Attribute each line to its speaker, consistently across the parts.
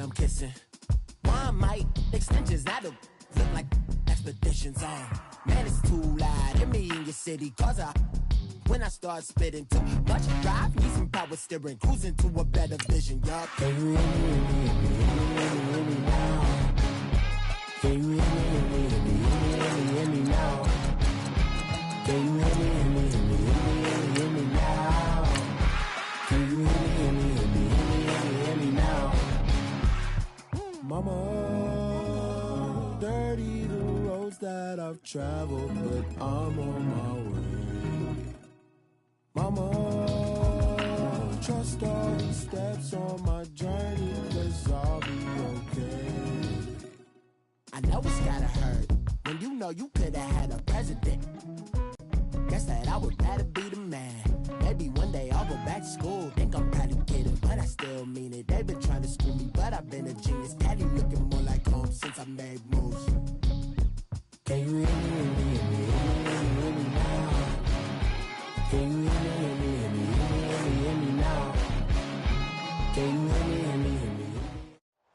Speaker 1: I'm kissing. One might extensions that'll look like expeditions on. Man, it's too loud. Hear me in your city, cause when I start spitting too much drive, need some power steering, cruising to a better vision, yup. Can you hear me now? Can you hear me now? Can you hear me now? Can you hear me now? Mama, dirty the roads that I've traveled, but I'm on my way. Mama, trust all these steps on my journey, 'cause I'll be okay. I know it's gotta hurt when you know you could've had a president. Guess that I would rather be the man. Maybe one day I'll go back to school. Think I'm probably kidding, but I still mean it. They've been trying to screw me, but I've been a genius. Daddy looking more like home since I made moves. Can you hear me now? Can you hear me now? Can you hear me?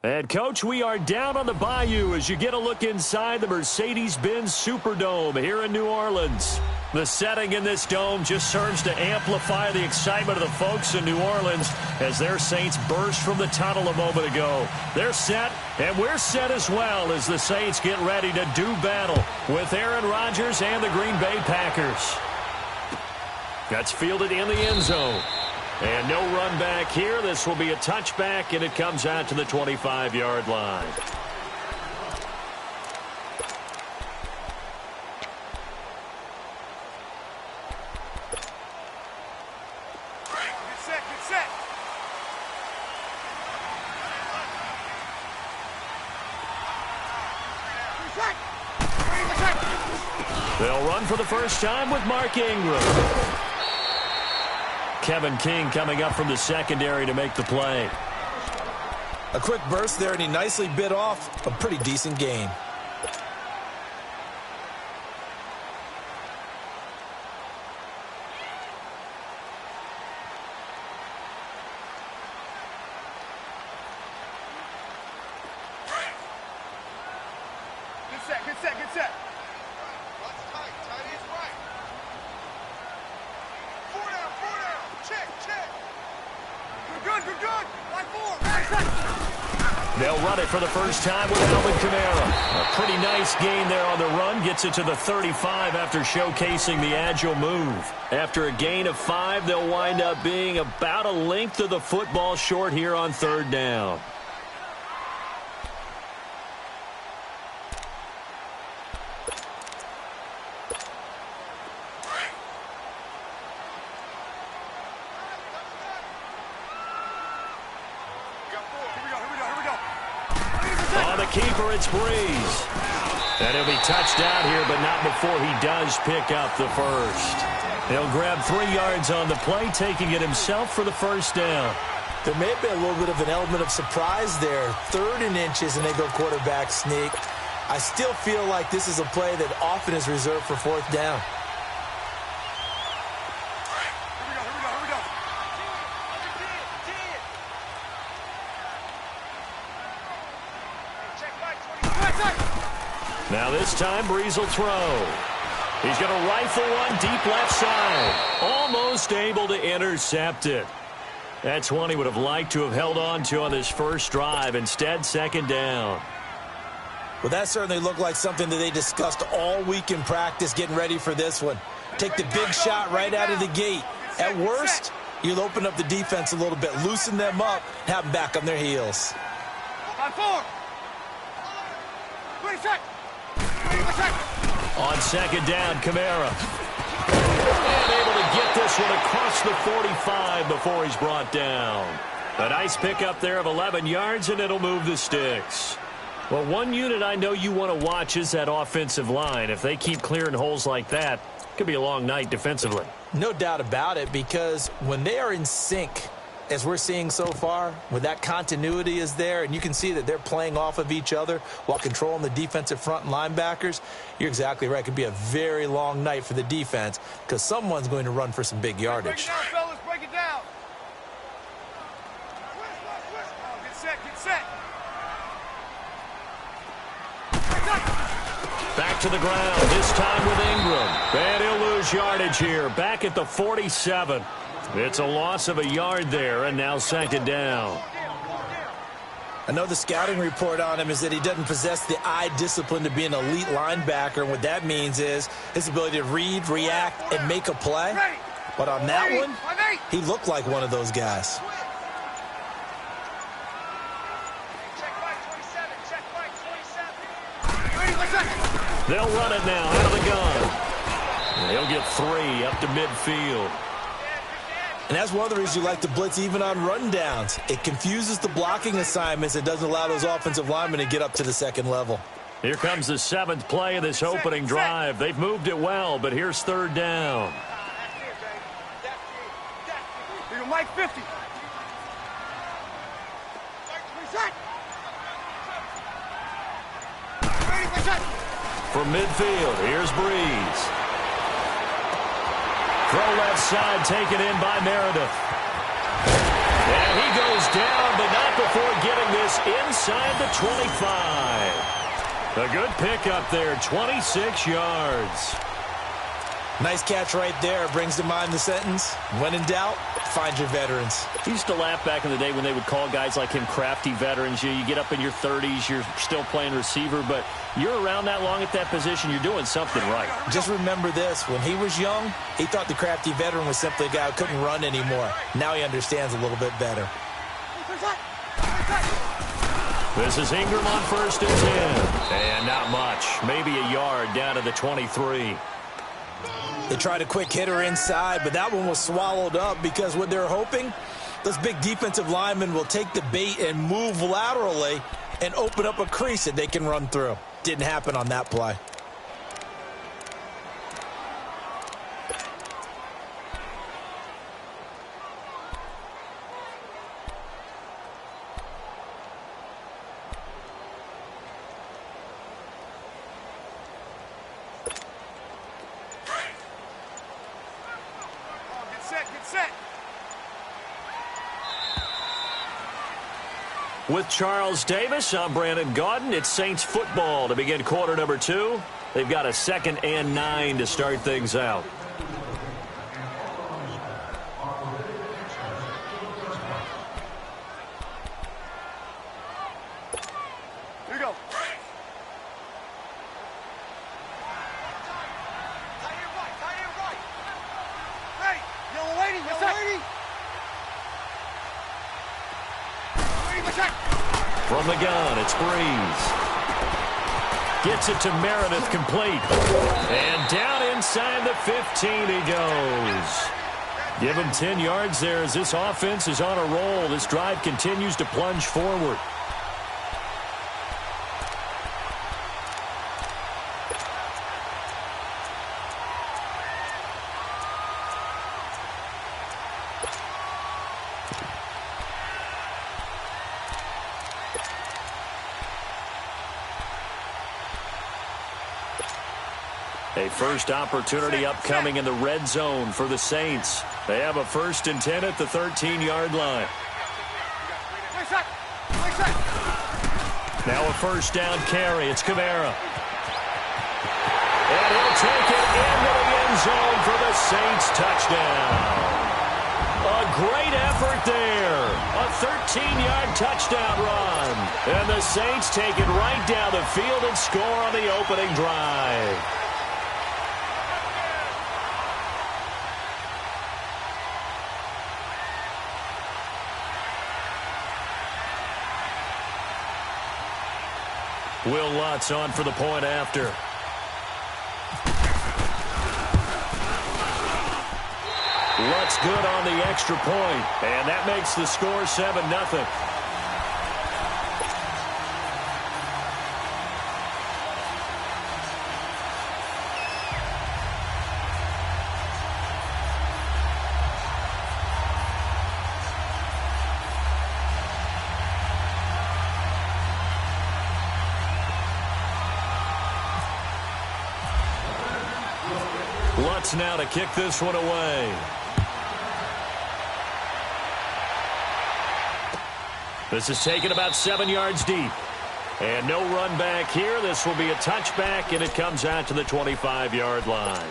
Speaker 2: And, Coach, we are down on the bayou as you get a look inside the Mercedes-Benz Superdome here in New Orleans. The setting in this dome just serves to amplify the excitement of the folks in New Orleans as their Saints burst from the tunnel a moment ago. They're set, and we're set as well as the Saints get ready to do battle with Aaron Rodgers and the Green Bay Packers. That's fielded in the end zone. And no run back here. This will be a touchback, and it comes out to the 25-yard line. They'll run for the first time with Mark Ingram. Kevin King coming up from the secondary to make the play.
Speaker 3: A quick burst there, and he nicely bit off a pretty decent gain.
Speaker 4: Good set.
Speaker 2: They'll run it for the first time with Alvin Kamara. A pretty nice gain there on the run. Gets it to the 35 after showcasing the agile move. After a gain of 5, they'll wind up being about a length of the football short here on third down. Keeper, it's Breeze. And he'll be touched out here, but not before he does pick up the first. He'll grab 3 yards on the play, taking it himself for the first down.
Speaker 3: There may have been a little bit of an element of surprise there. 3rd and inches, and they go quarterback sneak. I still feel like this is a play that often is reserved for 4th down.
Speaker 2: Now this time, Breeze will throw. He's going to rifle one deep left side. Almost able to intercept it. That's one he would have liked to have held on to on this first drive. Instead, 2nd down.
Speaker 3: Well, that certainly looked like something that they discussed all week in practice getting ready for this one. Take the big shot right out of the gate. At worst, you'll open up the defense a little bit, loosen them up, have them back on their heels.
Speaker 4: 5-4. 26.
Speaker 2: On 2nd down, Kamara. And able to get this one across the 45 before he's brought down. A nice pickup there of 11 yards, and it'll move the sticks. Well, one unit I know you want to watch is that offensive line. If they keep clearing holes like that, it could be a long night defensively.
Speaker 3: No doubt about it, because when they are in sync, as we're seeing so far, when that continuity is there, and you can see that they're playing off of each other while controlling the defensive front and linebackers, you're exactly right. It could be a very long night for the defense because someone's going to run for some big yardage.
Speaker 4: Break it down, fellas. Break it down. Get set.
Speaker 2: Back to the ground, this time with Ingram. And he'll lose yardage here, back at the 47. It's a loss of a yard there, and now second down.
Speaker 3: I know the scouting report on him is that he doesn't possess the eye discipline to be an elite linebacker, and what that means is his ability to read, react, and make a play. But on that one, he looked like one of those guys.
Speaker 2: They'll run it now out of the gun. He'll get 3 up to midfield.
Speaker 3: And that's one of the reasons you like to blitz even on rundowns. It confuses the blocking assignments and doesn't allow those offensive linemen to get up to the second level.
Speaker 2: Here comes the 7th play of this opening drive. They've moved it well, but here's third down.
Speaker 4: Mike 50.
Speaker 2: From midfield, here's Breeze. Throw left side, taken in by Meredith. And he goes down, but not before getting this inside the 25. A good pickup there, 26 yards.
Speaker 3: Nice catch right there. Brings to mind the sentence, when in doubt, find your veterans.
Speaker 2: I used to laugh back in the day when they would call guys like him crafty veterans. You get up in your 30s, you're still playing receiver, but you're around that long at that position, you're doing something right.
Speaker 3: Just remember this. When he was young, he thought the crafty veteran was simply a guy who couldn't run anymore. Now he understands a little bit better.
Speaker 2: This is Ingram on 1st and 10. And not much. Maybe a yard down to the 23.
Speaker 3: They tried a quick hitter inside, but that one was swallowed up because what they're hoping, those big defensive linemen will take the bait and move laterally and open up a crease that they can run through. Didn't happen on that play.
Speaker 2: With Charles Davis, I'm Brandon Gaudin. It's Saints football to begin quarter number 2. They've got a 2nd and 9 to start things out.
Speaker 4: Here we go. Hey, young lady, young lady.
Speaker 2: From the gun, it's Breeze. Gets it to Meredith, complete. And down inside the 15 he goes. Give him 10 yards there as this offense is on a roll. This drive continues to plunge forward. A first opportunity upcoming in the red zone for the Saints. They have a 1st and 10 at the 13-yard line. Now a first down carry. It's Kamara. And he'll take it into the end zone for the Saints touchdown. A great effort there. A 13-yard touchdown run. And the Saints take it right down the field and score on the opening drive. Will Lutz on for the point after. Lutz good on the extra point, and that makes the score 7-0. Lutz now to kick this one away. This is taken about 7 yards deep. And no run back here. This will be a touchback, and it comes out to the 25-yard line.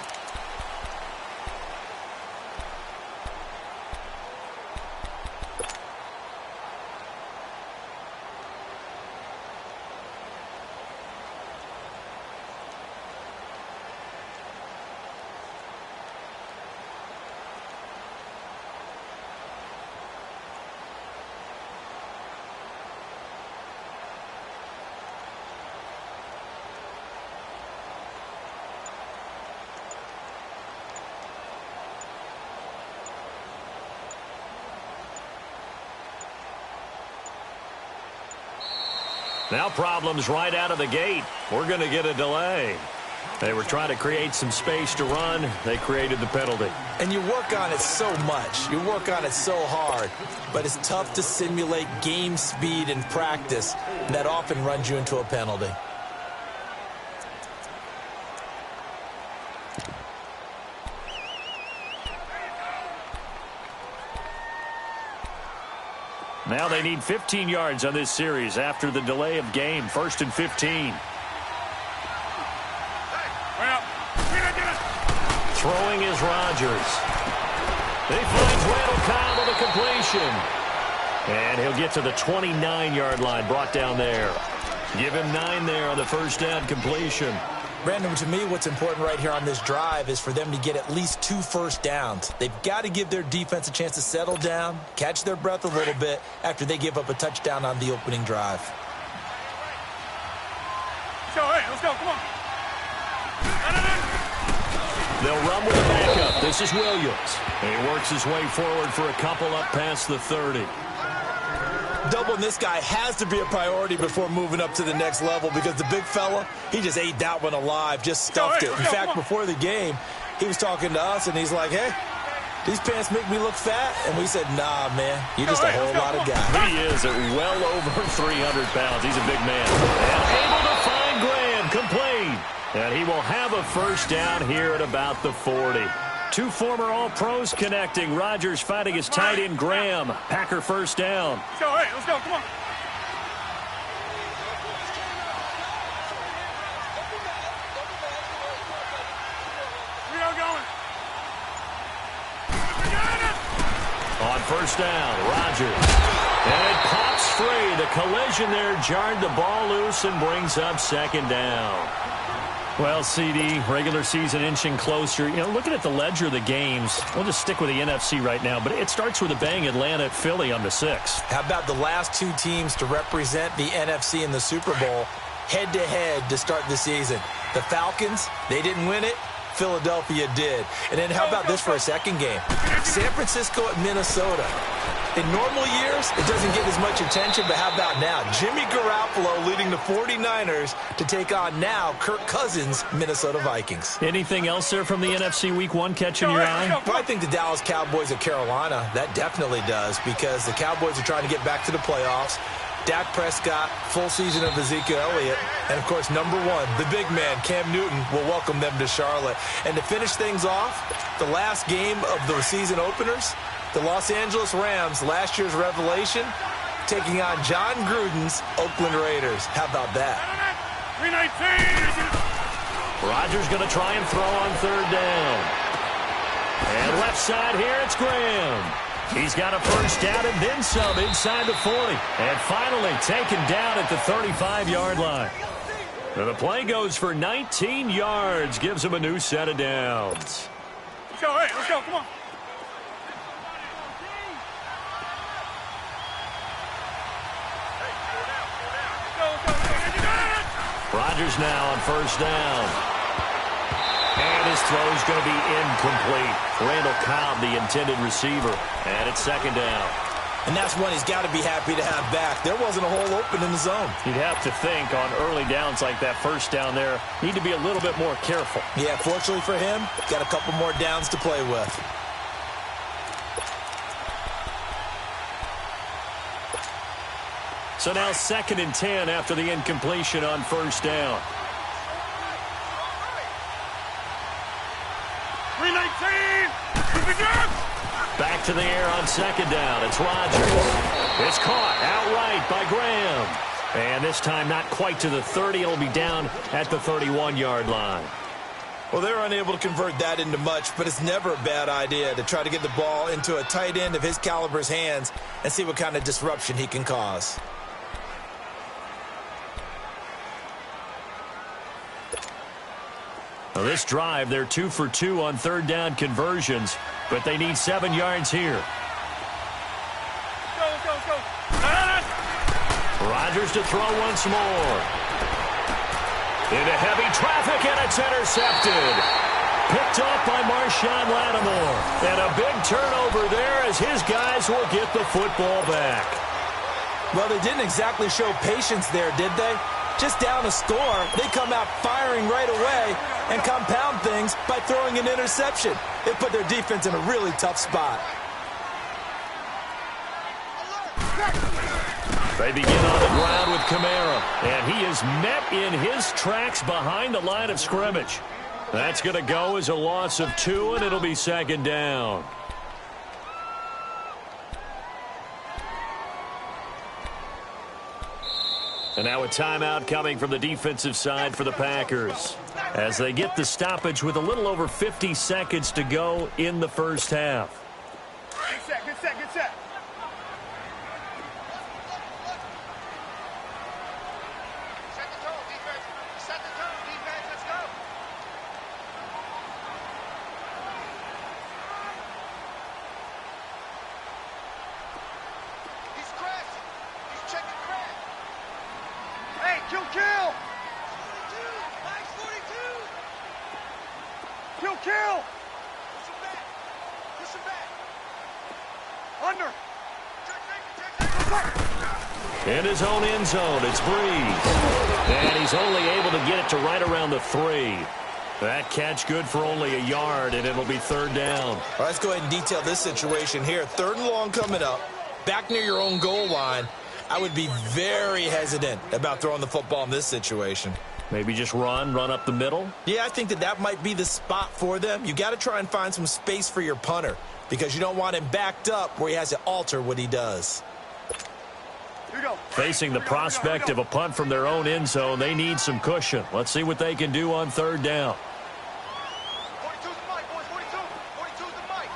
Speaker 2: Now problems right out of the gate. We're going to get a delay. They were trying to create some space to run. They created the penalty.
Speaker 3: And you work on it so much. You work on it so hard. But it's tough to simulate game speed in practice. That often runs you into a penalty.
Speaker 2: Now they need 15 yards on this series after the delay of game. 1st and 15. Throwing is Rodgers. He finds Randall Cobb with a completion. And he'll get to the 29-yard line, brought down there. Give him 9 there on the first down completion.
Speaker 3: Brandon, to me, what's important right here on this drive is for them to get at least 2 first downs. They've got to give their defense a chance to settle down, catch their breath a little bit after they give up a touchdown on the opening drive.
Speaker 4: Let's go, come on.
Speaker 2: They'll run with a backup. This is Williams. He works his way forward for a couple up past the 30.
Speaker 3: Doubling this guy has to be a priority before moving up to the next level because the big fella, he just ate that one alive, just stuffed it. In fact, before the game, he was talking to us, and he's like, hey, these pants make me look fat. And we said, nah, man, you're just a whole lot of guy.
Speaker 2: He is at well over 300 pounds. He's a big man. And able to find Graham, complete. And he will have a first down here at about the 40. 2 former All-Pros connecting. Rodgers fighting his tight end, Graham. Packer first down.
Speaker 4: Let's go, come on.
Speaker 2: On first down, Rodgers. And it pops free. The collision there jarred the ball loose and brings up second down. Well, CD, regular season inching closer. You know, looking at the ledger of the games, we'll just stick with the NFC right now, but it starts with a bang. Atlanta at Philly on the 6th.
Speaker 3: How about the last 2 teams to represent the NFC in the Super Bowl head-to-head to start the season? The Falcons, they didn't win it. Philadelphia did. And then how about this for a second game? San Francisco at Minnesota. In normal years, it doesn't get as much attention, but how about now? Jimmy Garoppolo leading the 49ers to take on now Kirk Cousins' Minnesota Vikings.
Speaker 2: Anything else there from the NFC Week 1 catching your eye?
Speaker 3: Well, I think the Dallas Cowboys at Carolina, that definitely does, because the Cowboys are trying to get back to the playoffs. Dak Prescott, full season of Ezekiel Elliott, and, of course, number 1, the big man, Cam Newton, will welcome them to Charlotte. And to finish things off, the last game of the season openers, the Los Angeles Rams, last year's revelation, taking on John Gruden's Oakland Raiders. How about that?
Speaker 4: 319.
Speaker 2: Rodgers going to try and throw on third down. And left side here, it's Graham. He's got a first down and then some inside the 40. And finally taken down at the 35-yard line. So the play goes for 19 yards, gives him a new set of downs.
Speaker 4: Let's go, come on.
Speaker 2: Rodgers now on first down. And his throw is going to be incomplete. Randall Cobb, the intended receiver. And it's second down.
Speaker 3: And that's one he's got to be happy to have back. There wasn't a hole open in the zone.
Speaker 2: You'd have to think on early downs like that, first down there, need to be a little bit more careful.
Speaker 3: Yeah, fortunately for him, got a couple more downs to play with.
Speaker 2: So now 2nd and 10 after the incompletion on first down.
Speaker 4: 319.
Speaker 2: Back to the air on second down. It's Rodgers. It's caught outright by Graham. And this time not quite to the 30. It'll be down at the 31-yard line.
Speaker 3: Well, they're unable to convert that into much, but it's never a bad idea to try to get the ball into a tight end of his caliber's hands and see what kind of disruption he can cause.
Speaker 2: Well, this drive, they're 2 for 2 on third down conversions, but they need 7 yards here.
Speaker 4: Let's go.
Speaker 2: Rodgers to throw once more. Into heavy traffic, and it's intercepted. Picked off by Marshawn Lattimore. And a big turnover there as his guys will get the football back.
Speaker 3: Well, they didn't exactly show patience there, did they? Just down a score, they come out firing right away and compound things by throwing an interception. It put their defense in a really tough spot.
Speaker 2: They begin on the ground with Kamara, and he is met in his tracks behind the line of scrimmage. That's going to go as a loss of 2, and it'll be second down. And now a timeout coming from the defensive side for the Packers as they get the stoppage with a little over 50 seconds to go in the first half.
Speaker 4: Good set. Set the tone, defense. Let's go. He's crashing. He's checking crash. Hey, kill. 42. Nice 42. Kill. Push him back. Under.
Speaker 2: In his own end zone, it's Breeze. And he's only able to get it to right around the 3. That catch good for only a yard, and it'll be third down.
Speaker 3: All right, let's go ahead and detail this situation here. 3rd and long coming up, back near your own goal line. I would be very hesitant about throwing the football in this situation.
Speaker 2: Maybe just run up the middle?
Speaker 3: Yeah, I think that might be the spot for them. You got to try and find some space for your punter because you don't want him backed up where he has to alter what he does.
Speaker 2: Facing the prospect of a punt from their own end zone, they need some cushion. Let's see what they can do on third down.
Speaker 4: 42's the mic, boys. 42's the mic.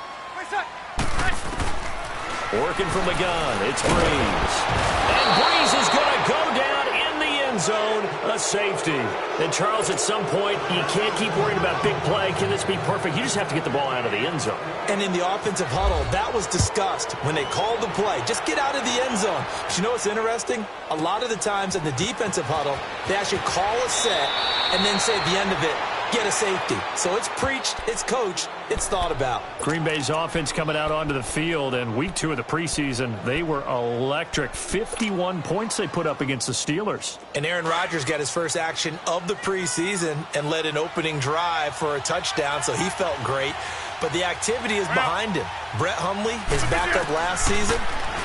Speaker 2: Working from the gun, it's Breeze. And Breeze is going to go down in the end zone, a safety. And Charles, at some point, you can't keep worrying about big play. Can this be perfect? You just have to get the ball out of the end zone.
Speaker 3: And in the offensive huddle, that was discussed when they called the play. Just get out of the end zone. But you know what's interesting? A lot of the times in the defensive huddle, they actually call a set and then say at the end of it, get a safety. So it's preached, it's coached, it's thought about.
Speaker 2: Green Bay's offense coming out onto the field, and week 2 of the preseason, they were electric. 51 points they put up against the Steelers.
Speaker 3: And Aaron Rodgers got his first action of the preseason and led an opening drive for a touchdown, so he felt great. But the activity is behind him. Brett Hundley, his backup last season,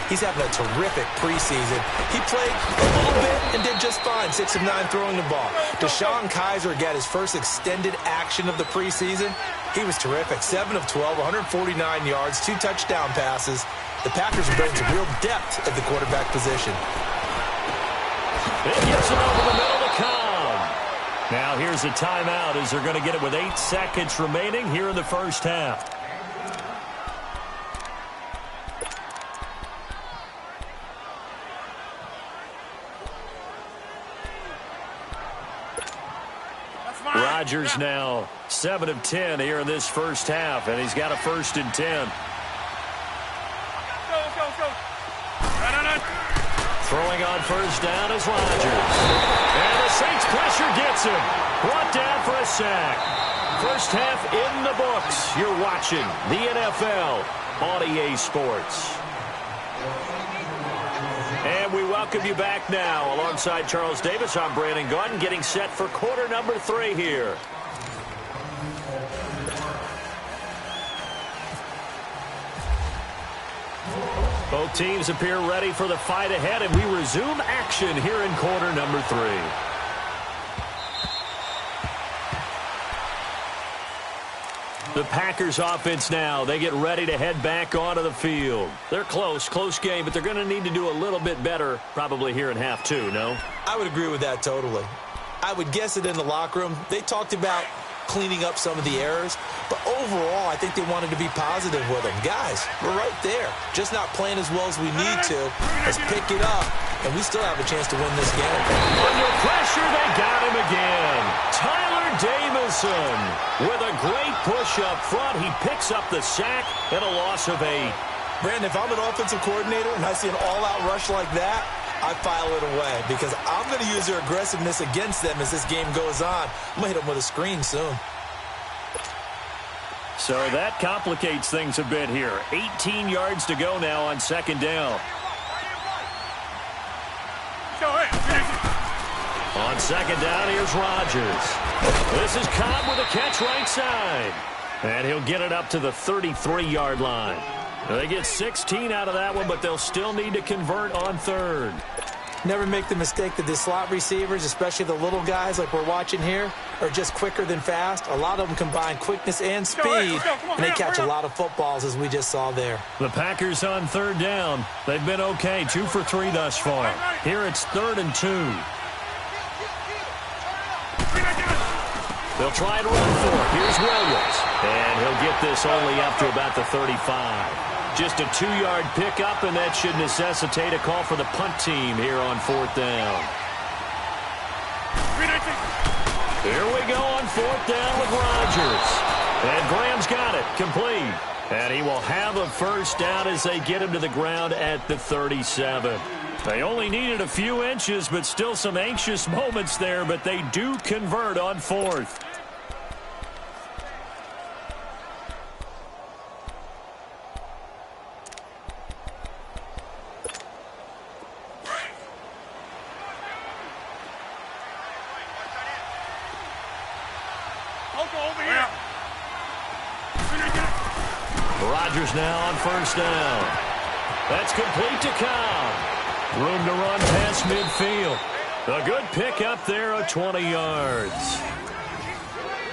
Speaker 3: he's having a terrific preseason. He played a little bit and did just fine, 6 of 9 throwing the ball. Deshaun Kaiser got his first extended action of the preseason. He was terrific, 7 of 12, 149 yards, 2 touchdown passes. The Packers are bringing some real depth at the quarterback position.
Speaker 2: It gets it over the middle to come. Now here's a timeout as they're going to get it with 8 seconds remaining here in the first half. Rodgers now 7 of 10 here in this first half, and he's got a 1st and 10.
Speaker 4: Let's go. Run.
Speaker 2: Throwing on first down is Rodgers. And the Saints pressure gets him. Brought down for a sack. First half in the books. You're watching the NFL on EA Sports. And we welcome you back now. Alongside Charles Davis, I'm Brandon Gaudin, getting set for quarter number 3 here. Both teams appear ready for the fight ahead, and we resume action here in quarter number 3. The Packers offense now. They get ready to head back onto the field. They're close game, but they're going to need to do a little bit better probably here in half two, no?
Speaker 3: I would agree with that totally. I would guess that in the locker room, they talked about cleaning up some of the errors, but overall, I think they wanted to be positive with them. Guys, we're right there. Just not playing as well as we need to. Let's pick it up, and we still have a chance to win this game.
Speaker 2: Under pressure, they got him again. Tyler Davison with a great push up front. He picks up the sack and a loss of 8.
Speaker 3: Brandon, if I'm an offensive coordinator and I see an all-out rush like that, I file it away because I'm going to use their aggressiveness against them as this game goes on. I'm going to hit them with a screen soon.
Speaker 2: So that complicates things a bit here. 18 yards to go now on second down. On second down, here's Rodgers. This is Cobb with a catch right side. And he'll get it up to the 33-yard line. They get 16 out of that one, but they'll still need to convert on third.
Speaker 3: Never make the mistake that the slot receivers, especially the little guys like we're watching here, are just quicker than fast. A lot of them combine quickness and speed, and they catch a lot of footballs, as we just saw there.
Speaker 2: The Packers on third down. They've been okay, 2 for 3 thus far. Here it's 3rd and 2. They'll try and run for it. Here's Williams. And he'll get this only up to about the 35. Just a 2-yard pickup, and that should necessitate a call for the punt team here on 4th down. Here we go on 4th down with Rodgers. And Graham's got it, complete. And he will have a first down as they get him to the ground at the 37. They only needed a few inches, but still some anxious moments there, but they do convert on 4th. Rodgers now on first down. That's complete to Cobb. Room to run past midfield. A good pickup there of 20 yards.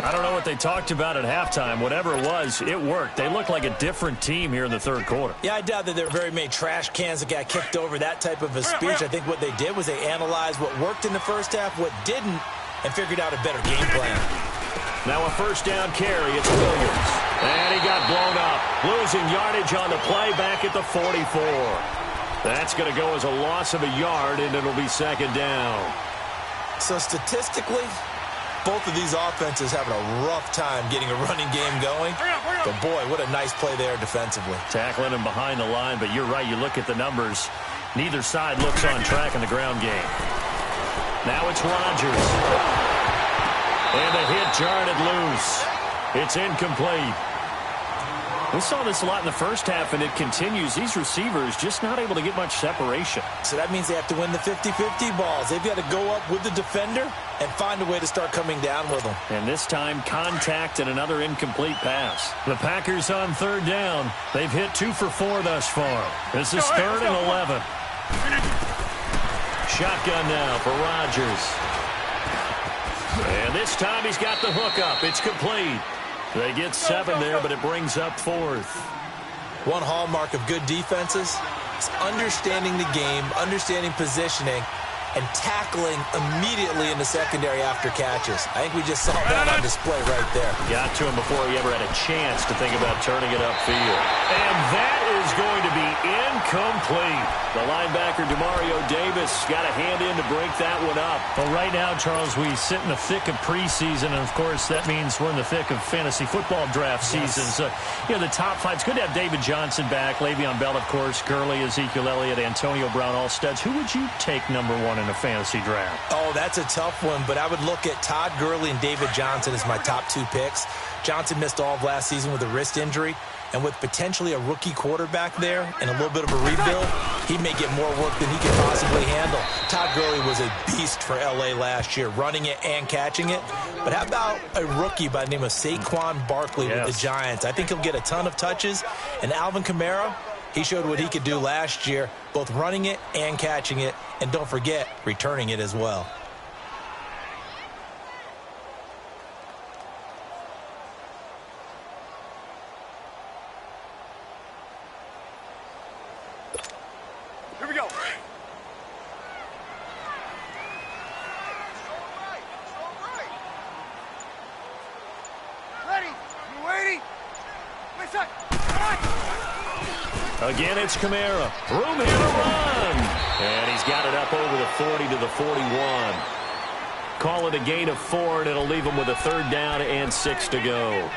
Speaker 2: I don't know what they talked about at halftime. Whatever it was, it worked. They look like a different team here in the third quarter.
Speaker 3: Yeah, I doubt that there are very many trash cans that got kicked over, that type of a speech. I think what they did was they analyzed what worked in the first half, what didn't, and figured out a better game plan.
Speaker 2: Now a first down carry. It's Williams. And he got blown up. Losing yardage on the play back at the 44. That's going to go as a loss of a yard, and it'll be second down.
Speaker 3: So statistically, both of these offenses having a rough time getting a running game going. But, boy, what a nice play there defensively.
Speaker 2: Tackling him behind the line, but you're right. You look at the numbers. Neither side looks on track in the ground game. Now it's Rodgers. And the hit jarred it loose. It's incomplete. We saw this a lot in the first half, and it continues. These receivers just not able to get much separation.
Speaker 3: So that means they have to win the 50-50 balls. They've got to go up with the defender and find a way to start coming down with them.
Speaker 2: And this time, contact and another incomplete pass. The Packers on third down. They've hit 2 for 4 thus far. This is 3rd and 11. Shotgun now for Rodgers. And this time he's got the hook up. It's complete. They get 7 there, but it brings up 4th.
Speaker 3: One hallmark of good defenses is understanding the game, understanding positioning, and tackling immediately in the secondary after catches. I think we just saw that on display right there.
Speaker 2: Got to him before he ever had a chance to think about turning it upfield. And that is going to be incomplete. The linebacker, Demario Davis, got a hand in to break that one up.
Speaker 5: Well, right now, Charles, we sit in the thick of preseason, and, of course, that means we're in the thick of fantasy football draft season. So, the top 5. It's good to have David Johnson back, Le'Veon Bell, of course, Gurley, Ezekiel Elliott, Antonio Brown, all studs. Who would you take number 1 in a fantasy draft?
Speaker 3: Oh, that's a tough one, but I would look at Todd Gurley and David Johnson as my top 2 picks. Johnson missed all of last season with a wrist injury, and with potentially a rookie quarterback there and a little bit of a rebuild, he may get more work than he can possibly handle. Todd Gurley was a beast for L.A. last year, running it and catching it. But how about a rookie by the name of Saquon Barkley with the Giants? I think he'll get a ton of touches. And Alvin Kamara, he showed what he could do last year, both running it and catching it, and don't forget, returning it as well.
Speaker 2: Again, it's Kamara. Room here to run. And he's got it up over the 40 to the 41. Call it a gain of 4, and it'll leave him with a 3rd down and 6 to go.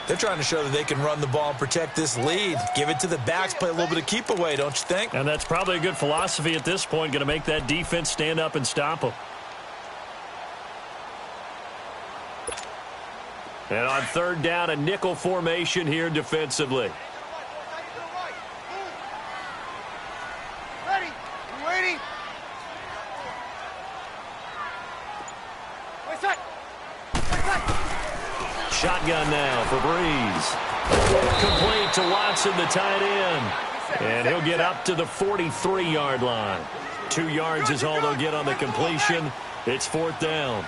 Speaker 3: They're trying to show that they can run the ball and protect this lead. Give it to the backs, play a little bit of keep away, don't you think?
Speaker 5: And that's probably a good philosophy at this point, going to make that defense stand up and stop them.
Speaker 2: And on 3rd down, a nickel formation here defensively.
Speaker 4: Ready? You waiting? Wait, set.
Speaker 2: Shotgun now for Breeze. Complete to Watson, the tight end. And he'll get up to the 43-yard line. 2 yards is all they'll get on the completion. It's 4th down.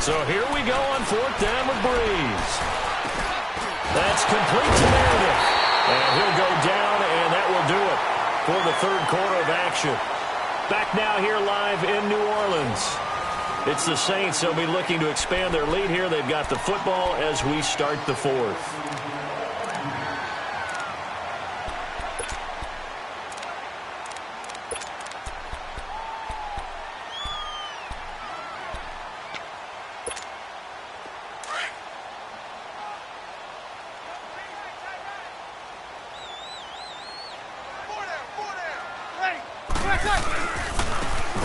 Speaker 2: So here we go on 4th down with Breeze. That's complete to Meredith. And he'll go down, and that will do it for the 3rd quarter of action. Back now here live in New Orleans. It's the Saints. They'll be looking to expand their lead here. They've got the football as we start the 4th.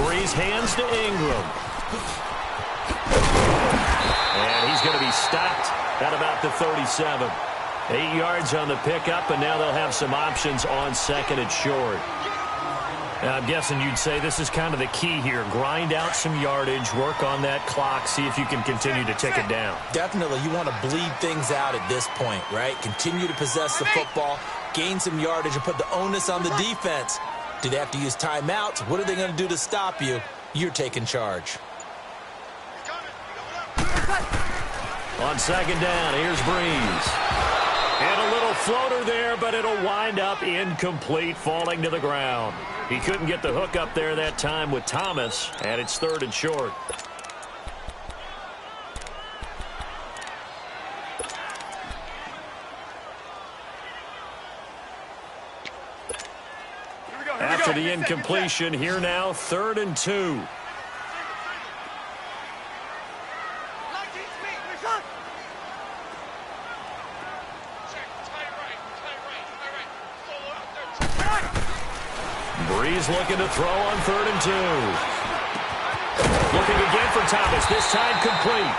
Speaker 2: Breeze hands to Ingram. And he's going to be stopped at about the 37. 8 yards on the pickup, and now they'll have some options on 2nd and short.
Speaker 5: Now, I'm guessing you'd say this is kind of the key here. Grind out some yardage, work on that clock, see if you can continue to tick it down.
Speaker 3: Definitely, you want to bleed things out at this point, right? Continue to possess the football, gain some yardage, and put the onus on the defense. Do they have to use timeouts? What are they going to do to stop you? You're taking charge.
Speaker 2: On 2nd down, here's Breeze. And a little floater there, but it'll wind up incomplete, falling to the ground. He couldn't get the hook up there that time with Thomas, and it's 3rd and short. After the incompletion, here now, 3rd and 2. Breeze looking to throw on 3rd and 2. Looking again for Thomas, this time complete.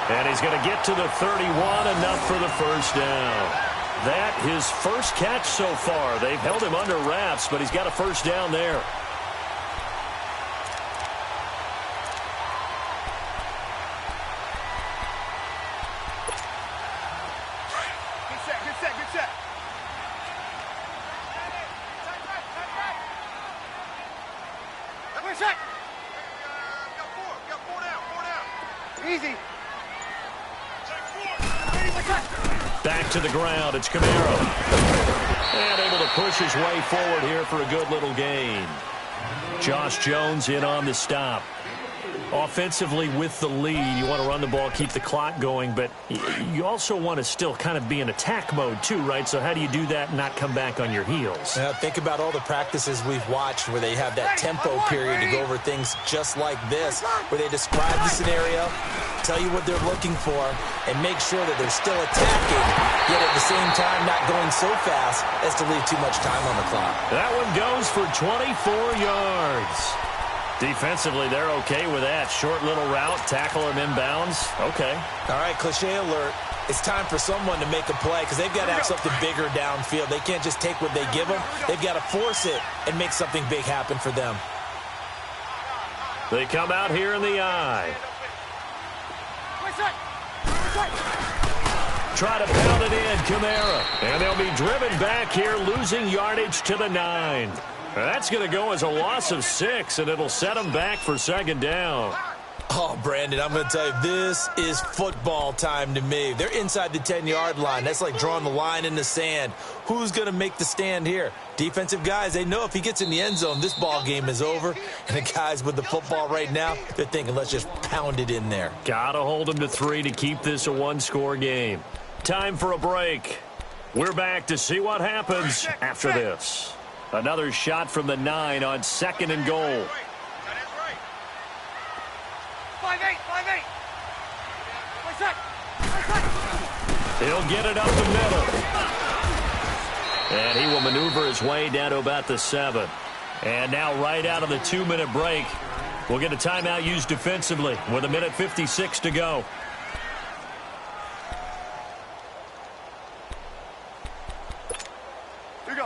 Speaker 2: And he's going to get to the 31, enough for the 1st down. That his first catch so far. They've held him under wraps, but he's got a 1st down there.
Speaker 4: Good set. Wait, set. Got four down. Easy.
Speaker 2: Back to the ground, it's Kamara. And able to push his way forward here for a good little gain. Josh Jones in on the stop. Offensively with the lead, you want to run the ball, keep the clock going, but you also want to still kind of be in attack mode too, right? So how do you do that and not come back on your heels?
Speaker 3: Think about all the practices we've watched where they have that tempo period to go over things just like this, where they describe the scenario, tell you what they're looking for, and make sure that they're still attacking, yet at the same time not going so fast as to leave too much time on the clock.
Speaker 2: That one goes for 24 yards. Defensively, they're okay with that. Short little route, tackle him inbounds. Okay.
Speaker 3: All right, cliche alert. It's time for someone to make a play because they've got to have something bigger downfield. They can't just take what they give them. They've got to force it and make something big happen for them.
Speaker 2: They come out here in the eye. Try to pound it in, Kamara. And they'll be driven back here, losing yardage to the 9. That's going to go as a loss of 6, and it'll set them back for 2nd down.
Speaker 3: Oh, Brandon, I'm going to tell you, this is football time to me. They're inside the 10-yard line. That's like drawing the line in the sand. Who's going to make the stand here? Defensive guys, they know if he gets in the end zone, this ball game is over. And the guys with the football right now, they're thinking, let's just pound it in there.
Speaker 2: Got to hold them to 3 to keep this a one-score game. Time for a break. We're back to see what happens after this. Another shot from the 9 on 2nd and goal.
Speaker 4: 5-8, 5-8.
Speaker 2: He'll get it up the middle. And he will maneuver his way down to about the 7. And now right out of the 2-minute break, we'll get a timeout used defensively with 1:56 to go.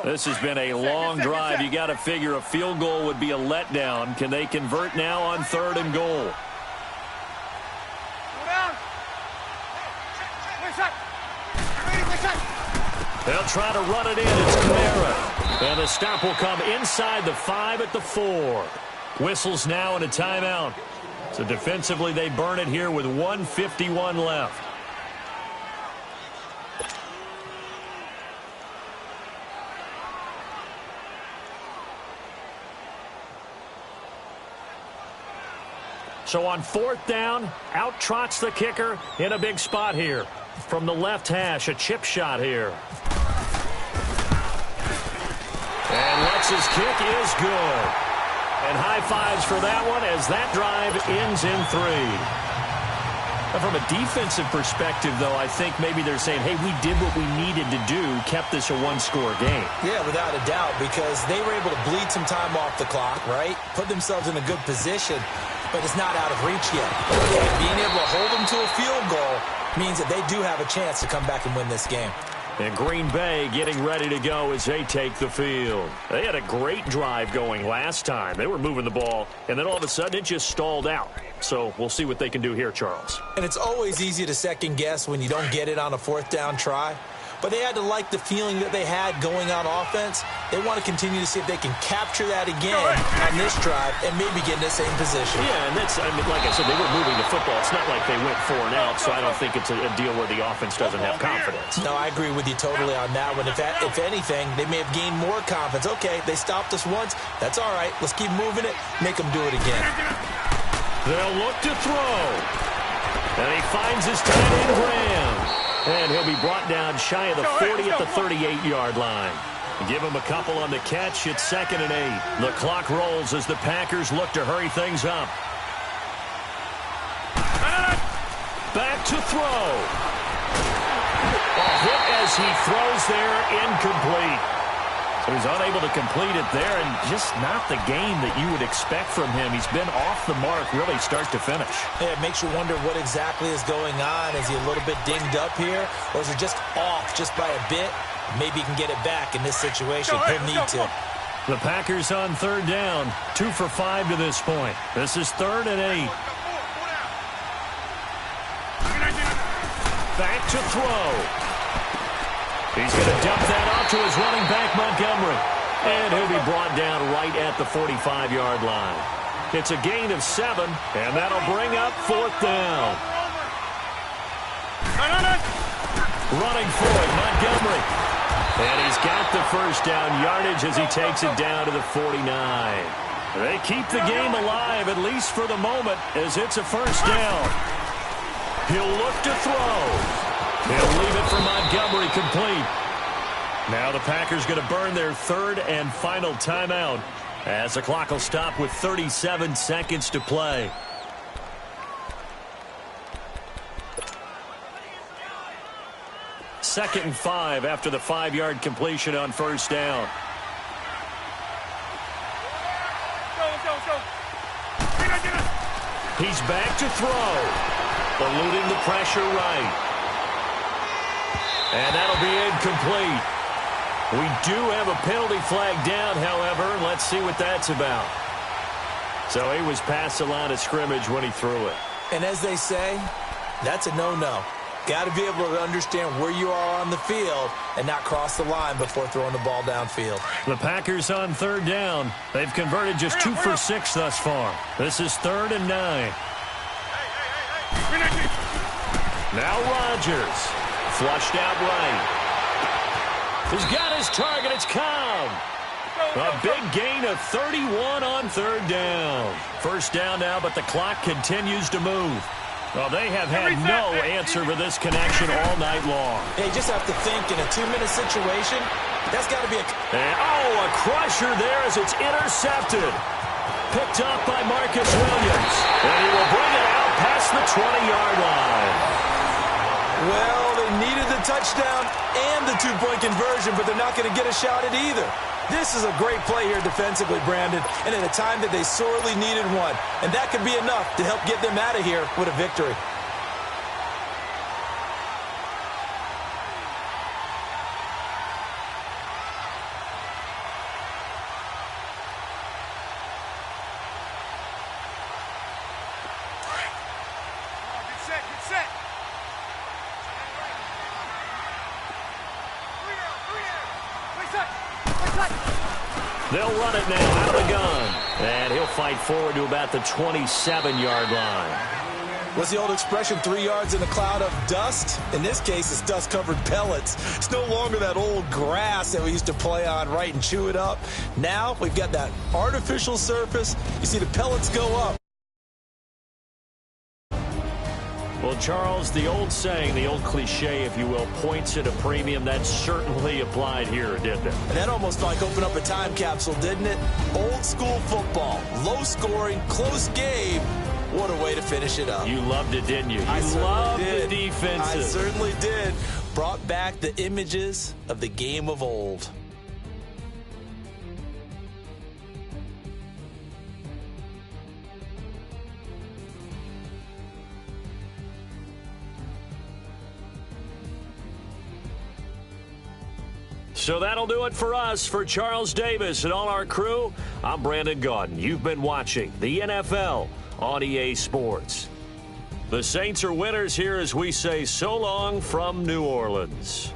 Speaker 2: This has been a long drive. You got to figure a field goal would be a letdown. Can they convert now on 3rd and goal? They'll try to run it in. It's Kamara. And the stop will come inside the 5 at the 4. Whistles now and a timeout. So defensively, they burn it here with 1:51 left. So on 4th down, out trots the kicker in a big spot here. From the left hash, a chip shot here. And Lux's kick is good. And high fives for that one as that drive ends in 3. Now from a defensive perspective, though, I think maybe they're saying, hey, we did what we needed to do, kept this a one-score game.
Speaker 3: Yeah, without a doubt, because they were able to bleed some time off the clock, right? Put themselves in a good position, but it's not out of reach yet. Okay, being able to hold them to a field goal means that they do have a chance to come back and win this game.
Speaker 2: And Green Bay getting ready to go as they take the field. They had a great drive going last time. They were moving the ball, and then all of a sudden it just stalled out. So we'll see what they can do here, Charles.
Speaker 3: And it's always easy to second guess when you don't get it on a 4th down try. But they had to like the feeling that they had going on offense. They want to continue to see if they can capture that again on this drive and maybe get in the same position.
Speaker 2: Yeah, and that's, I mean, like I said, they were moving the football. It's not like they went 4 and out, so I don't think it's a deal where the offense doesn't have confidence.
Speaker 3: No, I agree with you totally on that one. If anything, they may have gained more confidence. Okay, they stopped us once. That's all right. Let's keep moving it. Make them do it again.
Speaker 2: They'll look to throw. And he finds his tight end, Graham. And he'll be brought down shy of the 40 at the 38-yard line. Give him a couple on the catch. It's 2nd and 8. The clock rolls as the Packers look to hurry things up. Back to throw. A hit as he throws there, incomplete. So he's unable to complete it there, and just not the game that you would expect from him. He's been off the mark really start to finish.
Speaker 3: Yeah, it makes you wonder what exactly is going on. Is he a little bit dinged up here, or is it just off just by a bit? Maybe he can get it back in this situation. He'll need to.
Speaker 2: The Packers on 3rd down, 2 for 5 to this point. This is 3rd and 8. Back to throw. He's going to dump that off to his running back, Montgomery. And he'll be brought down right at the 45-yard line. It's a gain of 7, and that'll bring up 4th down. Running for it, Montgomery. And he's got the first down yardage as he takes it down to the 49. They keep the game alive, at least for the moment, as it's a first down. He'll look to throw. He'll leave it for Montgomery complete. Now the Packers going to burn their 3rd and final timeout as the clock will stop with 37 seconds to play. Second and 5 after the 5-yard completion on first down. He's back to throw. Eluding the pressure right. And that'll be incomplete. We do have a penalty flag down, however. Let's see what that's about. So he was past the line of scrimmage when he threw it.
Speaker 3: And as they say, that's a no-no. Got to be able to understand where you are on the field and not cross the line before throwing the ball downfield.
Speaker 2: The Packers on 3rd down. They've converted just 2 for 6 thus far. This is 3rd and 9. Now Rodgers. Flushed out right. He's got his target. It's Cobb. A big gain of 31 on third down. First down now, but the clock continues to move. Well, they have had no answer for this connection all night long.
Speaker 3: They just have to think in a 2-minute situation, that's got to be a
Speaker 2: crusher there as it's intercepted. Picked up by Marcus Williams. And he will bring it out past the 20-yard line.
Speaker 3: Well, they needed the touchdown and the 2-point conversion, but they're not going to get a shot at either. This is a great play here defensively, Brandon, and at a time that they sorely needed one. And that could be enough to help get them out of here with a victory.
Speaker 2: They'll run it now out of the gun. And he'll fight forward to about the 27-yard line.
Speaker 3: What's the old expression, 3 yards in a cloud of dust? In this case, it's dust-covered pellets. It's no longer that old grass that we used to play on, right, and chew it up. Now we've got that artificial surface. You see the pellets go up.
Speaker 2: Well, Charles, the old saying, the old cliche, if you will, points at a premium. That certainly applied here, didn't it?
Speaker 3: And that almost like opened up a time capsule, didn't it? Old school football, low scoring, close game. What a way to finish it up.
Speaker 2: You loved it, didn't you?
Speaker 3: I
Speaker 2: loved
Speaker 3: did.
Speaker 2: The defensive.
Speaker 3: I certainly did. Brought back the images of the game of old.
Speaker 2: So that'll do it for us. For Charles Davis and all our crew, I'm Brandon Gaudin. You've been watching the NFL on EA Sports. The Saints are winners here as we say so long from New Orleans.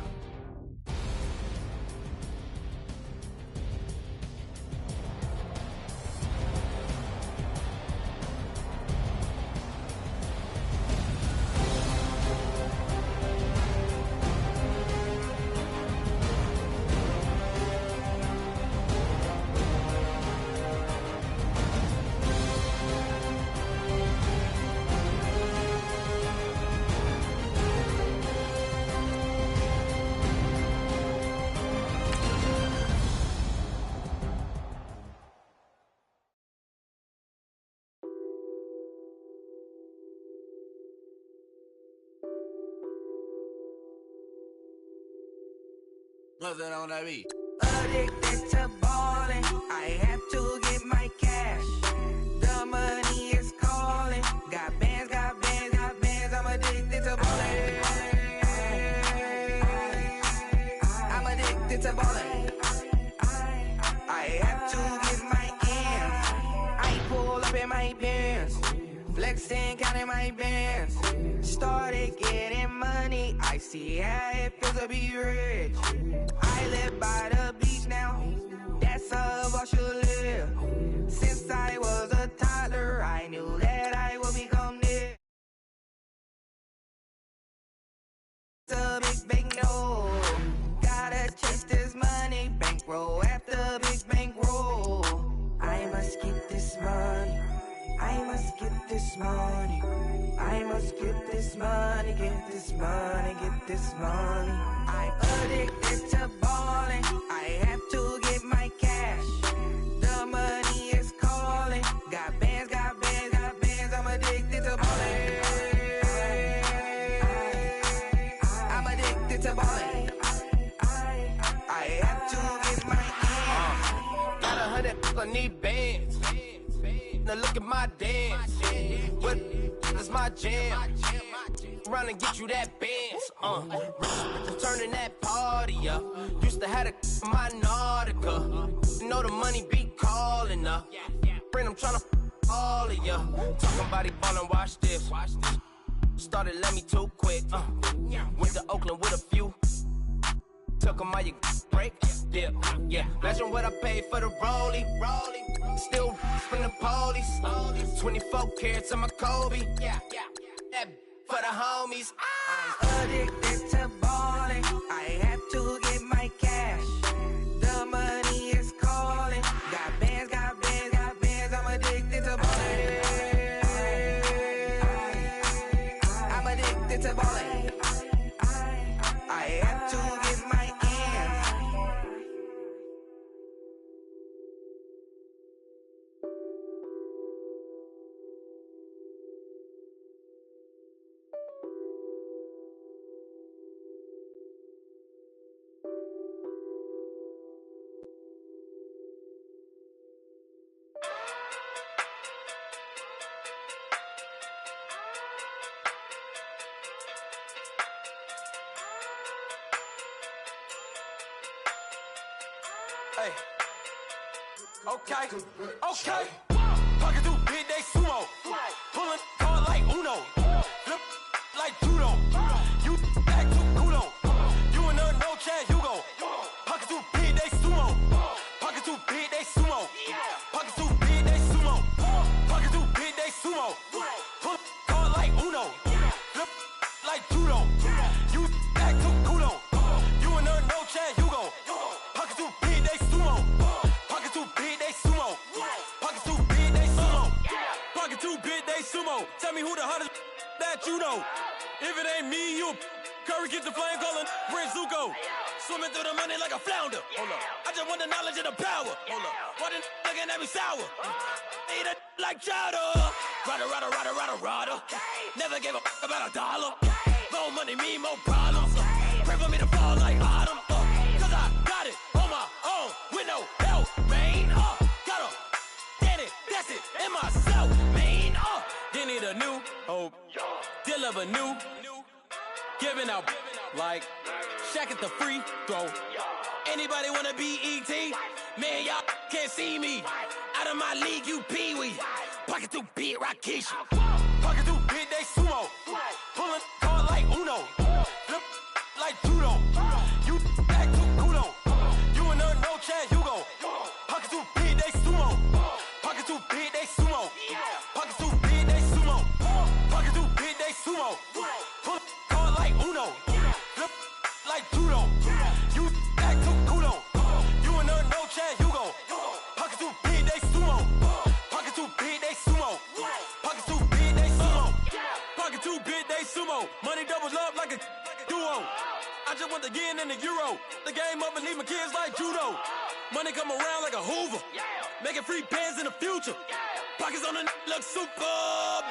Speaker 1: What's that on that beat?
Speaker 6: Addicted to ballin', I have to get my cash. The money is calling. Got bands, got bands, got bands. I'm addicted to ballin'. I'm addicted to ballin'. I have to get my ends. I pull up in my pants, flexing, counting my bands. Started getting money. I see how it feels to be rich. I live by the beach now, that's how I should live. Since I was a toddler, I knew that I would become this. It's a big bankroll, gotta chase this money. Bankroll after big bankroll. I must get this money, I must get this money. I must get this money, get this money, get this money. I'm addicted to ballin', I have to get my cash. The money is calling. Got bands, got bands, got bands. I'm addicted to ballin'. I'm addicted to ballin'. I have to get my ends.
Speaker 1: Got 100, I need bands. Now look at my dance. What is my jam? Run and get you that bands. Turning that party up. Used to have a my Nautica. You know the money be calling up. Friend, I'm tryna all of ya. Talking about he ballin', watch this. Started let me too quick. Went to Oakland with a few. Took 'em all you break. Dip. Yeah. Imagine what I paid for the rollie. Still from the police. 24 carats on my Kobe. That
Speaker 6: for the homies. I'm addicted to balling. I have to get my cash. The money is calling. Got bands, got bands, got bands. I'm addicted to balling. I'm addicted to balling. I have to get my ends.
Speaker 7: Hey. Okay. Pocket through big day sumo. Pulling card like Uno. Flip like judo. You act too kudo. You and her no Chad Hugo. Pocket through big day sumo. Pocket through big day sumo. Pocket through big day sumo. Pocket through big day sumo. Pull card like Uno. Flip like judo. You act too kudo. You and her no Chad Hugo. Pocket through big day sumo. Pocket too big, they sumo. Pocket too big, they sumo. Pocket too big, they sumo. Tell me who the hottest that you know. If it ain't me, you Curry get the flame calling Prince Zuko. Swimming through the money like a flounder. Hold up. I just want the knowledge and the power. Hold up. Why the looking at me sour? Eat it like chowder. Rada. Never gave a about a dollar. More money mean more problems. Pray for me to fall like autumn. Cause I got it on my own with no help, man. Gotta get it, that's it, in myself, man. They need a new hope, deal of a new, giving out like Shaq at the free throw. Anybody wanna be ET? Man, y'all can't see me. Out of my league, you pee-wee. Pocket too big, Rakishi. Pocket too big, they sumo. Pulling card like Uno. Flip like judo. You act too kudo. You and her no Chad Hugo. Pocket too big, they sumo. Pocket too big, they sumo. Pocket too big, they sumo. Pocket too big, they sumo. Pull card like Uno. Flip like judo. You act too kudo. You and her no Chad Hugo. Pocket too big, they sumo. Pocket too big, they sumo. Pocket too big, they sumo. Pocket too big, they sumo. Money doubles up like a duo. I just want the yen and the euro. The game up and leave my kids like judo. Money come around like a Hoover. Making free pants in the future. Pockets on the look super.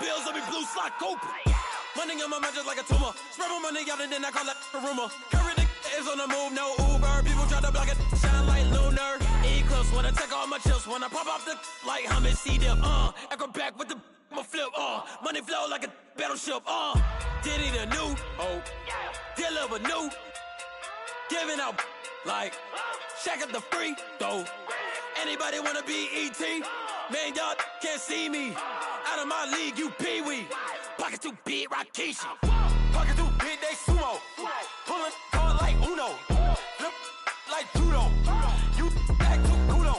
Speaker 7: Bills on me blue slot open. Money on my mind just like a tumor. Spread my money out and then I call that a rumor. Curry the is on the move, no Uber. People try to block it, shine like lunar. Eclipse wanna take all my chips. When I pop off the like Hummus C dip. Echo back with the I'ma flip. Money flow like a battleship. Diddy the new hope. Deal of a new. Giving out like Shaq at the free throw. Anybody wanna be ET? Man, y'all can't see me. Out of my league, you pee-wee. Pocket too big, Rakishi. Pocket too big, they sumo. Pulling card like Uno. Flip like judo. You act too kudo.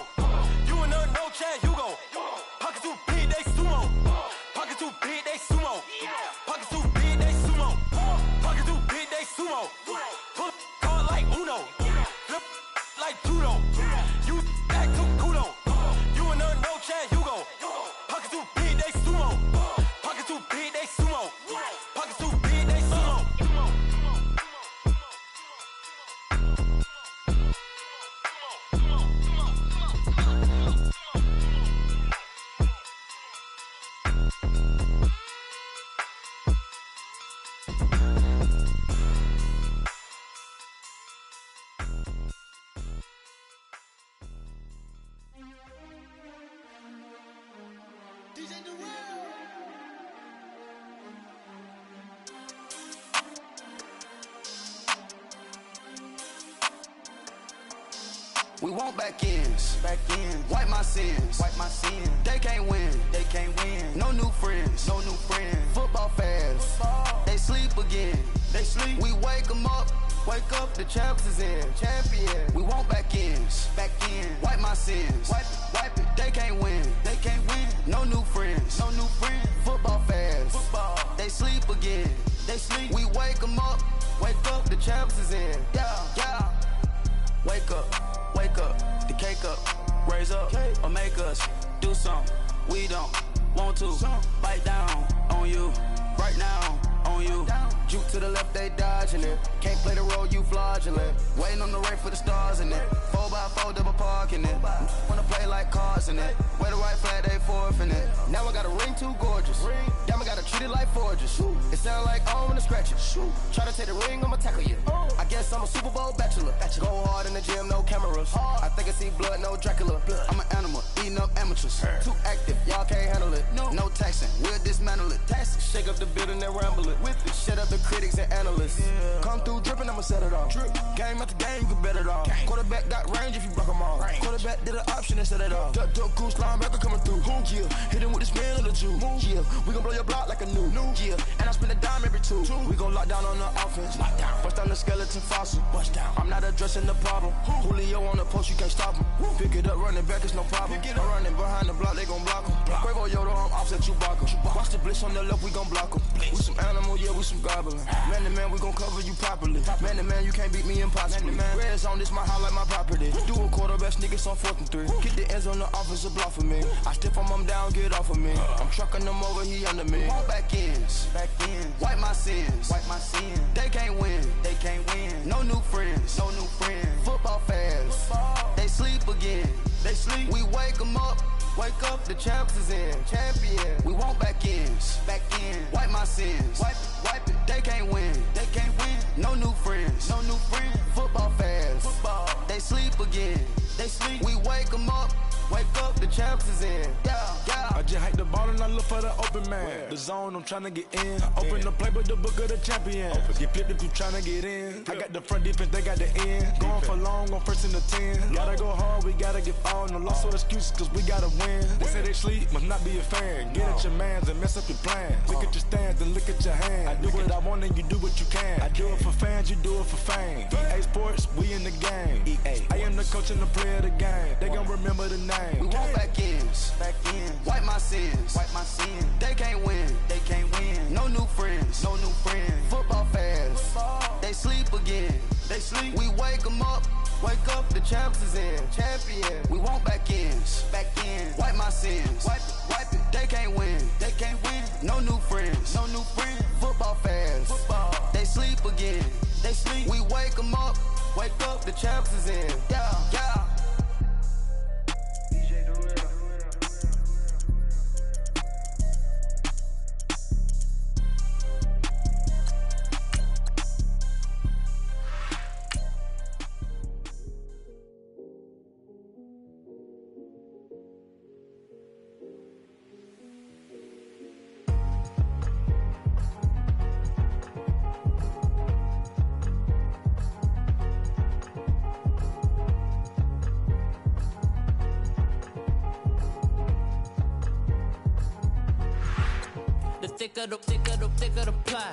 Speaker 7: You and her no Chad Hugo. Pocket too big, they sumo. Pocket too big, they sumo. Pocket too big, they sumo. Pocket too big, they sumo. Pull card like Uno. Flip like judo. You act too kudo. You and her no Chad Hugo. Pocket too big, they sumo. Pocket too big, they sumo. Pocket too big, they sumo.
Speaker 8: We want back ends. Wipe my sins. They can't win. No new friends. Football fans. They sleep again. We wake them up. The champs is in. We want back ends. Wipe my sins. Wipe it. They can't win. No new friends. Football fans. They sleep again. them up, wake up, the champs is in. Yeah. Wake up, the cake up, raise up, or make us do something we don't want to. Bite down on you, right now on you. Juke to the left, they dodging it. Can't play the role, you fraudulent. Waiting on the right for the stars in it. 4x4 double parking it. Wanna play like cars in it. Wear the right flag, they forfeiting it. Now I got a ring too gorgeous. Damn, I gotta treat it like forges. It sound like I wanna scratch it. Try to take the ring, I'ma tackle you. I guess I'm a Super Bowl bachelor. Go hard in the gym, no cameras. I think I see blood, no Dracula. I'm an animal, eating up amateurs. Too active, y'all can't handle it. No taxing, we'll dismantle it. Shake up the building and ramble it. Whip it, shut up the critics and analysts. Come through dripping, I'ma set it off. Game after game, you bet it off. Quarterback got range if you block them all. Quarterback did an option and set it off. Duck goose linebacker coming through. Yeah, hit him with this man or the Jew. Yeah, we gon' blow your block like a new. Yeah, and I spend a dime every two. We gon' lock down on the offense. Bust down the skeleton fossil. I'm not addressing the problem. Julio on the post, you can't stop him. Pick it up, running back, it's no problem. I'm running behind the block, they gon' block him. Quavo Yoda, I'm offset Chewbacca. Watch the blitz on the left, we gon' block him. We some animal, yeah, we some goblin. Man to man, we gon' cover you properly. Man to man, you can't beat me impossibly. Red zone, this my highlight, my property. Do a quarterback, niggas on 4th and 3. Get the ends on the offensive block for me. I stiff him down, get off of me. I'm trucking them over, he under me. All back ends, wipe my sins. They can't win, No new friends, Football fans, they sleep again. We wake them up. Wake up, the champs is in. Champion. We want back ends. Wipe my sins. Wipe it. They can't win. No new friends. Football fans. They sleep again. We wake them up. Wake up, the champs is in. Yeah.
Speaker 9: I just hike the ball and I look for the open man. The zone, I'm trying to get in. Open the playbook, the book of the champion. Get flipped if you trying to get in. I got the front defense, they got the end. Going for long, on 1st and the 10. Gotta go hard, we gotta give all. No loss or excuses, cause we gotta win. They say they sleep, must not be a fan. Get at your mans and mess up your plans. Look at your stands and look at your hands. I do what I want and you do what you can. I do it for fans, you do it for fame. EA Sports, we in the game. I am the coach and the player of the game. They gon' remember the name.
Speaker 8: We want back ends. Wipe my sins. They can't win. No new friends. Football fans. They sleep again. We wake them up. Wake up, the champs is in. Champion. We want back ends. Wipe my sins. Wipe it. They can't win. No new friends. Football fans. They sleep again. We wake them up. Wake up, the champs is in. Yeah.
Speaker 10: Thicker the pie,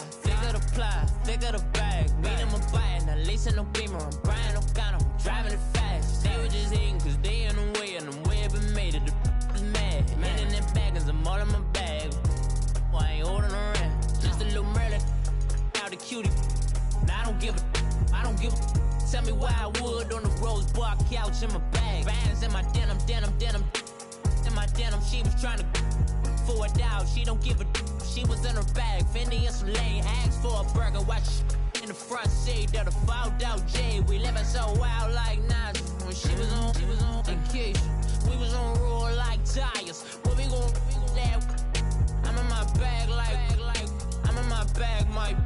Speaker 10: thicker the bag. Meet them a bite, now lace in no beamer. I'm Brian O'Connor, I'm driving it fast. They were just hating cause they in the way, and the way I've been made it, the is mad. And in that bag, cause I'm all in my bag. Well, I ain't holding around, just a little Merlin, now the cutie. Now I don't give a, tell me why I would on the rose bar couch in my bag. Bands in my denim. In my denim, she was trying to for a doubt, she don't give a. She was in her bag, Fendi and some lane, asked for a burger, watch in the front seat of the fouled out J. We living so wild like Nas. When she was on vacation, we was on roll like tires. What we gon' that? I'm in my bag like I'm in my bag, Mike.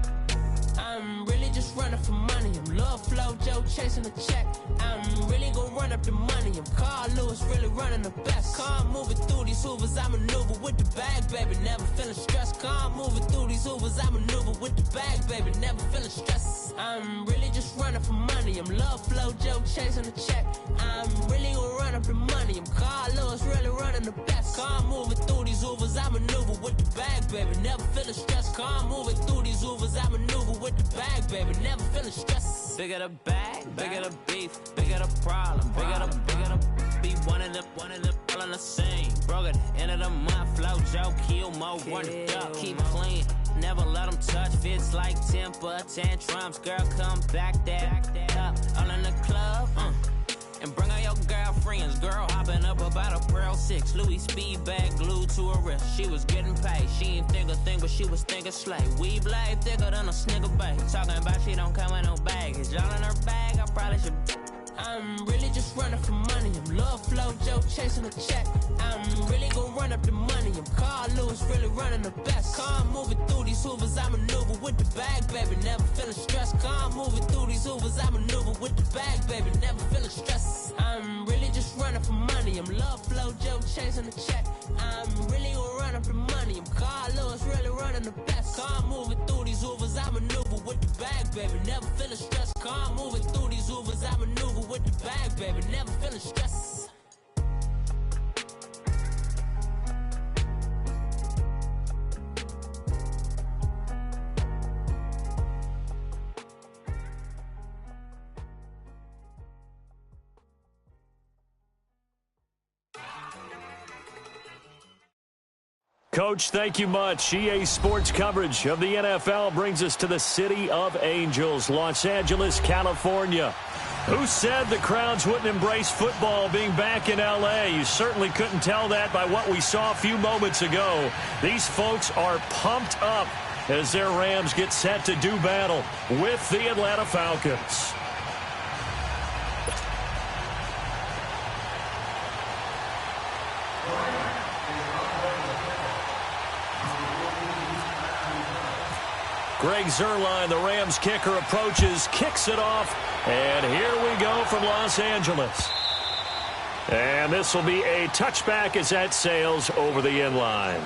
Speaker 10: I'm really just running for money. I'm Love Flow Joe chasing the check. I'm really gon' run up the money. I'm Carl Lewis, really running the best. Car moving through these hoovers, I maneuver with the bag, baby. Never feeling stressed. Car moving through these hoovers, I maneuver with the bag, baby. Never feeling stressed. I'm really just running for money. I'm Love Flow Joe chasing the check. I'm really gon' run up the money. I'm Carl Lewis, really running the best. Car moving through these hoovers, I maneuver with the bag, baby. Never feeling stressed. Car moving through these hoovers, I maneuver with the bag, baby. Never feeling stressed. Bigger the bag, bigger the beef, bigger the problem, bigger the be one in the all in the same. Broke at the end of the month, flow Joe, kill more, run it up, keep clean. never let them touch. Fits like temper tantrums. Girl, come back that up. All in the club, and bring all your girlfriends. Girl hopping up about a Pearl 6. Louis speed bag glued to her wrist. She was getting paid. She ain't think a thing, but she was thinking slay. We blade thicker than a snigger bag. Talking about she don't come with no baggage. Y'all in her bag, I probably should. I'm really just running for money. I'm love flow, Joe chasing a check. I'm really gonna run up the money. I'm Carl Lewis, really running the best. Car moving through these hoovers, I maneuver with the bag, baby. Never feeling stressed. Car moving through these hoovers, I maneuver with the bag, baby. Never feeling stressed. I'm really just running for money. I'm love flow, Joe chasing a check. I'm really gonna run up the money. I'm Carl Lewis, really running the best. Car moving through these hoovers, I maneuver with the bag, baby. Never feeling stressed. Car moving through these hoovers, I maneuver with the bag, baby. Never feeling stressed.
Speaker 2: Coach, thank you much. EA Sports coverage of the NFL brings us to the City of Angels, Los Angeles, California. Who said the crowds wouldn't embrace football being back in L.A.? You certainly couldn't tell that by what we saw a few moments ago. These folks are pumped up as their Rams get set to do battle with the Atlanta Falcons. Greg Zuerlein, the Rams kicker, approaches, kicks it off, and here we go from Los Angeles. And this will be a touchback as that sails over the end line.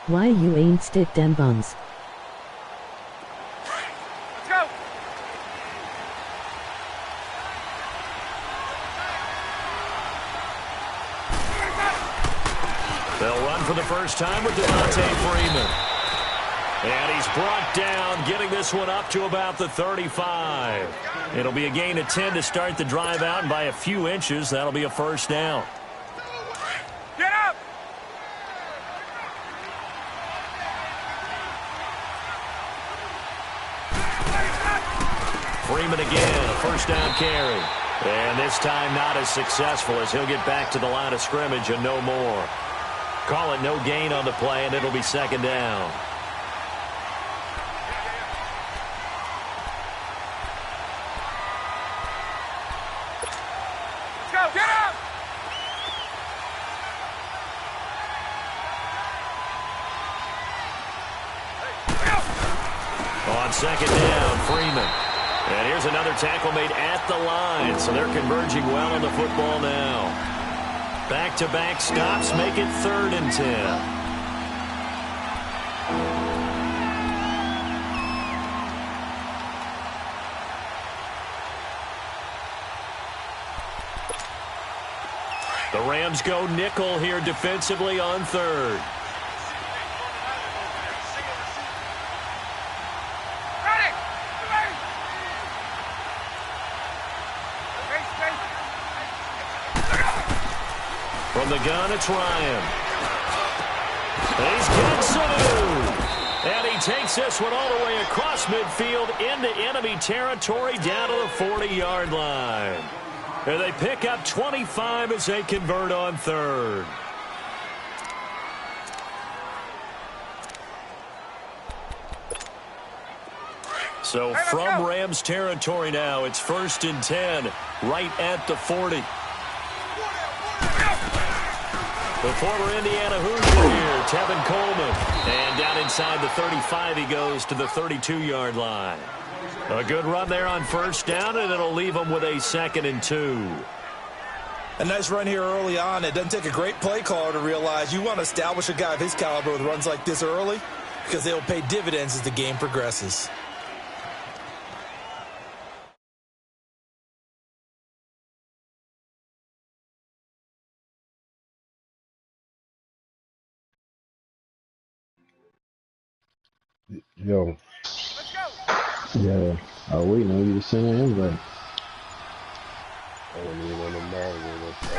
Speaker 11: Why you ain't stick them buns? For the first time with Devontae Freeman. And he's brought down, getting this one up to about the 35. It'll be a gain of 10 to start the drive out, and by a few inches, that'll be a first down.
Speaker 4: Get up!
Speaker 2: Freeman again, a first down carry. And this time not as successful as he'll get back to the line of scrimmage and no more. Call it no gain on the play, and it'll be second down.
Speaker 4: Let's go! Get up!
Speaker 2: On second down, Freeman. And here's another tackle made at the line, so they're converging well on the football now. Back-to-back stops make it 3rd and 10. The Rams go nickel here defensively on 3rd. From the gun, it's Ryan. He's Kinsu. And he takes this one all the way across midfield into enemy territory down to the 40-yard line. And they pick up 25 as they convert on 3rd. So from Rams territory now, it's 1st and 10, right at the 40. The former Indiana Hoosier here, Tevin Coleman. And down inside the 35, he goes to the 32-yard line. A good run there on first down, and it'll leave them with a 2nd and 2.
Speaker 3: A nice run here early on. It doesn't take a great play caller to realize you want to establish a guy of his caliber with runs like this early because they'll pay dividends as the game progresses.
Speaker 12: Yo.
Speaker 4: Let's go!
Speaker 12: Yeah. Oh, we know you to send an invite.
Speaker 13: I don't even know the Marvel.
Speaker 2: They stay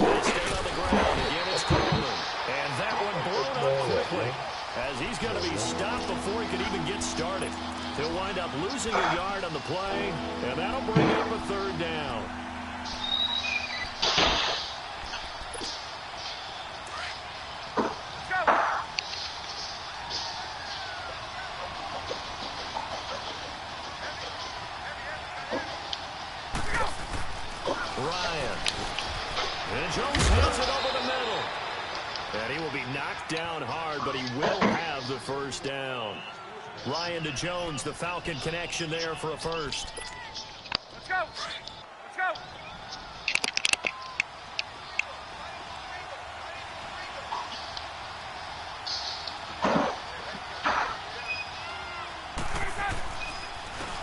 Speaker 2: on the ground. Again, it's Coleman. And that one blown up quickly, as he's going to be stopped before he can even get started. He'll wind up losing a yard on the play, and that'll bring up a third down. Ryan. And Jones hits it over the middle. And he will be knocked down hard, but he will have the first down. Ryan to Jones, the Falcon connection there for a first.
Speaker 4: Let's go. Let's go.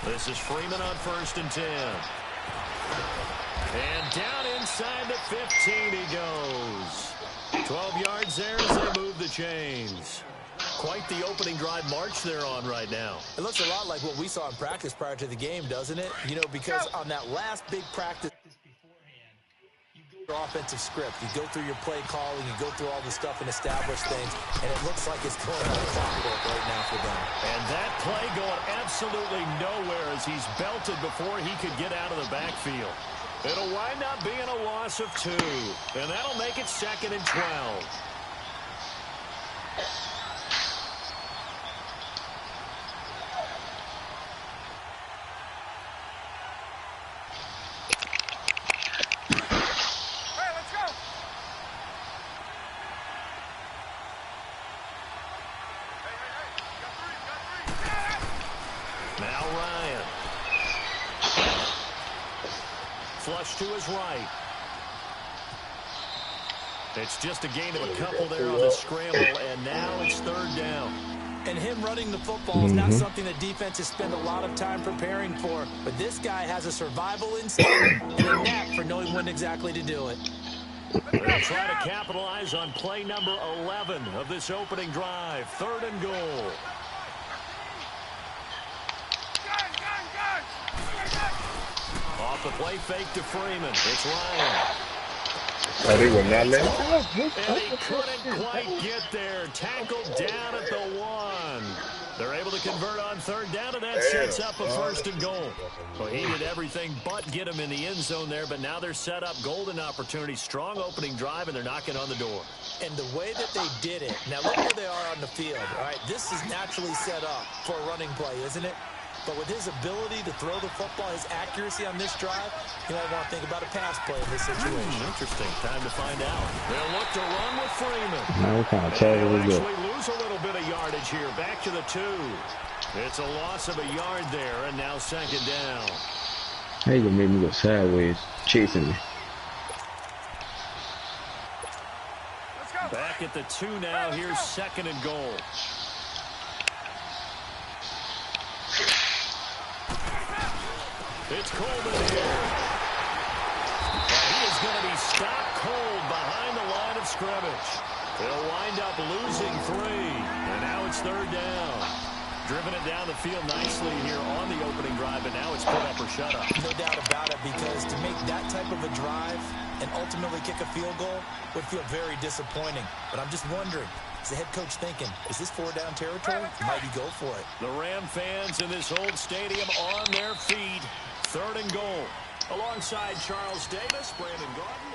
Speaker 2: This is Freeman on 1st and 10. And down inside the 15 he goes. 12 yards there as they move the chains. Quite the opening drive march they're on right now.
Speaker 3: It looks a lot like what we saw in practice prior to the game, doesn't it? You know, because on that last big practice beforehand, you go through your offensive script. You go through your play calling. You go through all the stuff and establish things. And it looks like it's going like clockwork right now for them.
Speaker 2: And that play going absolutely nowhere as he's belted before he could get out of the backfield. It'll wind up being a loss of 2. And that'll make it 2nd and 12. Now Ryan. Flush to his right. It's just a gain of a couple there on the scramble, and now it's 3rd down.
Speaker 3: And him running the football is not something that defenses spend a lot of time preparing for. But this guy has a survival instinct and a knack for knowing when exactly to do it.
Speaker 2: They'll try to capitalize on play number 11 of this opening drive. 3rd and goal. Off the play fake to Freeman. It's Ryan.
Speaker 13: Oh, they will not let him.
Speaker 2: And he couldn't quite get there. Tackled down at the 1. They're able to convert on 3rd down, and that sets up a 1st and goal. Well, he did everything but get him in the end zone there, but now they're set up golden opportunity. Strong opening drive, and they're knocking on the door.
Speaker 3: And the way that they did it, now look where they are on the field. All right, this is naturally set up for a running play, isn't it? But with his ability to throw the football, his accuracy on this drive, you might want to think about a pass play in this situation.
Speaker 2: Interesting. Time to find out. They'll look to run with Freeman.
Speaker 12: Now what kind of
Speaker 2: They'll
Speaker 12: tackle is it?
Speaker 2: actually lose a little bit of yardage here. Back to the 2. It's a loss of a yard there, and now 2nd down.
Speaker 12: How you gonna make me go sideways, chasing me?
Speaker 2: Back at the 2 now. Here's 2nd and goal. It's Coleman here. And he is going to be stopped cold behind the line of scrimmage. They'll wind up losing 3. And now it's 3rd down. Driven it down the field nicely here on the opening drive, and now it's put up or shut up.
Speaker 3: No doubt about it, because to make that type of a drive and ultimately kick a field goal would feel very disappointing. But I'm just wondering, is the head coach thinking, is this 4-down territory? Might he go for it?
Speaker 2: The Ram fans in this old stadium on their feet. 3rd and goal. Alongside Charles Davis, Brandon Gordon.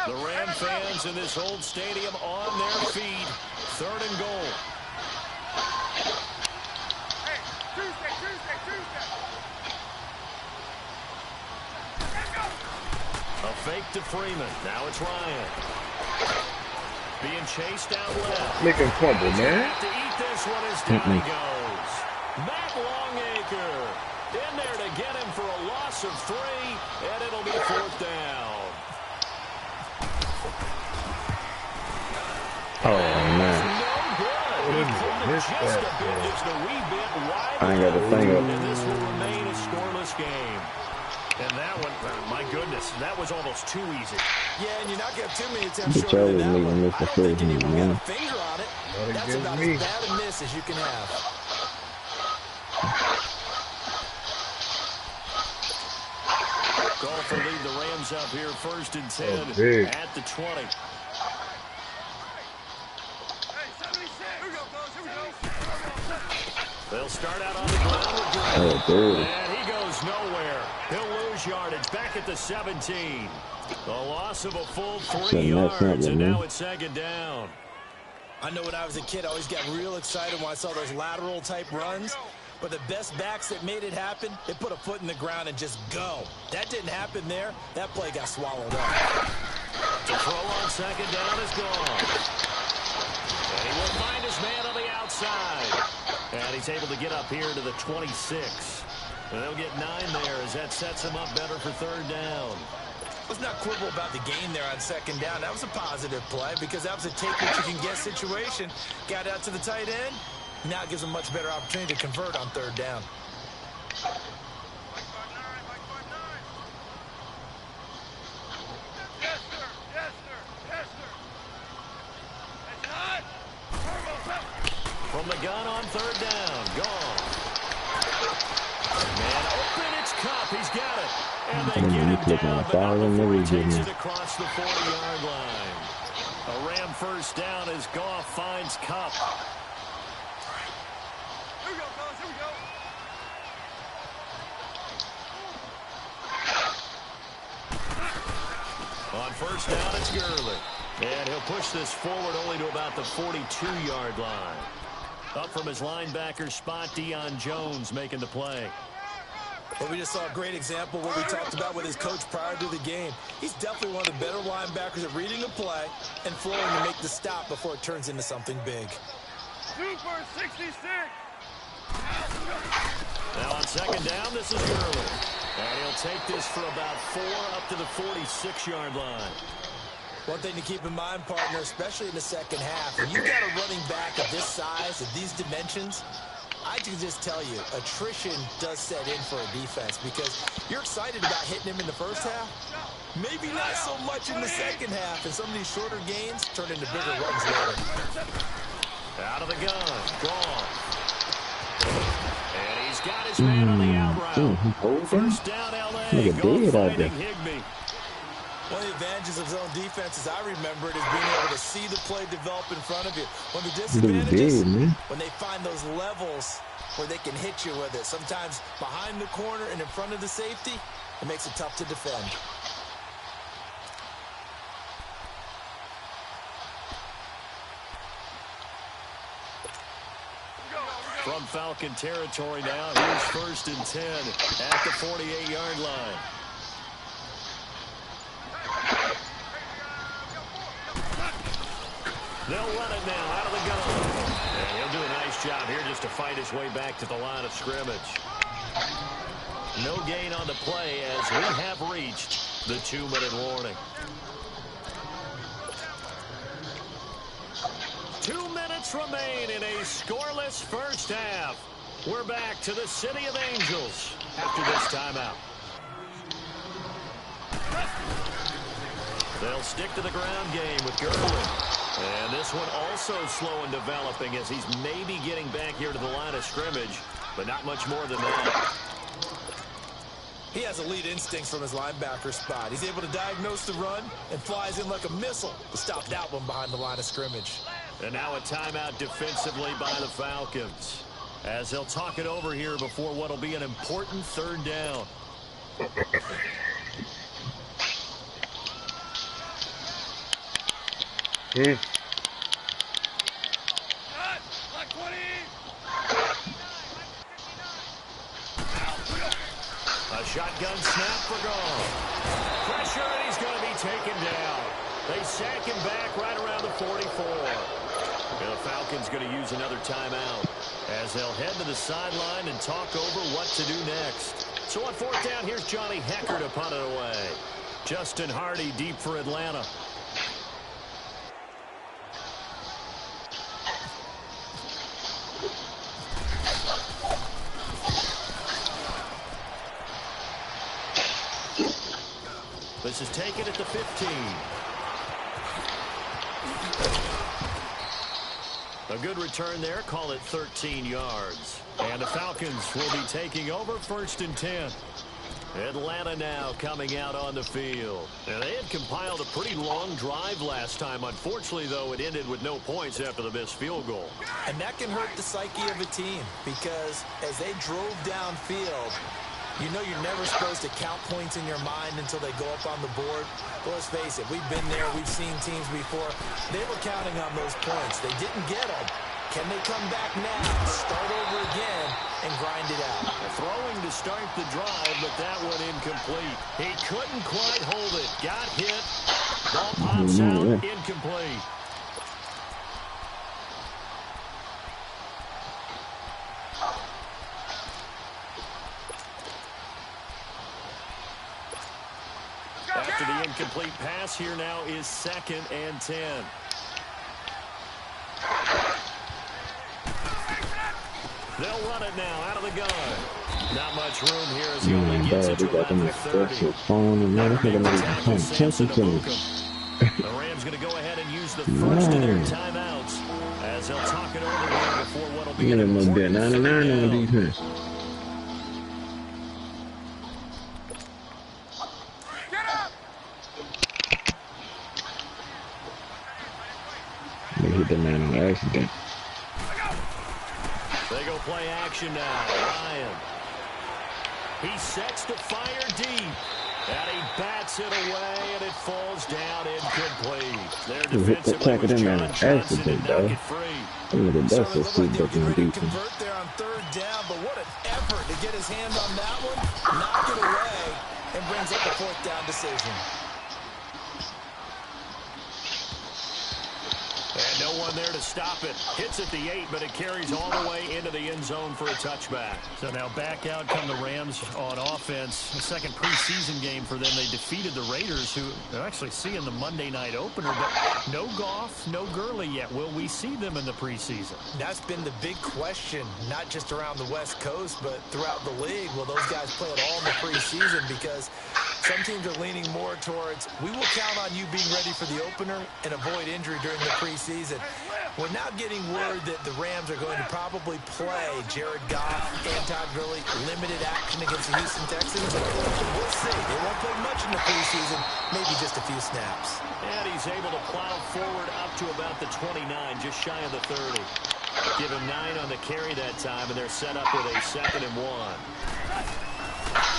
Speaker 2: The Ram fans in this old stadium on their feet. 3rd and goal.
Speaker 4: Hey, Tuesday.
Speaker 2: A fake to Freeman. Now it's Ryan. Being chased out left.
Speaker 13: Make him crumble, man.
Speaker 2: Have to eat this one as down he goes. Matt Longacre in there to get him for a loss of 3, and it'll be 4th down.
Speaker 12: Oh man.
Speaker 2: Just a bit, just a wee bit wide.
Speaker 12: I ain't got the thing up.
Speaker 2: And this will remain a scoreless game. And that one, my goodness, that was almost too easy.
Speaker 3: Yeah, and you're not going to have too many attempts
Speaker 12: Bitch,
Speaker 3: short
Speaker 12: I
Speaker 3: of
Speaker 12: was
Speaker 3: that
Speaker 12: making
Speaker 3: one.
Speaker 12: this
Speaker 3: I
Speaker 12: the
Speaker 3: don't
Speaker 12: first
Speaker 3: think anyone
Speaker 12: one,
Speaker 3: got
Speaker 12: man.
Speaker 3: a finger on it. That's
Speaker 13: against
Speaker 3: about
Speaker 13: me.
Speaker 3: as bad a miss as you can have.
Speaker 2: Golf will lead the Rams up here 1st and 10
Speaker 13: big.
Speaker 2: at the 20. They'll start out on the ground with Green. And he goes nowhere. He'll lose yardage back at the 17. The loss of a full 3 yards, and now it's 2nd down.
Speaker 3: I know when I was a kid, I always got real excited when I saw those lateral-type runs. But the best backs that made it happen, they put a foot in the ground and just go. That didn't happen there. That play got swallowed up.
Speaker 2: The throw on 2nd down is gone. And he will find his man on the outside. And he's able to get up here to the 26. And they'll get 9 there as that sets him up better for 3rd down.
Speaker 3: Let's not quibble about the gain there on 2nd down. That was a positive play because that was a take what you can get situation. Got out to the tight end. Now it gives them a much better opportunity to convert on 3rd down.
Speaker 2: From the gun on 3rd down. Gone. Man open, it's Cup. He's got it. And they get him down, but not before he takes it across the 40-yard line. A Ram 1st down as Goff finds Cup.
Speaker 4: Here we go, fellas. Here we go.
Speaker 2: On 1st down, it's Gurley. And he'll push this forward only to about the 42-yard line. Up from his linebacker spot, Deion Jones making the play.
Speaker 3: Well, we just saw a great example of what we talked about with his coach prior to the game. He's definitely one of the better linebackers at reading a play and flowing to make the stop before it turns into something big.
Speaker 4: Super 66.
Speaker 2: Now on 2nd down, this is Gurley. And he'll take this for about 4 up to the 46-yard line.
Speaker 3: One thing to keep in mind, partner, especially in the 2nd half, when you've got a running back of this size, of these dimensions, I can just tell you, attrition does set in for a defense because you're excited about hitting him in the 1st half. Maybe not so much in the 2nd half, and some of these shorter gains turn into bigger runs later.
Speaker 2: Out of the gun, gone. And he's got his man on the out route. 1st down, LA. Go fighting Higbee.
Speaker 3: One of the advantages of zone defense, as I remember it, is being able to see the play develop in front of you. One of the disadvantages, when they find those levels where they can hit you with it, sometimes behind the corner and in front of the safety, it makes it tough to defend.
Speaker 2: From Falcon territory now, here's 1st and 10 at the 48-yard line. They'll run it now out of the gun. And he'll do a nice job here just to fight his way back to the line of scrimmage. No gain on the play as we have reached the 2-minute warning. 2 minutes remain in a scoreless 1st half. We're back to the City of Angels after this timeout. They'll stick to the ground game with Gurley. And this one also slow in developing as he's maybe getting back here to the line of scrimmage, but not much more than that.
Speaker 3: He has elite instincts from his linebacker spot. He's able to diagnose the run and flies in like a missile to stop that one behind the line of scrimmage.
Speaker 2: And now a timeout defensively by the Falcons as they'll talk it over here before what will be an important 3rd down. A shotgun snap for Goff. Pressure, and he's going to be taken down. They sack him back right around the 44. And the Falcons going to use another timeout as they'll head to the sideline and talk over what to do next. So on 4th down, here's Johnny Hecker to punt it away. Justin Hardy deep for Atlanta. This is taken at the 15. A good return there. Call it 13 yards. And the Falcons will be taking over 1st and 10. Atlanta now coming out on the field. And they had compiled a pretty long drive last time. Unfortunately, though, it ended with no points after the missed field goal.
Speaker 3: And that can hurt the psyche of a team because as they drove downfield, you know you're never supposed to count points in your mind until they go up on the board. But let's face it, we've been there. We've seen teams before. They were counting on those points. They didn't get them. Can they come back now, start over again, and grind it out?
Speaker 2: Throwing to start the drive, but that one incomplete. He couldn't quite hold it. Got hit. Ball pops out, incomplete. After the incomplete pass, here now is 2nd and 10. They'll run it now out of the gun. Not much room here as he only gets it to about the 30. The Rams going to go ahead and use the first of their timeouts as they'll talk it over here before what will be an important
Speaker 12: 99 on defense. They hit the man on accident.
Speaker 2: They go play action now. Ryan. He sets to fire deep. And he bats it away, and it falls down incomplete. Their defensive play was John Johnson and knock it free.
Speaker 3: So convert there on 3rd down, but what an effort to get his hand on that one, knock it away, and brings up a 4th down decision.
Speaker 2: And no one there to stop it. Hits at the 8, but it carries all the way into the end zone for a touchback.
Speaker 5: So now back out come the Rams on offense. The second preseason game for them. They defeated the Raiders, who are actually seeing the Monday night opener. But no Goff, no Gurley yet. Will we see them in the preseason?
Speaker 3: That's been the big question, not just around the West Coast, but throughout the league. Will those guys play at all in the preseason? Because some teams are leaning more towards, we will count on you being ready for the opener and avoid injury during the preseason. We're now getting word that the Rams are going to probably play Jared Goff and Todd Gurley limited action against the Houston Texans. We'll see. They won't play much in the preseason, maybe just a few snaps.
Speaker 2: And he's able to plow forward up to about the 29, just shy of the 30. Give him 9 on the carry that time, and they're set up with a 2nd and 1.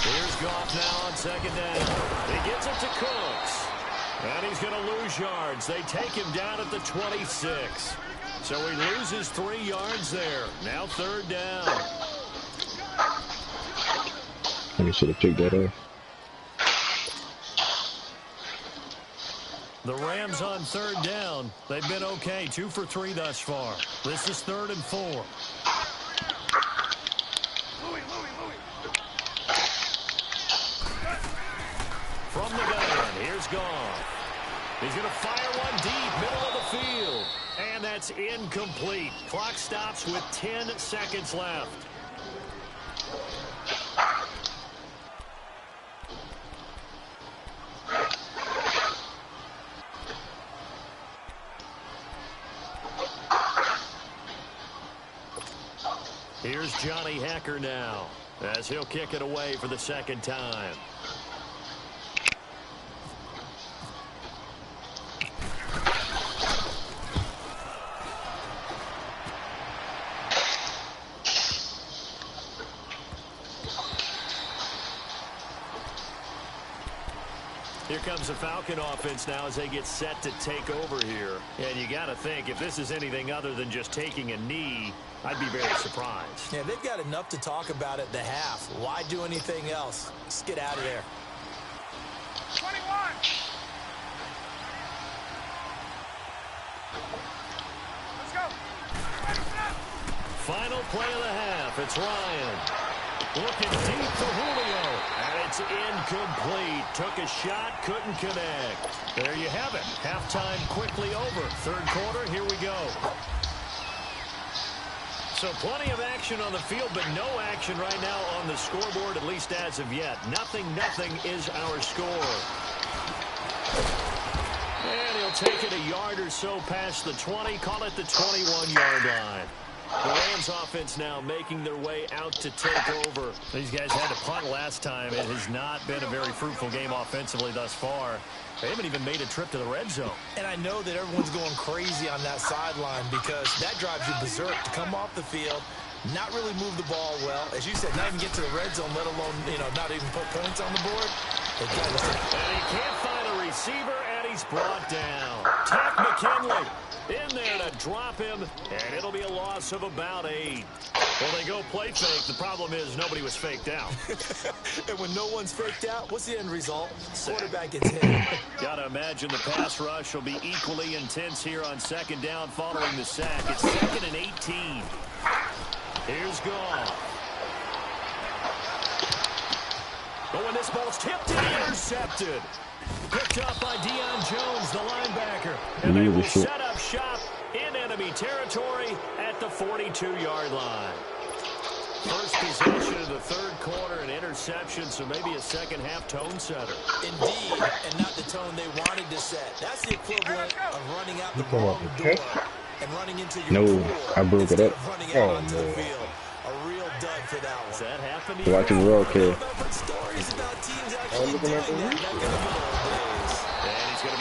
Speaker 2: Here's Goff now on 2nd down. He gets it to Cooks. And he's going to lose yards. They take him down at the 26. So he loses 3 yards there. Now 3rd down.
Speaker 12: I should have picked that up.
Speaker 5: The Rams on 3rd down. They've been okay. 2 for 3 thus far. This is 3rd and 4.
Speaker 2: From the gun, here's Goff. He's going to fire one deep, middle of the field. And that's incomplete. Clock stops with 10 seconds left. Here's Johnny Hacker now, as he'll kick it away for the 2nd time. Here comes the Falcon offense now as they get set to take over here. And you got to think, if this is anything other than just taking a knee, I'd be very surprised.
Speaker 3: Yeah, they've got enough to talk about at the half. Why do anything else? Let's get out of there.
Speaker 4: 21. Let's go.
Speaker 2: Final play of the half. It's Ryan. Looking deep for Julio. And it's incomplete. Took a shot, couldn't connect. There you have it. Halftime quickly over. 3rd quarter, here we go. So plenty of action on the field, but no action right now on the scoreboard, at least as of yet. 0-0 is our score. They'll take it a yard or so past the 20, call it the 21-yard line. The Rams offense now making their way out to take over.
Speaker 5: These guys had to punt last time. It has not been a very fruitful game offensively thus far. They haven't even made a trip to the red zone.
Speaker 3: And I know that everyone's going crazy on that sideline because that drives you berserk to come off the field, not really move the ball well. As you said, not even get to the red zone, let alone, not even put points on the board.
Speaker 2: And he can't find a receiver, and he's brought down. Tack McKinley in there to drop him, and it'll be a loss of about 8.
Speaker 5: Well, they go play fake. The problem is nobody was faked out.
Speaker 3: And when no one's faked out, what's the end result? Quarterback gets hit.
Speaker 2: Got to imagine the pass rush will be equally intense here on second down following the sack. It's 2nd and 18. Here's Goff. Oh, and this ball's tipped and intercepted. Picked up by Deion Jones, the linebacker. And they will set up shop in enemy territory at the 42-yard line. First possession of the third quarter, an interception, so maybe a second-half tone setter.
Speaker 3: Indeed, and not the tone they wanted to set. That's the equivalent of running out the wrong door and running into your pool.
Speaker 12: I broke it up.
Speaker 3: Running out onto the field. A real dud for that one.
Speaker 2: Does that happen to
Speaker 12: Watching World Kid.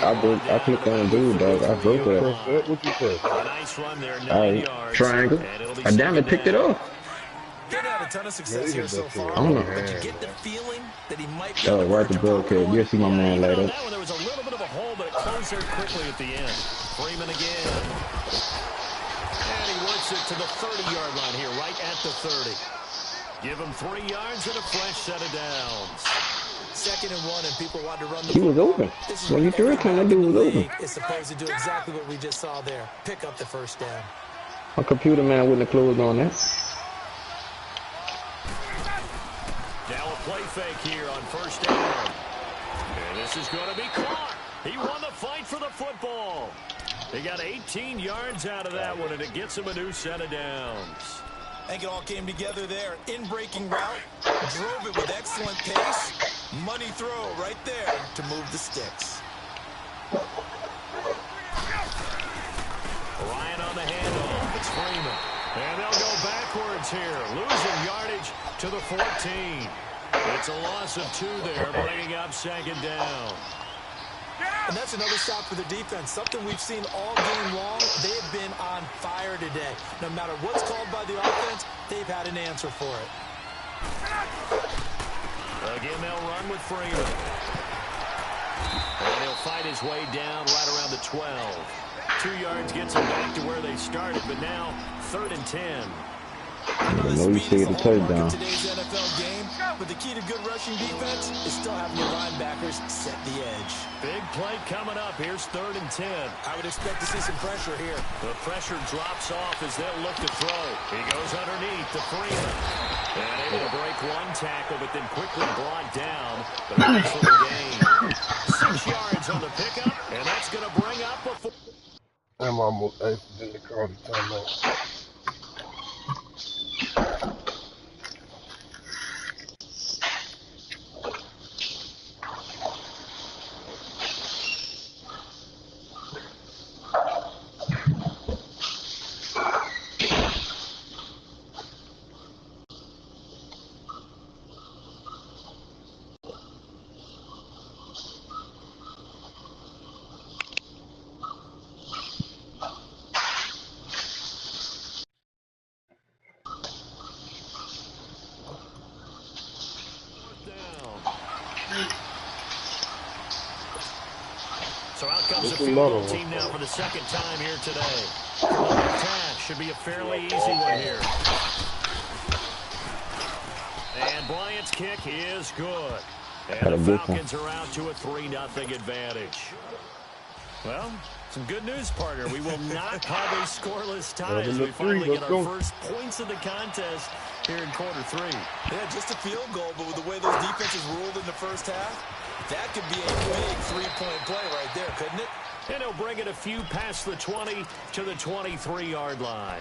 Speaker 12: I clicked on dude, dog. I broke it up.
Speaker 13: What you say?
Speaker 2: Nice run there, 9 yards.
Speaker 12: Triangle. I damn it picked it up.
Speaker 3: They've had a ton of success here so far.
Speaker 12: I don't know.
Speaker 3: But you get the feeling that he might be
Speaker 12: Oh, right the World Kid. You'll see my man later.
Speaker 2: That one, there was a little bit of a hole, but it closed there quickly at the end. Freeman again. And he works it to the 30-yard line here, right at the 30. Give him 3 yards and a fresh set of downs.
Speaker 3: 2nd and 1, and people want to run the
Speaker 12: He was open. When you threw it, that dude was open.
Speaker 3: Is supposed to do exactly what we just saw there. Pick up the first down.
Speaker 12: My computer man wouldn't have closed on that.
Speaker 2: Now a play fake here on first down. And this is going to be caught. He won the fight for the football. He got 18 yards out of that one, and it gets him a new set of downs.
Speaker 3: I think it all came together there. In-breaking route, drove it with excellent pace. Money throw right there to move the sticks.
Speaker 2: Ryan on the handoff. It's Freeman. And they'll go backwards here, losing yardage to the 14. It's a loss of 2 there, bringing up 2nd down.
Speaker 3: And that's another stop for the defense. Something we've seen all game long. They have been on fire today. No matter what's called by the offense, they've had an answer for it.
Speaker 2: Again, they'll run with Freeman. And he'll fight his way down right around the 12. 2 yards gets him back to where they started, but now 3rd and 10.
Speaker 12: I know you see the touchdown.
Speaker 3: Today's NFL game, but the key to good rushing defense is still having your linebackers set the edge.
Speaker 2: Big play coming up. Here's 3rd and 10.
Speaker 3: I would expect to see some pressure here.
Speaker 2: The pressure drops off as they'll look to throw. He goes underneath to Freeman. And able to break one tackle, but then quickly brought down. But nice little gain. 6 yards on the pickup, and that's going to bring up a...
Speaker 13: I'm almost accidentally called the timeout.
Speaker 2: So out comes the field goal team now for the 2nd time here today. The attack should be a fairly easy one here. And Bryant's kick is good. And the Falcons are out to a 3-0 advantage. Well, some good news, partner. We will not have a scoreless tie as we finally get our first points of the contest here in quarter 3.
Speaker 3: Yeah, just a field goal, but with the way those defenses ruled in the first half, that could be a big 3-point play right there, couldn't it?
Speaker 2: And he'll bring it a few past the 20 to the 23-yard line.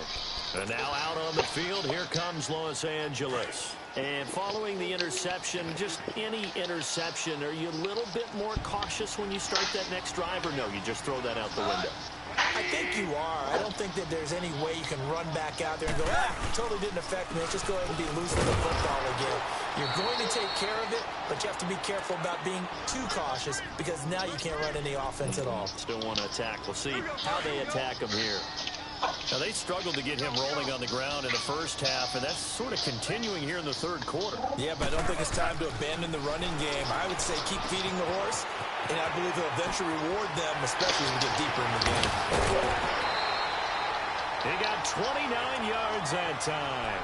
Speaker 2: And now out on the field, here comes Los Angeles. And following the interception, just any interception, are you a little bit more cautious when you start that next drive, or no, you just throw that out the window?
Speaker 3: I think you are. I don't think that there's any way you can run back out there and go, totally didn't affect me. Let's just go ahead and be loose with the football again. You're going to take care of it, but you have to be careful about being too cautious because now you can't run any offense at all.
Speaker 2: Still want to attack. We'll see how they attack him here. Now, they struggled to get him rolling on the ground in the first half, and that's sort of continuing here in the third quarter.
Speaker 3: Yeah, but I don't think it's time to abandon the running game. I would say keep feeding the horse, and I believe he'll eventually reward them, especially as we get deeper in the game.
Speaker 2: He got 29 yards that time.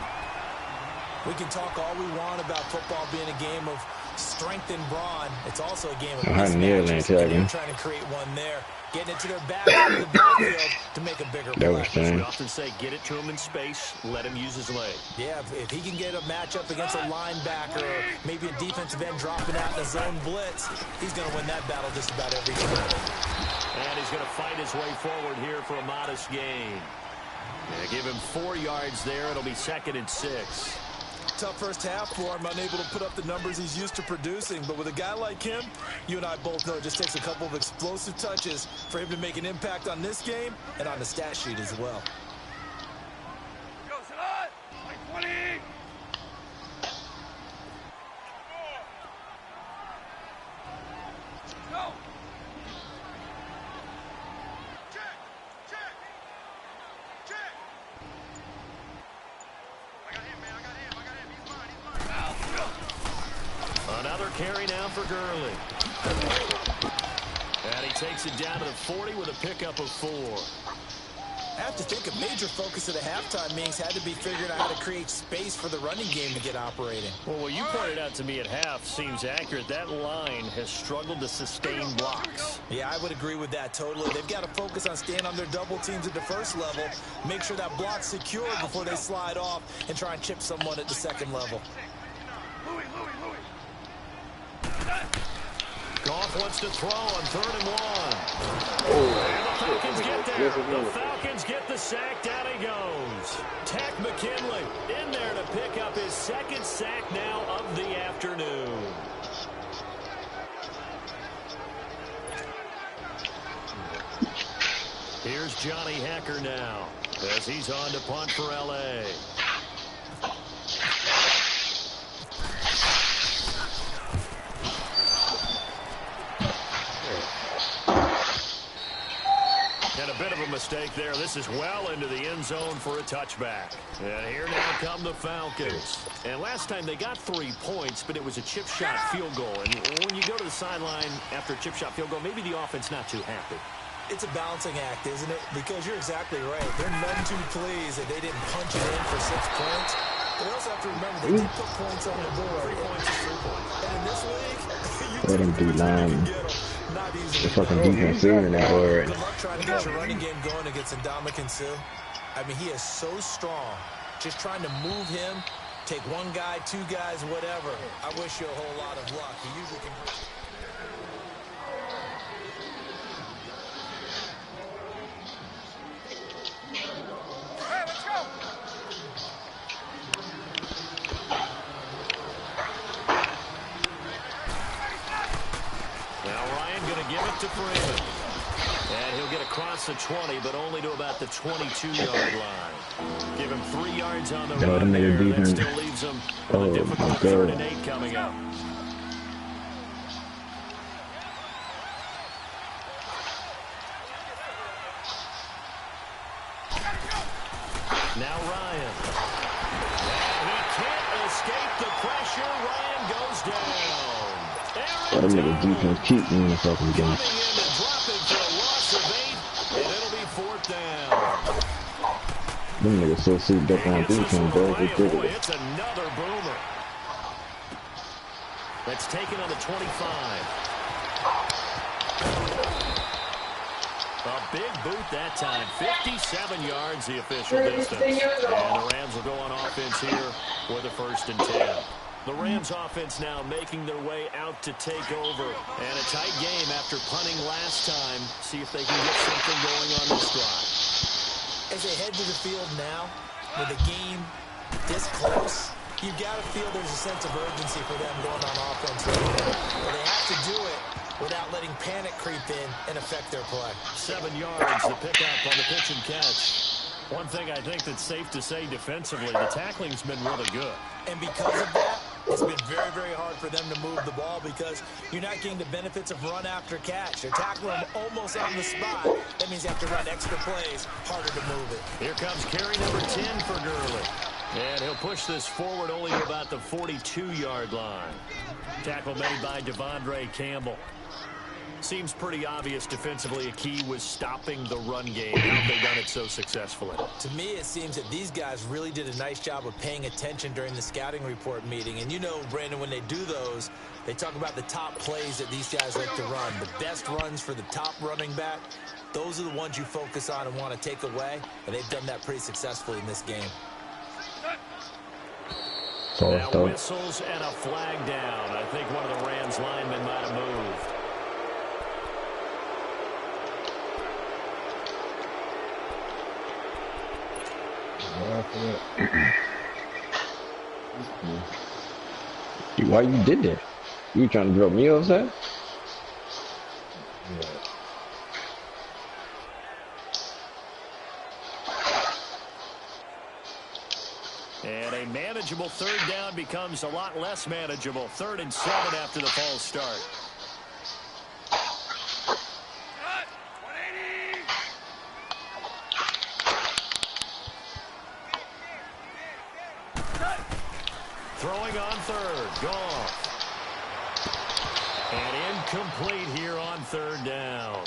Speaker 3: We can talk all we want about football being a game of strength and brawn. It's also a game of mismatches, and you're trying to create one there. Getting it to their back end of the backfield to make a bigger play.
Speaker 2: We often say get it to him in space, let him use his leg.
Speaker 3: Yeah, if he can get a matchup against a linebacker or maybe a defensive end dropping out in a zone blitz, he's going to win that battle just about every time.
Speaker 2: And he's going to fight his way forward here for a modest gain. Give him 4 yards there. It'll be 2nd and 6.
Speaker 3: Tough first half for him, unable to put up the numbers he's used to producing. But with a guy like him, you and I both know it just takes a couple of explosive touches for him to make an impact on this game and on the stat sheet as well.
Speaker 2: Another carry now for Gurley. And he takes it down to the 40 with a pickup of 4.
Speaker 3: I have to think a major focus of the halftime meetings had to be figuring out how to create space for the running game to get operating.
Speaker 2: Well, what you pointed out to me at half seems accurate. That line has struggled to sustain blocks.
Speaker 3: Yeah, I would agree with that totally. They've got to focus on staying on their double teams at the first level, make sure that block's secure before they slide off and try and chip someone at the second level.
Speaker 2: Goff wants to throw on 3rd and 1. And the Falcons get there. The Falcons get the sack. Down he goes. Takk McKinley in there to pick up his 2nd sack now of the afternoon. Here's Johnny Hecker now as he's on to punt for L.A. And a bit of a mistake there. This is well into the end zone for a touchback. And here now come the Falcons. And last time they got 3 points, but it was a chip shot field goal. And when you go to the sideline after a chip shot field goal, maybe the offense not too happy.
Speaker 3: It's a balancing act, isn't it? Because you're exactly right. They're none too pleased that they didn't punch it in for 6 points. But they also have to remember they did put points on the board.
Speaker 2: 3 points is 3 points.
Speaker 3: And in this league,
Speaker 12: Let him do line. The fucking defense in that word.
Speaker 3: Good luck trying to get your running game going against Ndamukong Suh. I mean, he is so strong. Just trying to move him, take 1 guy, 2 guys, whatever. I wish you a whole lot of luck. He usually can hurt you.
Speaker 2: To Freeman. And he'll get across the 20, but only to about the 22-yard line. Give him 3 yards on the run there. That still leaves him with a difficult 3rd and 8 coming up. Now Ryan. And he can't escape the pressure. Ryan goes down.
Speaker 12: That nigga defense keep me in the fucking game. Them niggas so suited up on defense, bro.
Speaker 2: It's another boomer. That's taken on the 25. A big boot that time. 57 yards the official distance. And the Rams will go on offense here with a 1st and 10. The Rams offense now making their way out to take over. And a tight game after punting last time. See if they can get something going on this drive.
Speaker 3: As they head to the field now, with the game this close, you've got to feel there's a sense of urgency for them going on offense right now. Well, they have to do it without letting panic creep in and affect their play.
Speaker 2: 7 yards, the pickup on the pitch and catch. One thing I think that's safe to say defensively, the tackling's been really good.
Speaker 3: And because of that, it's been very, very hard for them to move the ball because you're not getting the benefits of run after catch. They're tackling them almost on the spot. That means you have to run extra plays, harder to move it.
Speaker 2: Here comes carry number 10 for Gurley. And he'll push this forward only to about the 42-yard line. Tackle made by Devondre Campbell. Seems pretty obvious defensively a key was stopping the run game. How have they done it so successfully?
Speaker 3: To me, it seems that these guys really did a nice job of paying attention during the scouting report meeting. And you know, Brandon, when they do those, they talk about the top plays that these guys like to run. The best runs for the top running back, those are the ones you focus on and want to take away. And they've done that pretty successfully in this game.
Speaker 2: Now whistles and a flag down. I think one of the Rams linemen might have moved.
Speaker 12: Why you did that? You trying to drop me outside?
Speaker 2: And a manageable 3rd down becomes a lot less manageable. 3rd and 7 after the false start. Throwing on 3rd, Goff. And incomplete here on 3rd down.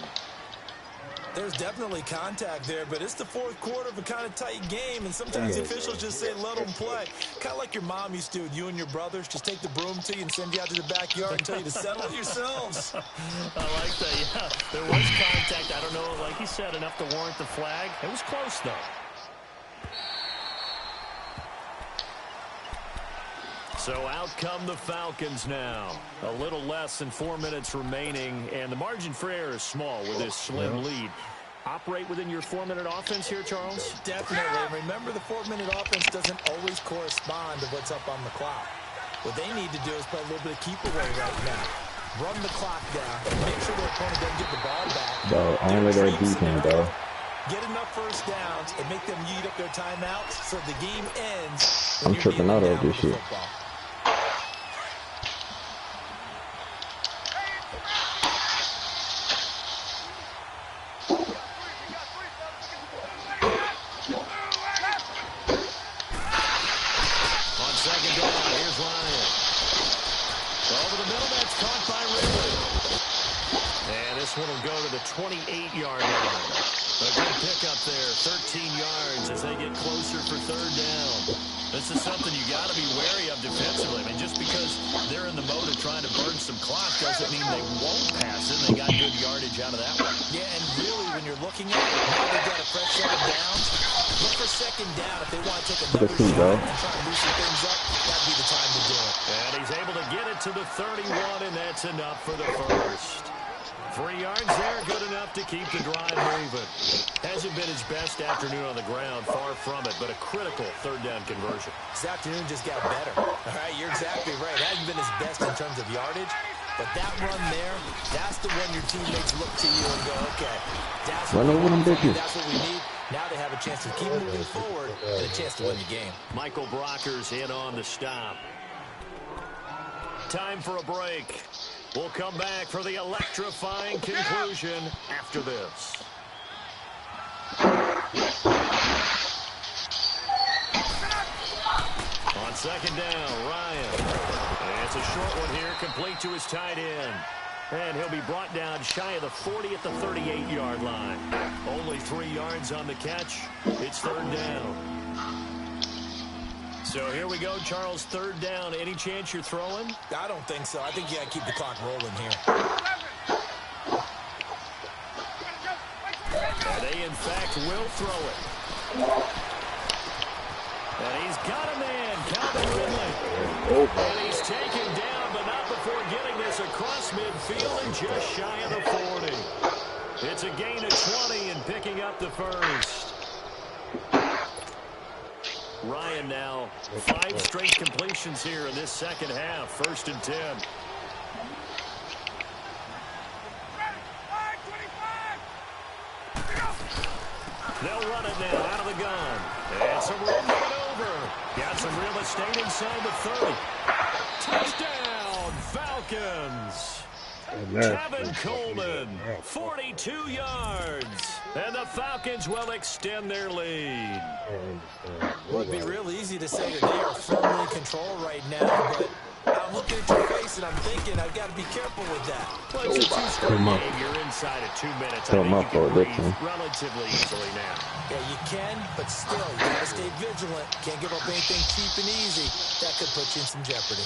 Speaker 3: There's definitely contact there, but it's the 4th quarter of a kind of tight game, and sometimes the officials just say, let them play. Kind of like your mom used to with you and your brothers. Just take the broom to you and send you out to the backyard and tell you to settle it yourselves.
Speaker 2: I like that, yeah. There was contact. I don't know, like you said, enough to warrant the flag. It was close, though. So out come the Falcons now. A little less than 4 minutes remaining, and the margin for error is small with this slim lead. Operate within your 4-minute offense here, Charles?
Speaker 3: Definitely. Remember, the 4-minute offense doesn't always correspond to what's up on the clock. What they need to do is play a little bit of keep away right now. Run the clock down. Make sure their opponent doesn't get the ball back.
Speaker 12: Bro, only their defense, bro.
Speaker 3: Get enough first downs and make them eat up their timeouts so the game ends.
Speaker 12: I'm tripping out over this shit.
Speaker 2: One will go to the 28-yard line. A good pickup there, 13 yards as they get closer for 3rd down. This is something you got to be wary of defensively. I mean, just because they're in the mode of trying to burn some clock doesn't mean they won't pass it. They got good yardage out of that one.
Speaker 3: Yeah, and really, when you're looking at it, now they've got a fresh set of downs. Look for 2nd down if they want to take another shot and try to loosen things up. That'd be the time to do it.
Speaker 2: And he's able to get it to the 31, and that's enough for the first. 3 yards there, good enough to keep the drive moving. Hasn't been his best afternoon on the ground, far from it, but a critical 3rd down conversion.
Speaker 3: This afternoon just got better. All right, you're exactly right. Hasn't been his best in terms of yardage, but that run there, that's the one your teammates look to you and go, okay, that's what we need. Now they have a chance to keep moving forward and a chance to win the game.
Speaker 2: Michael Brocker's in on the stop. Time for a break. We'll come back for the electrifying conclusion after this. On 2nd down, Ryan. And it's a short one here, complete to his tight end. And he'll be brought down shy of the 40 at the 38-yard line. Only 3 yards on the catch. It's 3rd down. So here we go, Charles, 3rd down. Any chance you're throwing?
Speaker 3: I don't think so. I think you got to keep the clock rolling here.
Speaker 2: And they, in fact, will throw it. And he's got a man, Calvin Ridley. And he's taken down, but not before getting this across midfield and just shy of the 40. It's a gain of 20 and picking up the first. Ryan now 5 straight completions here in this second half. 1st and 10. They'll run it now out of the gun. And some room to get over. Got some real estate inside the 30. Touchdown, Falcons. Kevin Coleman, 42 yards. And the Falcons will extend their lead.
Speaker 3: It would be real easy to say that they are firmly in control right now, but I'm looking at your face and I'm thinking I've got to be careful with that.
Speaker 2: Well, it's a 2-score game. You're inside of 2 minutes. I think you can breathe relatively easily now.
Speaker 3: Yeah, you can, but still, you got to stay vigilant. Can't give up anything cheap and easy. That could put you in some jeopardy.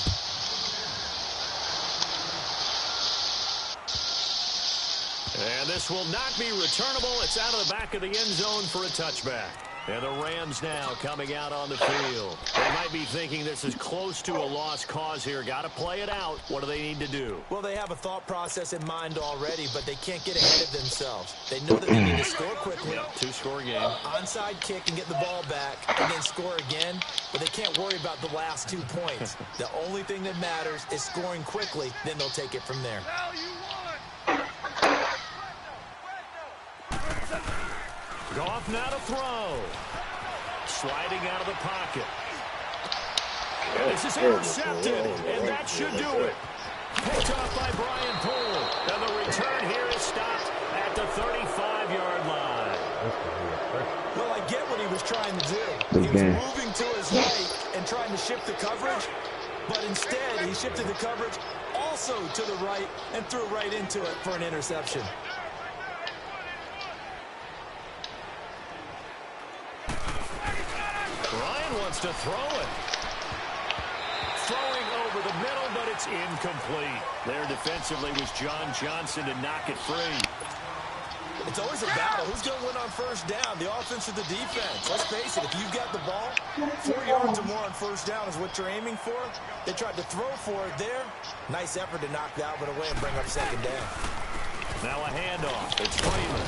Speaker 2: And this will not be returnable. It's out of the back of the end zone for a touchback. And the Rams now coming out on the field. They might be thinking this is close to a lost cause here. Got to play it out. What do they need to do?
Speaker 3: Well, they have a thought process in mind already, but they can't get ahead of themselves. They know that they need to score quickly.
Speaker 2: Yep, 2-score game.
Speaker 3: Onside kick and get the ball back and then score again, but they can't worry about the last 2 points. The only thing that matters is scoring quickly, then they'll take it from there.
Speaker 2: Goff now to throw. Sliding out of the pocket. This is intercepted, and that should do it. Picked off by Brian Poole. And the return here is stopped at the 35-yard line.
Speaker 3: Well, I get what he was trying to do. He was moving to his right and trying to shift the coverage, but instead he shifted the coverage also to the right and threw right into it for an interception.
Speaker 2: Ryan wants to throw it. Throwing over the middle, but it's incomplete. There defensively was John Johnson to knock it free.
Speaker 3: It's always a battle. Who's going to win on first down, the offense or the defense? Let's face it, if you've got the ball, 4 yards or more on first down is what you're aiming for. They tried to throw for it there. Nice effort to knock that one away and bring up second down.
Speaker 2: Now a handoff. It's Freeman.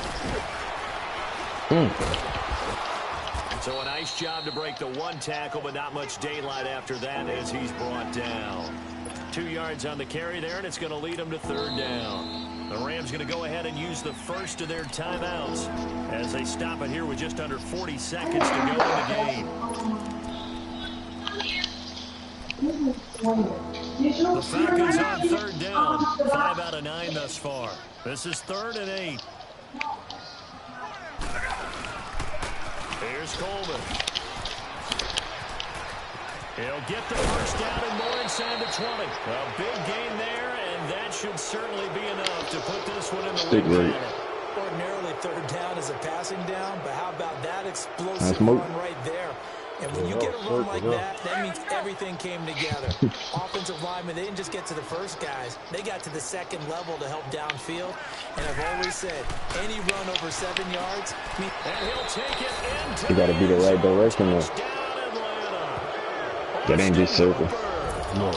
Speaker 2: So a nice job to break the 1 tackle, but not much daylight after that as he's brought down. 2 yards on the carry there, and it's going to lead him to 3rd down. The Rams going to go ahead and use the first of their timeouts as they stop it here with just under 40 seconds to go in the game. The Falcons on 3rd down. 5 out of 9 thus far. This is 3rd and 8. Here's Coleman. He'll get the first down and more inside the 20. A big gain there, and that should certainly be enough to put this one in the win column.
Speaker 3: Ordinarily, 3rd down is a passing down, but how about that explosive run right there? And when you get a run like that, that means everything came together. Offensive linemen, they didn't just get to the first guys. They got to the second level to help downfield. And I've always said, any run over 7 yards, and he'll take it into
Speaker 12: you got to be the right direction though. That ain't just circle.
Speaker 2: No.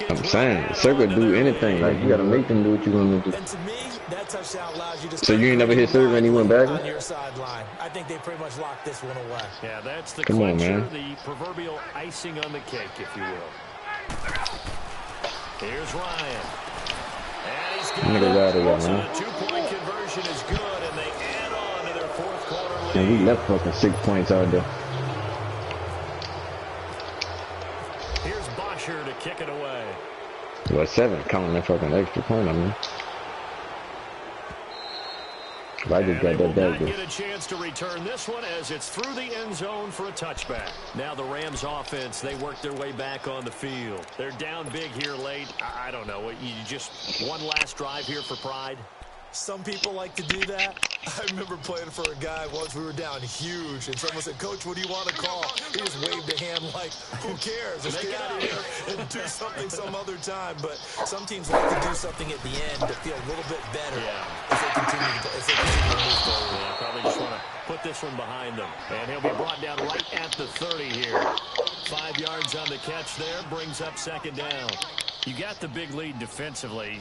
Speaker 12: I'm saying, circle do anything. Like, you got to make them do what you want to do.
Speaker 3: And to me, that touchdown allows you to...
Speaker 12: So you ain't never hit circle and he went back?
Speaker 3: On your sideline. I think they pretty much locked this one away.
Speaker 2: Yeah, that's the
Speaker 12: Come on,
Speaker 2: clincher,
Speaker 12: man.
Speaker 2: the proverbial icing on the cake, if you will. Here's Ryan. And he's got
Speaker 12: Nigga got it, man.
Speaker 2: So the 2-point conversion is good, and they add on to their 4th quarter lead.
Speaker 12: And we left fucking 6 points out there.
Speaker 2: Here's Bosher to kick it away.
Speaker 12: Well, 7, counting that fucking extra point, I mean. I just got that back.
Speaker 2: Get a chance to return this one as it's through the end zone for a touchback. Now the Rams offense, they work their way back on the field. They're down big here late. I don't know. You just one last drive here for pride?
Speaker 3: Some people like to do that. I remember playing for a guy once. We were down huge, and someone said, "Coach, what do you want to call?" He just waved a hand like, "Who cares? Let's get out of here and do something some other time." But some teams like to do something at the end to feel a little bit better as they continue to move forward.
Speaker 2: Yeah, probably just want to put this one behind them. And he'll be brought down right at the 30 here. 5 yards on the catch there, brings up 2nd down. You got the big lead defensively.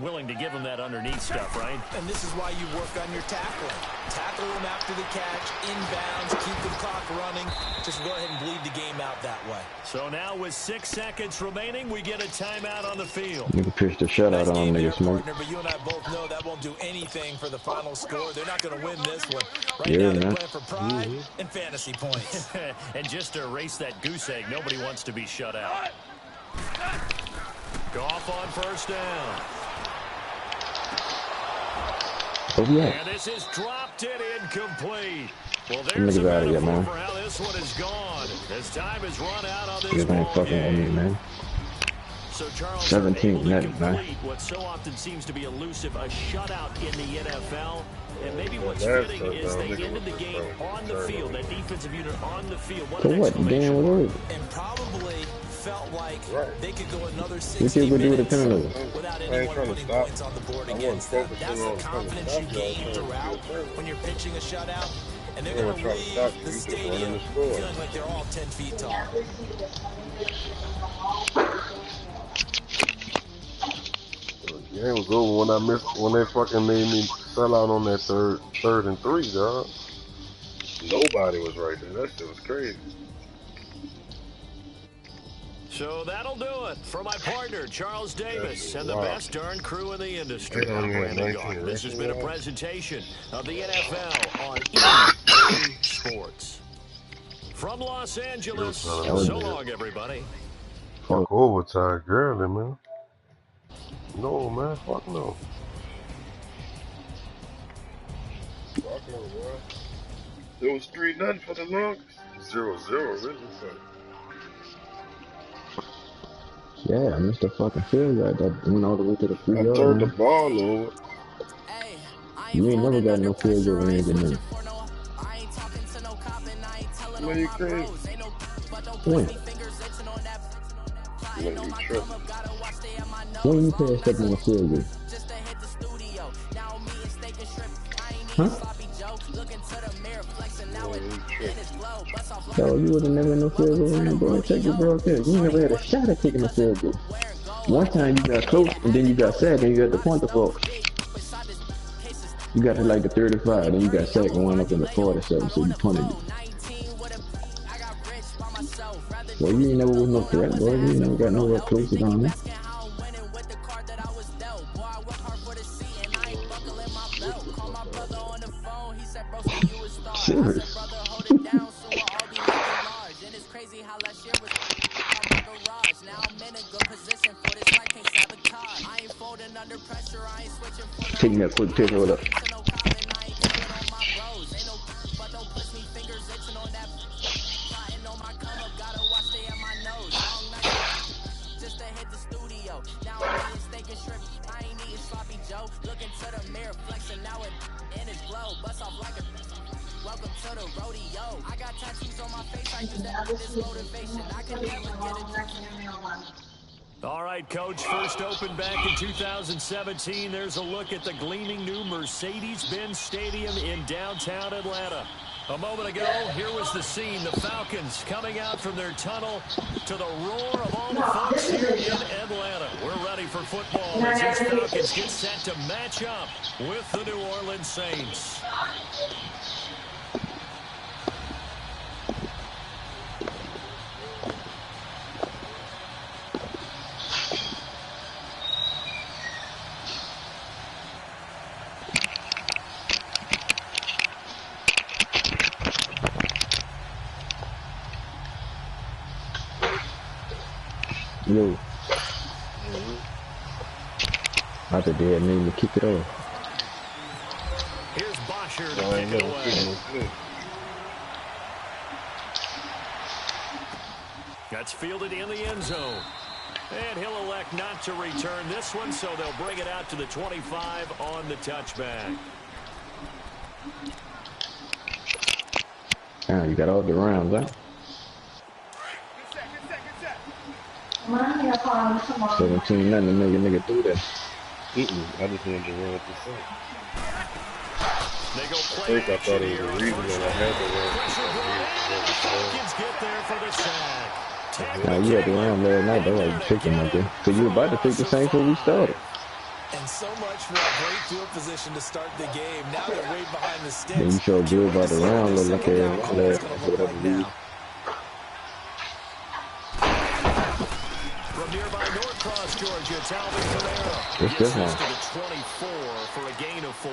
Speaker 2: willing to give him that underneath stuff, right?
Speaker 3: And this is why you work on your tackling. Tackle him after the catch, inbounds, keep the clock running. Just go ahead and bleed the game out that way.
Speaker 2: So now with 6 seconds remaining, we get a timeout on the field.
Speaker 12: You can pitch the shutout on nigga Smoke.
Speaker 3: Partner, but you and I both know that won't do anything for the final score. They're not going to win this one. Right
Speaker 12: Yeah,
Speaker 3: now they're
Speaker 12: man.
Speaker 3: playing for pride and fantasy points.
Speaker 2: And just to erase that goose egg, nobody wants to be shut out. Goff on first down.
Speaker 12: Oh, yeah.
Speaker 2: And this is dropped it incomplete. Well,
Speaker 12: Them
Speaker 2: there's a
Speaker 12: niggas outta here,
Speaker 2: metaphor
Speaker 12: man.
Speaker 2: for how this one is gone. As time has run out on this
Speaker 12: Niggas ain't
Speaker 2: ball
Speaker 12: fucking with me,
Speaker 2: game.
Speaker 12: man.
Speaker 2: So Charles,
Speaker 12: 17
Speaker 2: able to
Speaker 12: nothing, man.
Speaker 2: complete what so often seems to be elusive, a shutout in the NFL. And maybe what's
Speaker 13: Last
Speaker 2: fitting is
Speaker 13: touchdown,
Speaker 2: they
Speaker 13: nigga,
Speaker 2: ended the
Speaker 13: was
Speaker 2: game
Speaker 13: just
Speaker 2: on the field, that defensive unit on the field. What
Speaker 12: So
Speaker 2: an
Speaker 12: what? The
Speaker 2: exclamation
Speaker 12: game was
Speaker 2: mark.
Speaker 12: over.
Speaker 3: And probably felt like they could go another
Speaker 12: What
Speaker 3: 60
Speaker 12: you gonna do with the
Speaker 3: minutes
Speaker 12: penalty?
Speaker 3: without
Speaker 13: I ain't
Speaker 3: anyone
Speaker 13: trying to
Speaker 3: putting
Speaker 13: stop.
Speaker 3: points on the board
Speaker 13: I
Speaker 3: against
Speaker 13: wasn't
Speaker 3: them. That's
Speaker 13: focusing
Speaker 3: the
Speaker 13: on trying to
Speaker 3: confidence
Speaker 13: stop
Speaker 3: you
Speaker 13: you. I was
Speaker 3: gain
Speaker 13: trying to
Speaker 3: throughout
Speaker 13: do it.
Speaker 3: when you're pitching a shutout. And they're
Speaker 13: They
Speaker 3: going
Speaker 13: weren't
Speaker 3: to
Speaker 13: trying to stop
Speaker 3: leave
Speaker 13: you.
Speaker 3: the
Speaker 13: You just wanted
Speaker 3: stadium
Speaker 13: to score.
Speaker 3: feeling like they're all 10 feet tall.
Speaker 13: The game was over when they fucking made me sell out on that third and 3, dog. Nobody was right there. That shit was crazy.
Speaker 2: So that'll do it for my partner, Charles Davis, and the
Speaker 13: Wow.
Speaker 2: best darn crew in the industry.
Speaker 13: They
Speaker 2: I'm
Speaker 13: only had
Speaker 2: Brandon
Speaker 13: 19
Speaker 2: Gaughan. This has been a
Speaker 13: rushing
Speaker 2: presentation of the NFL on EA Sports. From Los Angeles, so long, everybody.
Speaker 13: Fuck overtime, girly, man. No, man. Fuck no. Fuck no, bro. It was 3-0 for the longest. 0-0, really. So.
Speaker 12: Yeah, I missed the fucking field goal that went all the way to the free
Speaker 13: I
Speaker 12: yard
Speaker 13: turned the
Speaker 12: line.
Speaker 13: ball over.
Speaker 12: You ain't never got no field goal when you get none.
Speaker 13: Man, you crazy.
Speaker 12: When?
Speaker 13: Man, you tripping.
Speaker 12: When you passed up on the field goal? Huh? So you would have never had no field goal when you go and check your bro there. You never had a shot at taking a field goal. One time you got close and then you got sacked and you had to punt the ball. You got to like the 35 and you got sacked and wound up in the 47, so you punted it. Well, you ain't never was no threat, boy. You ain't never got nowhere close to down there. Serious. Taking that quick picture with her.
Speaker 6: Welcome to the rodeo. I got tattoos on my face. I use that with this motivation. I can never get it.
Speaker 2: All right, Coach, first opened back in 2017. There's a look at the gleaming new Mercedes-Benz Stadium in downtown Atlanta. A moment ago, here was the scene. The Falcons coming out from their tunnel to the roar of all the folks here in Atlanta. We're ready for football as these Falcons get set to match up with the New Orleans Saints.
Speaker 12: Yo. I thought they had made me kick it off.
Speaker 2: Here's Bosher to kick it away. That's fielded in the end zone. And he'll elect not to return this one, so they'll bring it out to the 25 on the touchback.
Speaker 12: Ah, you got all the rounds, huh? 17 nothing to make a nigga do that.
Speaker 13: I just wanted to run with the Saints.
Speaker 2: They go
Speaker 13: I
Speaker 2: play
Speaker 13: think I thought it was a reason that I had
Speaker 2: Falcons get there for the sack.
Speaker 12: Nah, you had the round last night, that's why you picked him like that. Cause you were about to pick the Saints before we started.
Speaker 3: And so much for that great field position to start the game. Now they're right behind the sticks.
Speaker 12: You sure good about the round, look like a whatever
Speaker 3: now.
Speaker 2: From nearby Norcross, Georgia, Talvin Kamara
Speaker 12: What's
Speaker 2: gets
Speaker 12: this
Speaker 2: this to the 24 for a gain of 4.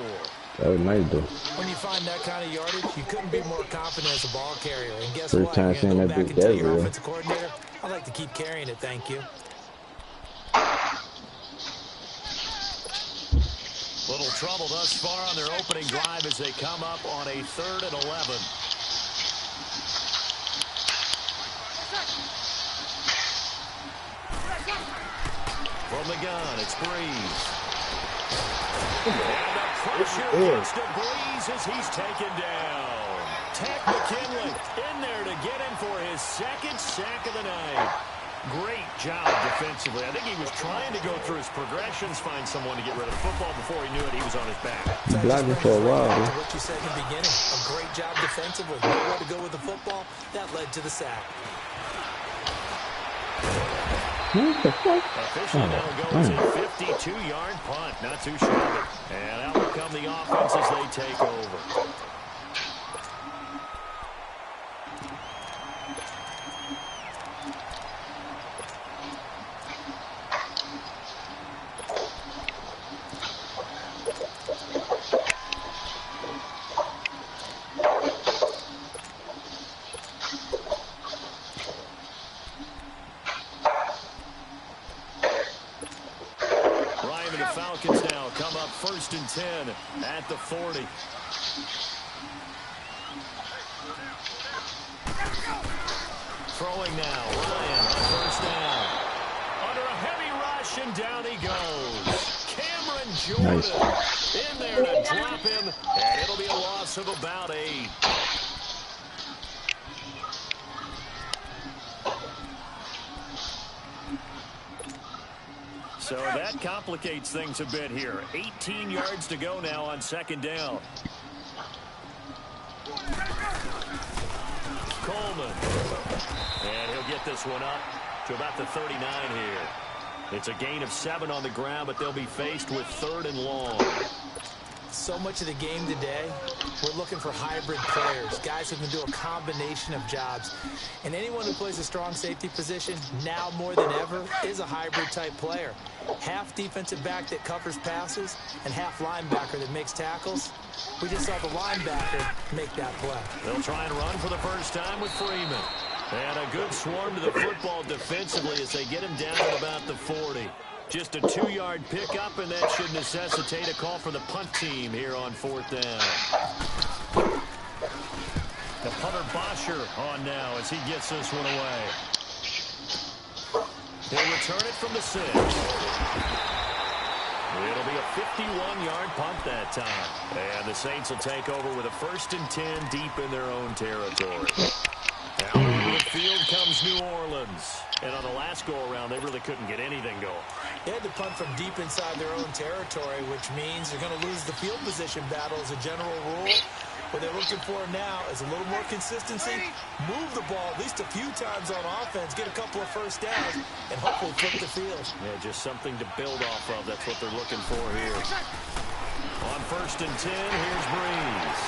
Speaker 12: That was nice, though.
Speaker 3: When you find that kind of yardage, you couldn't be more confident as a ball carrier. And guess
Speaker 12: First
Speaker 3: what?
Speaker 12: time
Speaker 3: You're
Speaker 12: seeing
Speaker 3: going to
Speaker 12: that
Speaker 3: go back
Speaker 12: big
Speaker 3: and tell your
Speaker 12: Gabriel.
Speaker 3: offensive coordinator, I'd like to keep carrying it, thank you.
Speaker 2: Little trouble thus far on their opening drive as they come up on a 3rd and 11. From the gun, it's Breeze. And the pressure gets to Breeze as he's taken down. Tech McKinley in there to get him for his 2nd sack of the night. Great job defensively. I think he was trying to go through his progressions, find someone to get rid of the football. Before he knew it, he was on his back.
Speaker 12: He blocked me for a while.
Speaker 3: What you said in the beginning, a great job defensively. Nowhere to go with the football. That led to the sack.
Speaker 12: What the fuck?
Speaker 2: Officially now goes a 52-yard punt. Not too shabby. And out will come the offense as they take over. Falcons now come up 1st and 10 at the 40. Throwing now, Ryan on 1st down. Under a heavy rush, and down he goes. Cameron Jordan in there to drop him, and it'll be a loss of about 8. So that complicates things a bit here. 18 yards to go now on 2nd down. Coleman. And he'll get this one up to about the 39 here. It's a gain of 7 on the ground, but they'll be faced with 3rd and long.
Speaker 3: So much of the game today, we're looking for hybrid players, guys who can do a combination of jobs. And anyone who plays a strong safety position, now more than ever, is a hybrid-type player. Half defensive back that covers passes and half linebacker that makes tackles. We just saw the linebacker make that play.
Speaker 2: They'll try and run for the first time with Freeman. And a good swarm to the football defensively as they get him down at about the 40. Just a 2-yard pickup, and that should necessitate a call for the punt team here on 4th down. The punter Bosher on now as he gets this one away. He'll return it from the 6. It'll be a 51-yard punt that time. And the Saints will take over with a 1st and 10 deep in their own territory. Now into the field comes New Orleans. And on the last go-around, they really couldn't get anything going.
Speaker 3: They had to punt from deep inside their own territory, which means they're going to lose the field position battle as a general rule. What they're looking for now is a little more consistency, move the ball at least a few times on offense, get a couple of first downs, and hopefully flip the field.
Speaker 2: Yeah, just something to build off of. That's what they're looking for here. On 1st and 10, here's Breeze.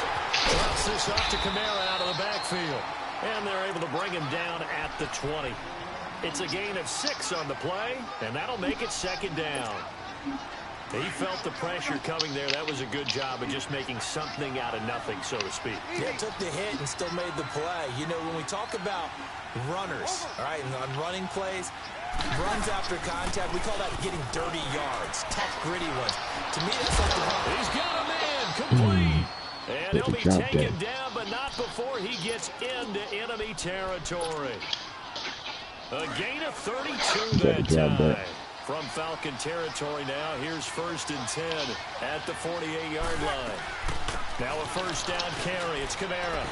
Speaker 2: Drops this off to Kamara out of the backfield. And they're able to bring him down at the 20. It's a gain of 6 on the play, and that'll make it 2nd down. He felt the pressure coming there. That was a good job of just making something out of nothing, so to speak.
Speaker 3: Yeah, took the hit and still made the play. You know, when we talk about runners, all right, and on running plays, runs after contact, we call that getting dirty yards, tough, gritty ones. To me, that's like the run.
Speaker 2: He's got a man complete. And he'll be taken down, but not before he gets into enemy territory. A gain of 32 that time. From Falcon territory now, here's 1st and 10 at the 48-yard line. Now a 1st down carry. It's Kamara.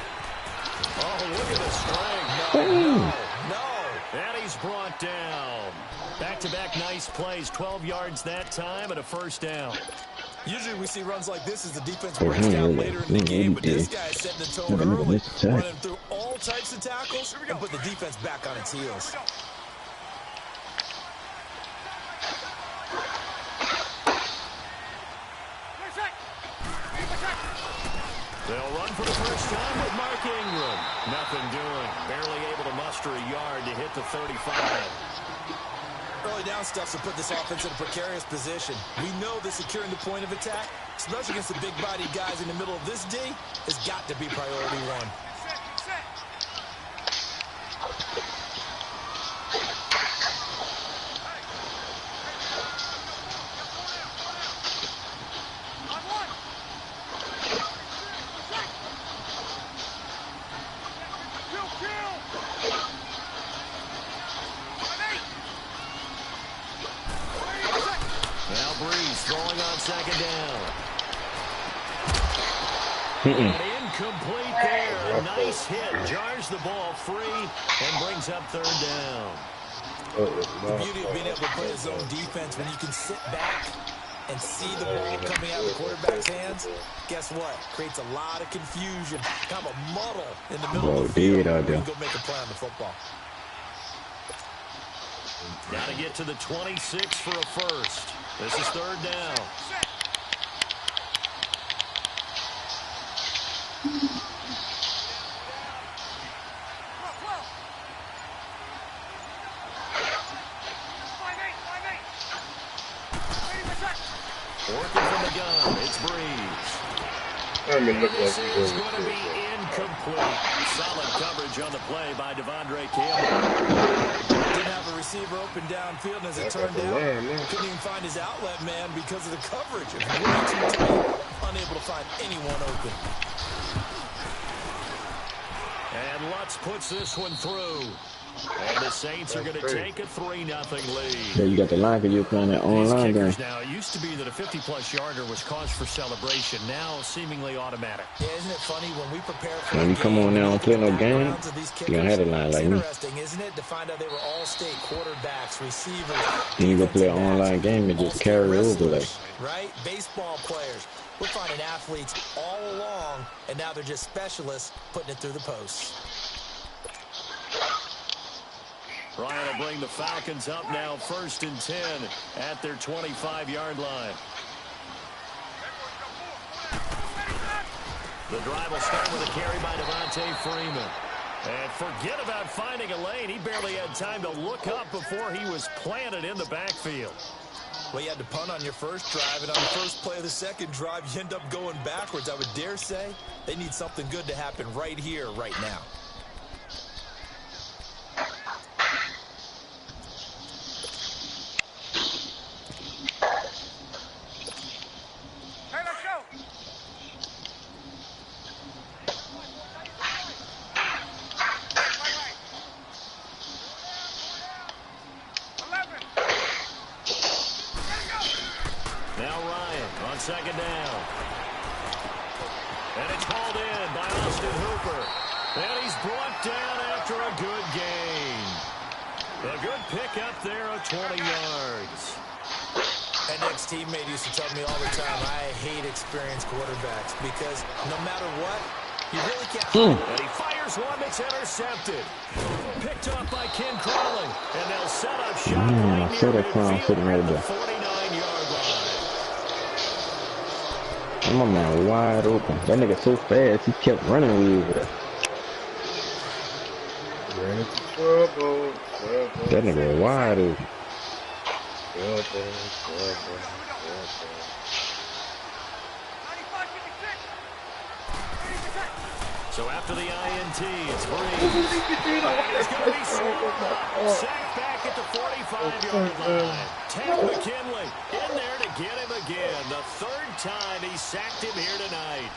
Speaker 2: Oh, look at the strength. No. And he's brought down. Back-to-back nice plays. 12 yards that time and a 1st down.
Speaker 3: Usually we see runs like this as the defense breaks down later in the game, but this guy is setting the tone early, running through all types of tackles and put the defense back on its heels.
Speaker 2: They'll run for the first time with Mark Ingram. Nothing doing. Barely able to muster a yard to hit the 35.
Speaker 3: Early down stuff to put this offense in a precarious position. We know that securing the point of attack, especially against the big-bodied guys in the middle of this D, has got to be priority one.
Speaker 2: Second down. Incomplete there. A nice hit. Jars the ball free and brings up third down.
Speaker 3: The beauty of being able to play his own defense when you can sit back and see the ball coming out of the quarterback's hands, guess what? Creates a lot of confusion. Kind of a muddle in the middle of the field. You go make a play on the football.
Speaker 2: Got to get to the 26 for a first. This is third down. Working from the gun, it's Breeze. This is going to be incomplete. Solid coverage on the play by Devondre Campbell.
Speaker 3: Didn't have a receiver open downfield, and as it turned out, couldn't even find his outlet man because of the coverage. It was way too tight, unable to find anyone open.
Speaker 2: And Lutz puts this one through. And the Saints are going to take a 3-0 lead.
Speaker 12: Yeah, you got the line because you're playing that online game.
Speaker 2: Now, it used to be that a 50-plus yarder was cause for celebration. Now, seemingly automatic.
Speaker 3: Yeah, isn't it funny when we prepare for
Speaker 12: when you come on now and play no game, you're going to have a line like me.
Speaker 3: Interesting, isn't it, to find out they were all-state quarterbacks, receivers.
Speaker 12: Then you go play an online game and just carry over like.
Speaker 3: Right? Baseball players. We're finding athletes all along, and now they're just specialists putting it through the posts.
Speaker 2: Ryan will bring the Falcons up now, 1st and 10 at their 25-yard line. The drive will start with a carry by Devontae Freeman. And forget about finding a lane. He barely had time to look up before he was planted in the backfield.
Speaker 3: Well, you had to punt on your first drive, and on the first play of the second drive, you end up going backwards. I would dare say they need something good to happen right here, right now.
Speaker 2: Second down. And it's hauled in by Austin Hooper. And he's brought down after a good gain. A good pickup there of 20 yards.
Speaker 3: An ex-teammate used to tell me all the time, I hate experienced quarterbacks because no matter what, you really can't.
Speaker 2: And he fires one that's intercepted. Picked up by Ken Crawley. And they'll set up shot right near the 49-yard line.
Speaker 12: My man wide open. That nigga so fast, he kept running with it.
Speaker 13: Ran into trouble.
Speaker 12: That nigga wide open.
Speaker 2: So after the INT, it's Breeze. It's going to be swamped. Sacked back at the 45-yard line. Ted McKinley in there to get him again. The third time he sacked him here tonight.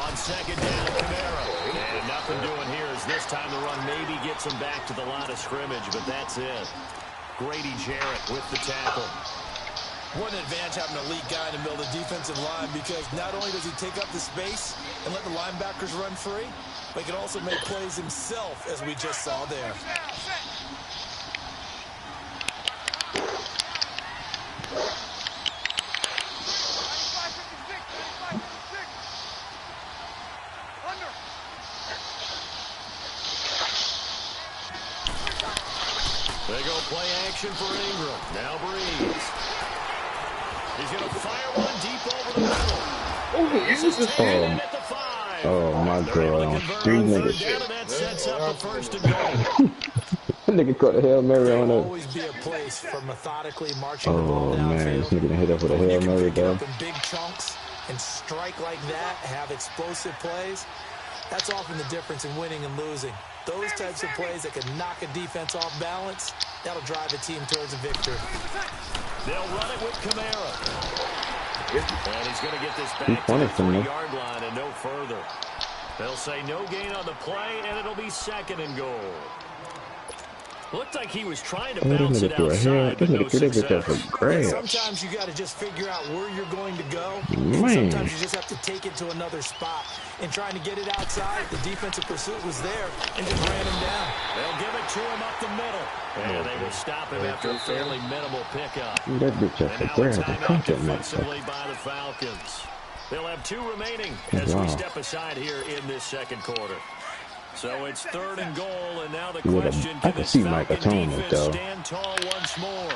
Speaker 2: On second down, Camaro. And nothing doing here as this time the run maybe gets him back to the line of scrimmage, but that's it. Grady Jarrett with the tackle.
Speaker 3: What an advantage having an elite guy in the middle of the defensive line, because not only does he take up the space and let the linebackers run free, but he can also make plays himself, as we just saw there.
Speaker 2: They go play action for Ingram. Now Breeze. He's going to fire one deep over the middle. This is taken at the 5.
Speaker 12: Oh my God.
Speaker 2: Three niggas. And that sets up a first and goal.
Speaker 12: Nigga caught a Hail Mary on
Speaker 3: There'll
Speaker 12: it.
Speaker 3: always be a place for methodically marching the ball downfield.
Speaker 12: Man, this nigga done hit up with a
Speaker 3: When
Speaker 12: Hail
Speaker 3: you can
Speaker 12: Mary,
Speaker 3: pick it
Speaker 12: dog.
Speaker 3: up in big chunks and strike like that, have explosive plays, that's often the difference in winning and losing. Those types of plays that can knock a defense off balance, that'll drive a team towards a victory.
Speaker 2: They'll run it with Kamara. And he's going to get this back to the 3-yard line and no further. They'll say no gain on the play, and it'll be second and goal. Looked like he was trying to bounce it outside, but no success.
Speaker 3: Sometimes you got to just figure out where you're going to go.
Speaker 12: Man.
Speaker 3: Sometimes you just have to take it to another spot. And trying to get it outside, the defensive pursuit was there and just ran him down.
Speaker 2: They'll give it to him up the middle. And they will stop him after a fairly minimal pickup.
Speaker 12: That bitch
Speaker 2: And
Speaker 12: has
Speaker 2: now
Speaker 12: to
Speaker 2: a
Speaker 12: grab the
Speaker 2: timeout
Speaker 12: content,
Speaker 2: defensively
Speaker 12: motherfucker.
Speaker 2: by the Falcons. They'll have 2 remaining as we step aside here in this second quarter. So it's 3rd and goal, and now the question,
Speaker 12: I can see Mike Atonement, though.
Speaker 2: Stand tall once more.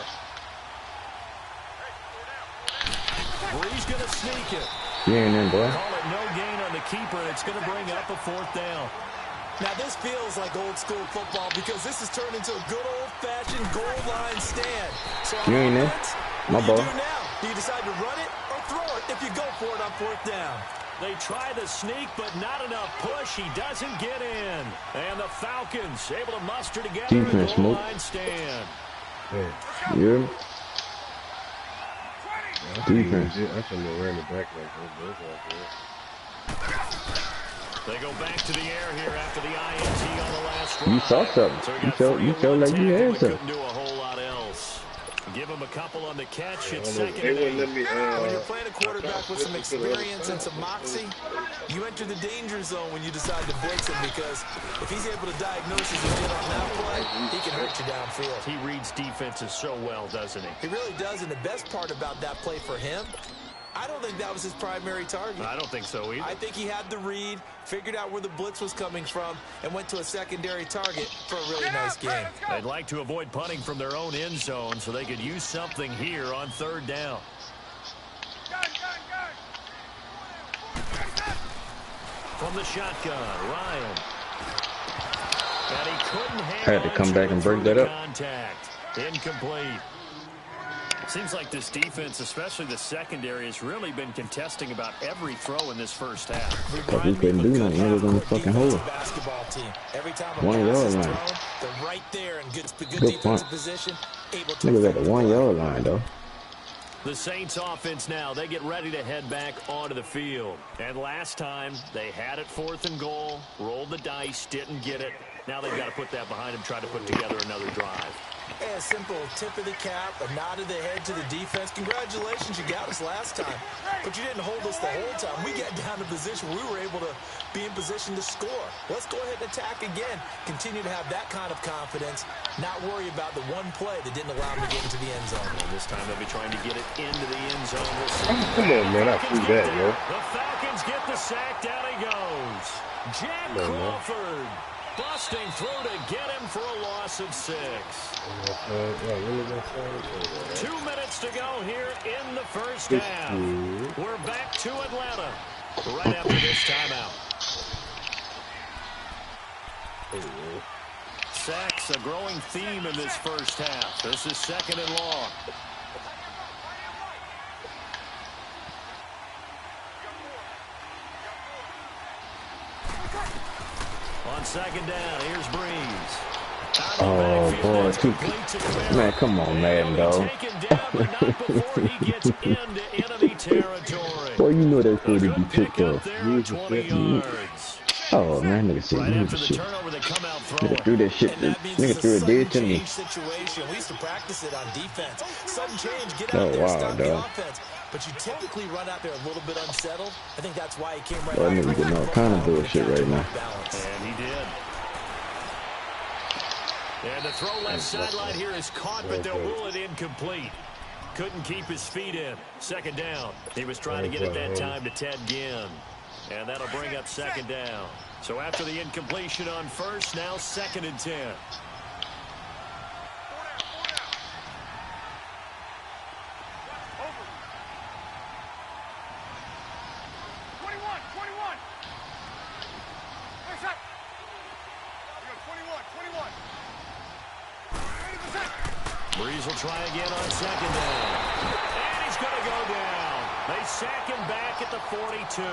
Speaker 2: Bree's going to sneak it.
Speaker 12: You ain't in, boy.
Speaker 2: Call it no gain on the keeper, and it's going to bring up a 4th down.
Speaker 3: Now, this feels like old school football because this has turned into a good old-fashioned goal line stand. So
Speaker 12: You ain't in. My ball.
Speaker 3: What do you do now? Do you decide to run it or throw it if you go for it on 4th down?
Speaker 2: They try the sneak, but not enough push. He doesn't get in. And the Falcons able to muster together a goal line stand.
Speaker 12: Yeah.
Speaker 13: Defense. I shouldn't have ran it back like that.
Speaker 2: They go back to the air here after the INT on the last drive.
Speaker 12: You saw something.
Speaker 2: So
Speaker 12: you showed like you had something.
Speaker 2: couldn't do a whole lot else. Give him a couple on the catch. It's
Speaker 13: They wouldn't let me.
Speaker 3: When you're playing a quarterback with some experience and some moxie, you enter the danger zone when you decide to blitz him because if he's able to diagnose his get on that play, he can hurt you downfield.
Speaker 2: He reads defenses so well, doesn't he?
Speaker 3: He really does, and the best part about that play for him, I don't think that was his primary target.
Speaker 2: I don't think so either.
Speaker 3: I think he had the read, figured out where the blitz was coming from, and went to a secondary target for a really nice game.
Speaker 2: They'd like to avoid punting from their own end zone so they could use something here on 3rd down. From the shotgun, Ryan. And he couldn't handle
Speaker 12: had to come back and break that up.
Speaker 2: Contact. Incomplete. Seems like this defense, especially the secondary, has really been contesting about every throw in this first half.
Speaker 12: Because we couldn't do nothing. It was on the fucking hole.
Speaker 3: Basketball team. Every time a
Speaker 12: 1
Speaker 3: pass
Speaker 12: yard
Speaker 3: is
Speaker 12: line.
Speaker 3: thrown, they're right there in good
Speaker 12: Good
Speaker 3: defensive
Speaker 12: punt.
Speaker 3: position, able to
Speaker 12: Niggas at the 1 yard line, though.
Speaker 2: The Saints offense now, they get ready to head back onto the field. And last time, they had it 4th and goal, rolled the dice, didn't get it. Now they've got to put that behind them, try to put together another drive.
Speaker 3: A simple tip of the cap, a nod of the head to the defense. Congratulations, you got us last time. But you didn't hold us the whole time. We got down to position. We were able to be in position to score. Let's go ahead and attack again. Continue to have that kind of confidence. Not worry about the one play that didn't allow them to get into the end zone.
Speaker 2: And this time they'll be trying to get it into the end zone. We'll see.
Speaker 13: Come on, man. I see that, yo.
Speaker 2: The Falcons get the sack. Down he goes. Jack Crawford. Busting through to get him for a loss of 6. 2 minutes to go here in the first half. We're back to Atlanta right after this timeout. Sacks a growing theme in this first half. This is 2nd and long. On 2nd down, here's Breeze.
Speaker 12: Oh, boy. Man, come on, Madden, dog. Boy, you know that could be picked up. Oh, man, nigga said use the shit. Nigga threw that shit. Nigga threw it dead to me.
Speaker 3: We used to practice it on defense. Sudden change, get
Speaker 12: Oh,
Speaker 3: out there,
Speaker 12: wow,
Speaker 3: stop the
Speaker 12: dog.
Speaker 3: offense. But you typically run out there a little bit unsettled. I think that's why he came right
Speaker 12: Boy,
Speaker 3: out.
Speaker 12: nigga getting all kind of bullshit right now.
Speaker 2: And he did. And the throw left sideline here is caught, but they'll rule it incomplete. Couldn't keep his feet in. 2nd down. He was trying to get it that time to Ted Ginn. And that'll bring up 2nd down. So after the incompletion on 1st, now 2nd and 10. Breeze will try again on second down. And he's going to go down. They sack him back at the 42.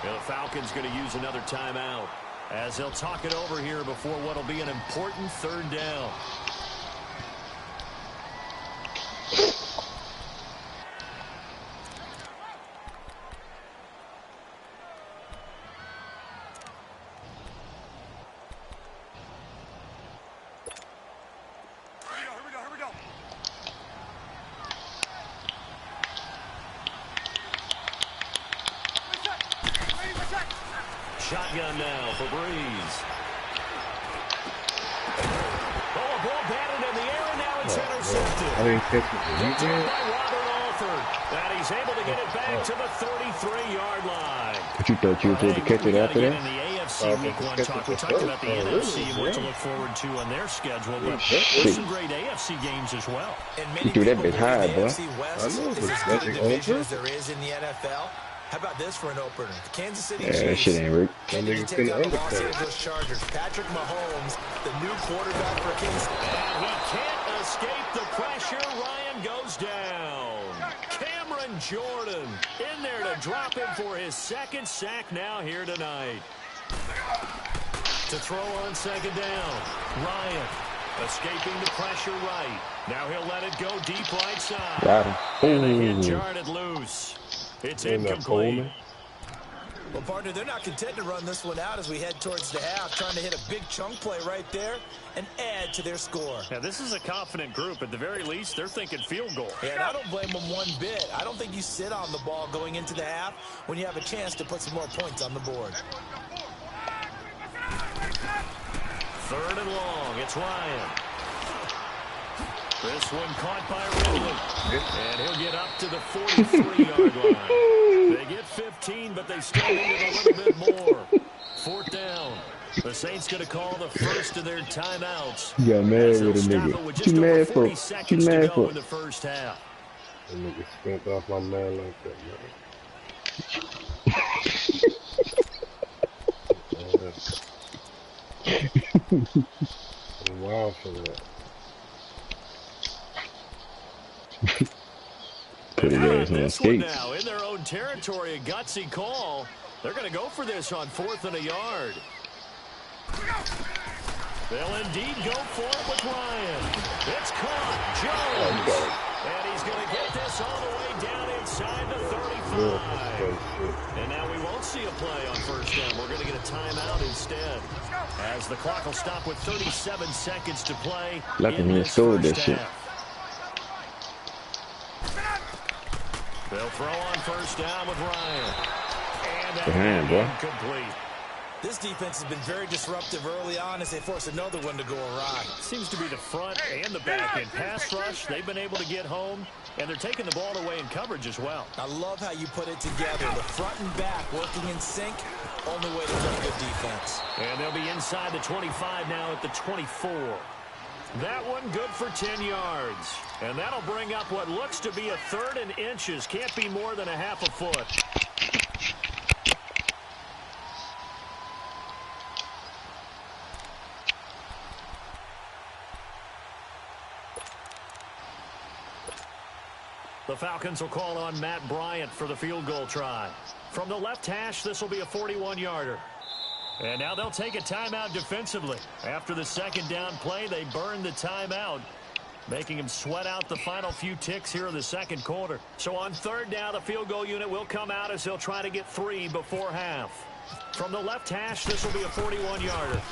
Speaker 2: And the Falcons going to use another timeout as they'll talk it over here before what will be an important third down. Shotgun now for Breeze. Oh, a ball batted in the air, and now it's intercepted.
Speaker 13: I didn't catch it. You did?
Speaker 2: By Robert Alford. And he's able to get it back to the 33-yard line.
Speaker 12: But you thought you were supposed to catch it after that?
Speaker 2: In the AFC Week 1 talk, we talked about the NFC and what to look forward to on their schedule, but there's some great AFC games as well.
Speaker 12: You threw that bit high, boy.
Speaker 3: I know, but as good a division as there is in the NFL. How about this for an opener? The Kansas City Chiefs.
Speaker 12: That shit ain't right.
Speaker 3: Take out the Los Angeles Chargers. Patrick Mahomes, the new quarterback for Kansas.
Speaker 2: And he can't escape the pressure. Ryan goes down. Cameron Jordan in there to drop him for his second sack now here tonight. To throw on second down. Ryan escaping the pressure right. Now he'll let it go deep right side.
Speaker 12: Got him.
Speaker 2: And a hit jarred loose. It's incomplete.
Speaker 3: Well, partner, they're not content to run this one out as we head towards the half, trying to hit a big chunk play right there and add to their score.
Speaker 5: Yeah, this is a confident group. At the very least, they're thinking field goal.
Speaker 3: Yeah, and I don't blame them one bit. I don't think you sit on the ball going into the half when you have a chance to put some more points on the board.
Speaker 2: Third and long. It's Ryan. This one caught by Ridley. And he'll get up to the 43-yard line. They get 15, but they still need it a little bit more. Fourth down. The Saints going to call the first of their timeouts.
Speaker 12: You got mad with a nigga. What you mad for? What you mad for?
Speaker 2: In the first half.
Speaker 13: That nigga spent off my man like that, man. I'm wild for that.
Speaker 12: Put his ass on skates.
Speaker 2: Now in their own territory, a gutsy call. They're going to go for this on 4th and a yard. They'll indeed go for it with Ryan. It's caught. Jones. And he's going to get this all the way down inside the 35. And now we won't see a play on first down. We're going to get a timeout instead. As the clock will stop with 37 seconds to play.
Speaker 12: Lucky he scored that shit.
Speaker 2: They'll throw on first down with Ryan.
Speaker 12: And boy.
Speaker 2: Incomplete.
Speaker 3: This defense has been very disruptive early on as they force another one to go awry.
Speaker 2: Seems to be the front and the back end. Pass rush, they've been able to get home, and they're taking the ball away in coverage as well.
Speaker 3: I love how you put it together. The front and back working in sync. Only way to play good defense.
Speaker 2: And they'll be inside the 25 now at the 24. That one good for 10 yards. And that'll bring up what looks to be a 3rd and inches. Can't be more than a half a foot. The Falcons will call on Matt Bryant for the field goal try. From the left hash, this will be a 41-yarder. And now they'll take a timeout defensively. After the second down play, they burn the timeout, making him sweat out the final few ticks here in the second quarter. So on 3rd down, the field goal unit will come out as they'll try to get 3 before half. From the left hash, this will be a 41-yarder.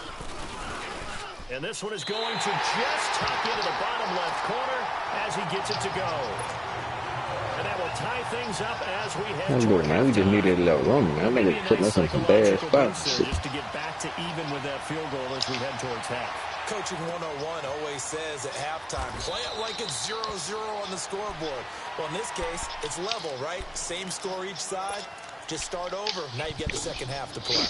Speaker 2: And this one is going to just tuck into the bottom left corner as he gets it to go. And that will tie things up as we head toward
Speaker 12: man, we just needed a little room. I think it's putting us in some bad spots.
Speaker 2: Just to get back to even with that field goal as we head towards half.
Speaker 3: Coaching 101 always says at halftime, play it like it's 0-0 on the scoreboard. Well, in this case, it's level, right? Same score each side. Just start over. Now you get the second half to play.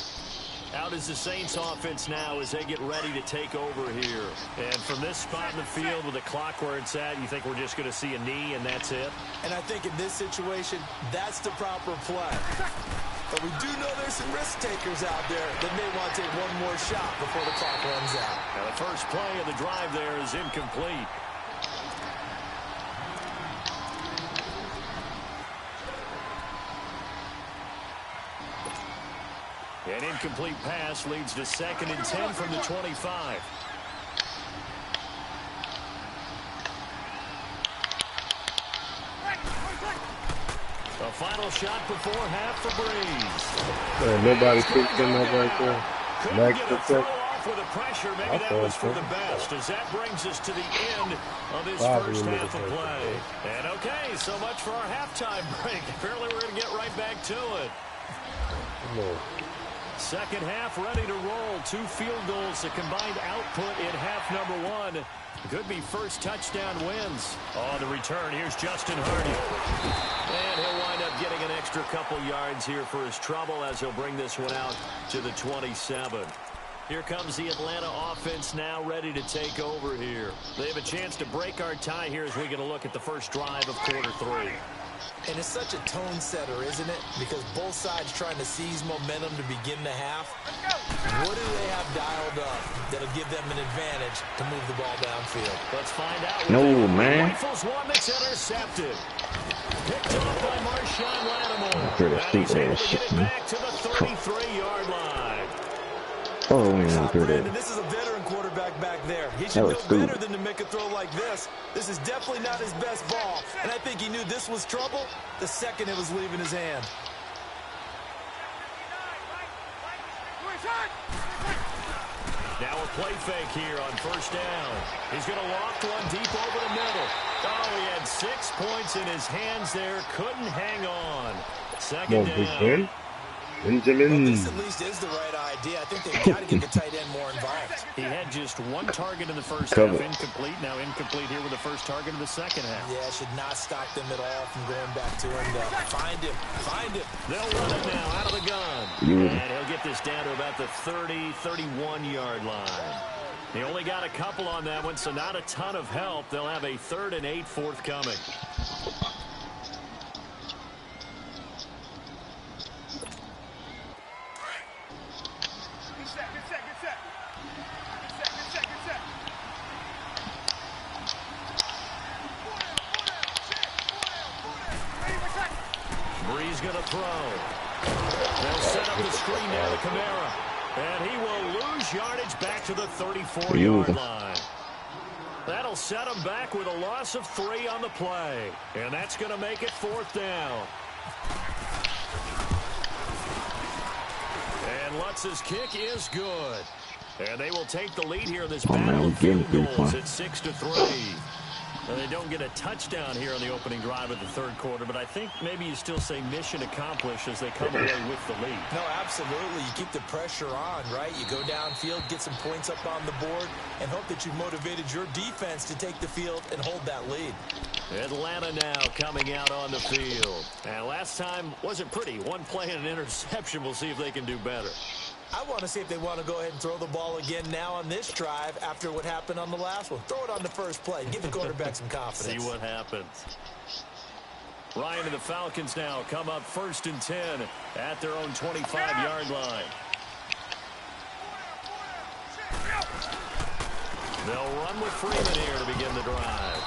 Speaker 2: Out is the Saints offense now as they get ready to take over here. And from this spot in the field with the clock where it's at, you think we're just going to see a knee and that's it?
Speaker 3: And I think in this situation, that's the proper play. But we do know there's some risk takers out there that may want to take one more shot before the clock runs out.
Speaker 2: Now the first play of the drive there is incomplete. An incomplete pass leads to 2nd and 10 from the 25. A final shot before half for Breeze.
Speaker 13: Man, nobody picked him up right there.
Speaker 2: Couldn't get a throw off with the pressure. Maybe that was for the best, as that brings us to the end of this first half of play. And okay, so much for our halftime break. Apparently we're going to get right back to it. Second half ready to roll. 2 field goals, the combined output in half number 1. Could be first touchdown wins. On the return, here's Justin Hardy. And he'll wind up getting an extra couple yards here for his trouble as he'll bring this one out to the 27. Here comes the Atlanta offense now ready to take over here. They have a chance to break our tie here as we get a look at the first drive of quarter 3.
Speaker 3: And it's such a tone setter, isn't it? Because both sides trying to seize momentum to begin the half. What do they have dialed up that'll give them an advantage to move the ball downfield?
Speaker 2: Let's find out.
Speaker 12: No, man.
Speaker 2: Rifles one that's intercepted. Picked off by Marshawn Lattimore.
Speaker 12: Pretty
Speaker 2: And he's able to
Speaker 12: shit,
Speaker 2: get it back to the 33-yard line.
Speaker 12: Oh, we went through that.
Speaker 9: This is a veteran quarterback back there. He should know better than to make a throw like this. This is definitely not his best ball. And I think he knew this was trouble the second it was leaving his hand.
Speaker 2: Now a play fake here on first down. He's going to loft one deep over the middle. Oh, he had 6 points in his hands there. Couldn't hang on. Second down.
Speaker 13: Benjamin.
Speaker 3: Well, this at least is the right idea. I think they've got to get the tight end more involved.
Speaker 2: He had just 1 target in the first half. Incomplete. Now incomplete here with the first target of the second half.
Speaker 3: Yeah, should not stop them at all from going back to him. Find him. Find him.
Speaker 2: They'll run it now out of the gun. And he'll get this down to about the 30, 31-yard line. He only got a couple on that one, so not a ton of help. They'll have a 3rd and 8 forthcoming. Breeze going to throw. They'll set up the screen now to Kamara. And he will lose yardage back to the 34-yard line. That'll set him back with a loss of 3 on the play. And that's going to make it 4th down. And Lutz's kick is good. And they will take the lead here in this battle of field goals at 6-3. Well, they don't get a touchdown here on the opening drive of the 3rd quarter, but I think maybe you still say mission accomplished as they come away with the lead.
Speaker 3: No, absolutely. You keep the pressure on, right? You go downfield, get some points up on the board, and hope that you've motivated your defense to take the field and hold that lead.
Speaker 2: Atlanta now coming out on the field. And last time wasn't pretty. 1 play and an interception. We'll see if they can do better.
Speaker 3: I want to see if they want to go ahead and throw the ball again now on this drive after what happened on the last one. Throw it on the first play. Give the quarterback some confidence.
Speaker 2: See what happens. Ryan and the Falcons now come up 1st and 10 at their own 25-yard line. They'll run with Freeman here to begin the drive.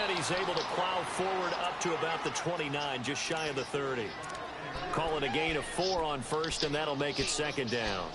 Speaker 2: And he's able to plow forward up to about the 29, just shy of the 30. Call it a gain of 4 on 1st, and that'll make it 2nd down.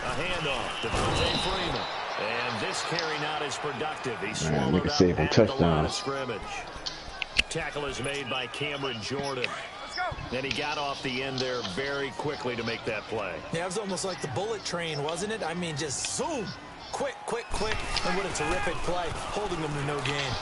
Speaker 2: A handoff to Freeman. And this carry not as productive. He swallowed up at the line of scrimmage. Tackle is made by Cameron Jordan. Then he got off the end there very quickly to make that play.
Speaker 3: Yeah, it was almost like the bullet train, wasn't it? I mean, just zoom. Quick, quick, quick. And what a terrific play, holding them to no gain.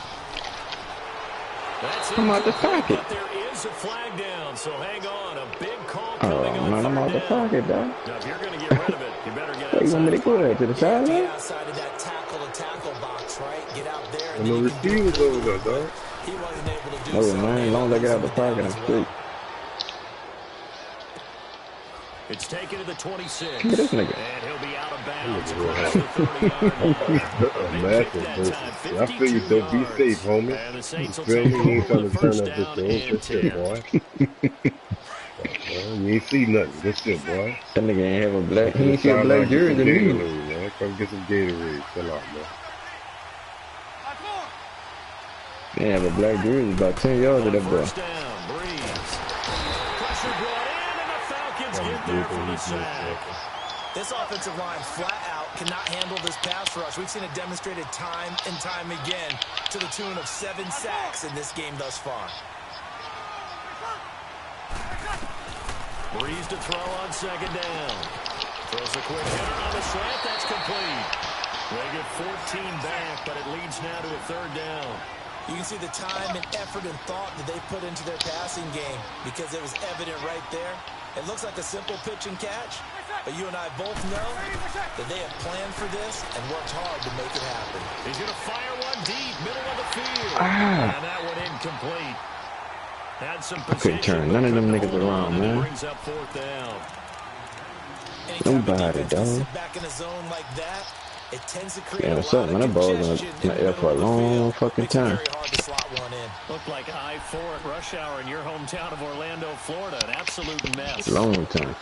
Speaker 2: That's
Speaker 12: I'm out the pocket.
Speaker 2: But there is a flag down, so hang on. A big call coming on.
Speaker 12: Man, I'm out the pocket, dog.
Speaker 2: Now, if you're going to get rid of it, you better get
Speaker 12: outside. You want me to go ahead to the sideline?
Speaker 3: Outside of that tackle box, right? Get out there.
Speaker 13: And the receiver's over there, dog.
Speaker 3: He wasn't able to do
Speaker 12: Oh, man, as long as I get out the pocket, I'm straight.
Speaker 2: It's taken to the 26.
Speaker 12: Look at this nigga.
Speaker 2: And he'll be out of bounds across the 30-yard line.
Speaker 13: I feel you, though. Be safe, homie.
Speaker 2: And the Saints will
Speaker 13: You
Speaker 2: take
Speaker 13: ain't
Speaker 2: over
Speaker 13: trying
Speaker 2: with
Speaker 13: to
Speaker 2: a
Speaker 13: turn
Speaker 2: first
Speaker 13: up this
Speaker 2: down
Speaker 13: shit,
Speaker 2: and 10.
Speaker 13: boy. You ain't see nothing. Good shit, boy.
Speaker 12: That nigga ain't have a black. He ain't see a black jersey to me.
Speaker 13: Man. Come get some Gatorade. Chill out, man.
Speaker 12: They have a black jersey about 10 yards of that boy.
Speaker 2: First down, Breeze. Pressure brought in, and the Falcons get there for the sack.
Speaker 3: This offensive line flat out cannot handle this pass rush. We've seen it demonstrated time and time again to the tune of 7 sacks in this game thus far.
Speaker 2: Breeze to throw on second down. Throws a quick hitter on the slant. That's complete. They get 14 back, but it leads now to a third down.
Speaker 3: You can see the time and effort and thought that they put into their passing game because it was evident right there. It looks like a simple pitch and catch, but you and I both know that they have planned for this and worked hard to make it happen.
Speaker 2: He's going to fire one deep, middle of the field. And that one incomplete. Had some position.
Speaker 12: Couldn't turn none of them niggas around, man.
Speaker 2: Brings up fourth down.
Speaker 12: Nobody, dog.
Speaker 3: Back in a zone like that, it tends to create
Speaker 12: Yeah, what's up, man? That ball's in the air for a long fucking time.
Speaker 2: Looked like I-4 at rush hour in your hometown of Orlando, Florida. An absolute mess.
Speaker 12: Long time.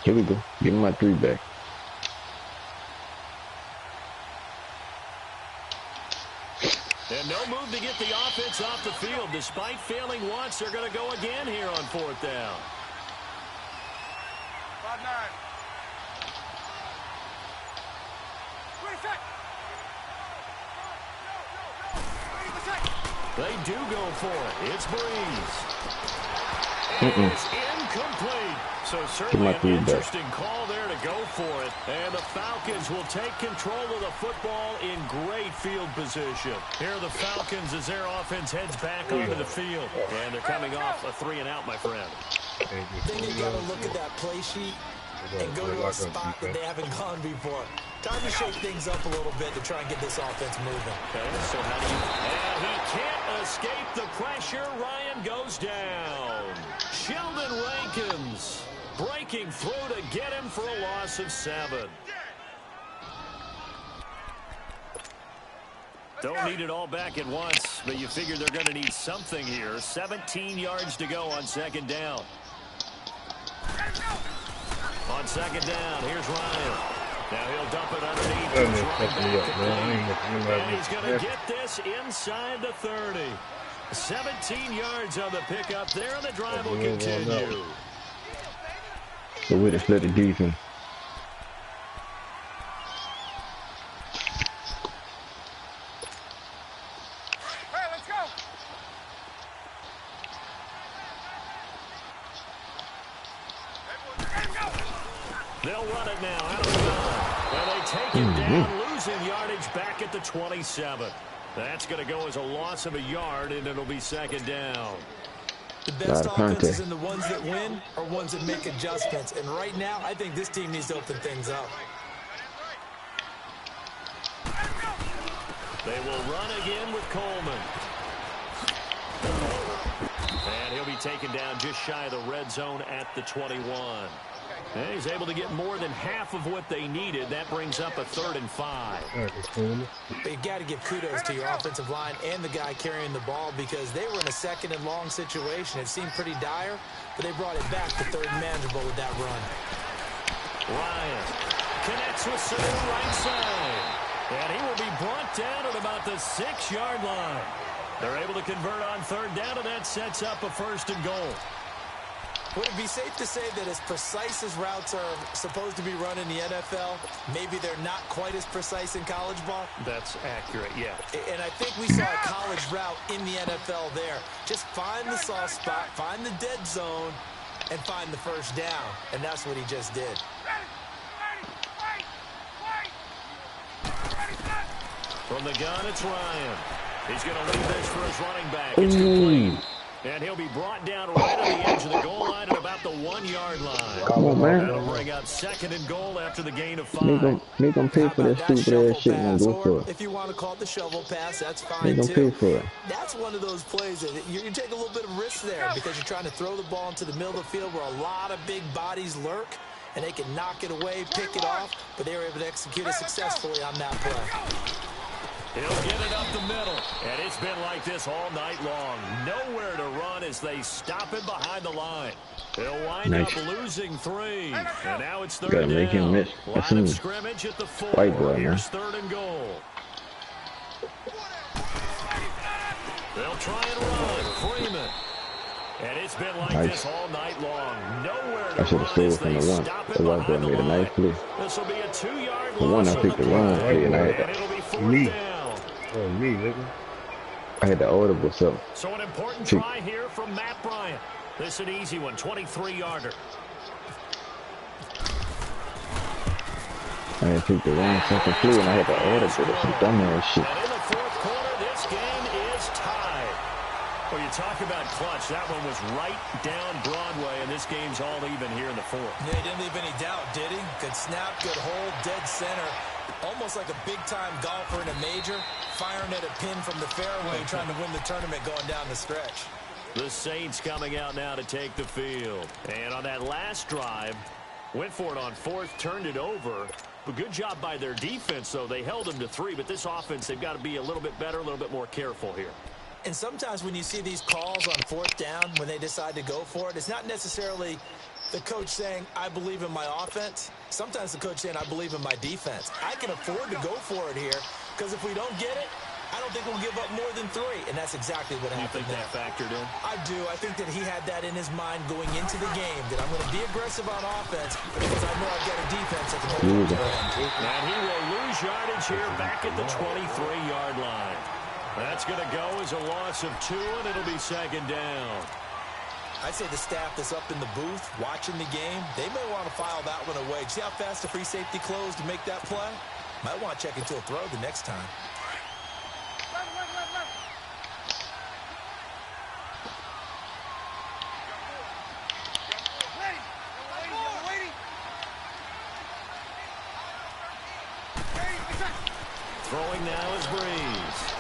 Speaker 12: Here we go. Give me my 3 back.
Speaker 2: And no move to get the offense off the field. Despite failing once, they're going to go again here on fourth down.
Speaker 4: 5-9.
Speaker 2: They do go for it. It's Breeze. It's incomplete. So certainly an interesting call there to go for it. And the Falcons will take control of the football in great field position. Here are the Falcons as their offense heads back onto the field. And they're coming off a 3-and-out, my friend.
Speaker 3: I think you got to look at that play sheet and go to a spot that they haven't gone before. Time to shake things up a little bit to try and get this offense moving.
Speaker 2: Okay, so how do you... And he can't escape the pressure. Ryan goes down. Sheldon Rankins breaking through to get him for a loss of 7. Don't need it all back at once, but you figure they're going to need something here. 17 yards to go on second down. On second down, here's Ryan. Now he'll dump it underneath. And he's going to get this inside the 30. 17 yards on the pickup there, and the drive will continue.
Speaker 12: So way to split the defense.
Speaker 4: Hey, let's go.
Speaker 2: They'll run it now out of the gun. And they take him down, losing yardage back at the 27. That's going to go as a loss of a yard, and it'll be second down.
Speaker 3: The best offenses and the ones that win are ones that make adjustments. And right now, I think this team needs to open things up.
Speaker 2: They will run again with Coleman. And he'll be taken down just shy of the red zone at the 21. And he's able to get more than half of what they needed. That brings up a 3rd and 5.
Speaker 3: But you got to give kudos to your offensive line and the guy carrying the ball because they were in a 2nd and long situation. It seemed pretty dire, but they brought it back to 3rd and manageable with that run.
Speaker 2: Ryan connects with Sue right side. And he will be brought down at about the 6-yard line. They're able to convert on 3rd down, and that sets up a 1st and goal.
Speaker 3: Would it be safe to say that as precise as routes are supposed to be run in the NFL, maybe they're not quite as precise in college ball?
Speaker 2: That's accurate, yeah.
Speaker 3: And I think we saw a college route in the NFL there. Just find the soft spot, find the dead zone, and find the 1st down. And that's what he just did.
Speaker 2: From the gun, it's Ryan. He's going to leave this for his running back. It's complete. And he'll be brought down right on the edge of the goal line at about the 1-yard line.
Speaker 12: Come on, man.
Speaker 2: That'll bring up 2nd and goal after the gain of 5.
Speaker 12: Make them pay for that stupid ass shit and go for it.
Speaker 3: If you want to call it the shovel pass, that's fine
Speaker 12: Make them
Speaker 3: too.
Speaker 12: pay for it.
Speaker 3: That's one of those plays that you take a little bit of risk there because you're trying to throw the ball into the middle of the field where a lot of big bodies lurk, and they can knock it away, pick it off, but they were able to execute it successfully on that play.
Speaker 2: He'll get it up the middle, and it's been like this all night long. Nowhere to run as they stop him behind the line. He'll wind up losing 3, and now it's 3rd
Speaker 12: Gotta make him miss. That's
Speaker 2: Line of scrimmage at the 4.
Speaker 12: White boy,
Speaker 2: Here's 3rd and goal. They'll try and run. Freeman. And it's been like this all night long. Nowhere to
Speaker 12: I should have stole it from the one. The white boy made a nice play.
Speaker 2: This will be a 2-yard
Speaker 12: The one I picked the wrong play, and I had
Speaker 2: it'll be 4th down.
Speaker 13: Oh, me, nigga.
Speaker 12: I had the audible something.
Speaker 2: So an important try here from Matt Bryant. This an easy one, 23-yarder.
Speaker 12: I had picked the wrong second play, and I had the audible. That's some dumbass shit.
Speaker 2: And in the 4th quarter, this game is tied. Well, you talk about clutch. That one was right down Broadway, and this game's all even here in the 4th.
Speaker 3: Yeah, he didn't leave any doubt, did he? Good snap, good hold, dead center. Almost like a big-time golfer in a major, firing at a pin from the fairway, trying to win the tournament going down the stretch.
Speaker 2: The Saints coming out now to take the field. And on that last drive, went for it on 4th, turned it over. A good job by their defense, though. They held them to 3, but this offense, they've got to be a little bit better, a little bit more careful here.
Speaker 3: And sometimes when you see these calls on 4th down, when they decide to go for it, it's not necessarily the coach saying, I believe in my offense. Sometimes the coach saying, I believe in my defense. I can afford to go for it here because if we don't get it, I don't think we'll give up more than 3. And that's exactly what happened.
Speaker 2: You think that factored in?
Speaker 3: I do. I think that he had that in his mind going into the game, that I'm going to be aggressive on offense because I know I've got a defense that can hold it.
Speaker 2: And he will lose yardage here back at the 23-yard line. That's going to go as a loss of 2, and it'll be 2nd down.
Speaker 3: I'd say the staff that's up in the booth watching the game, they may want to file that one away. See how fast the free safety closed to make that play? Might want to check into a throw the next time.
Speaker 2: Throwing now is Breeze.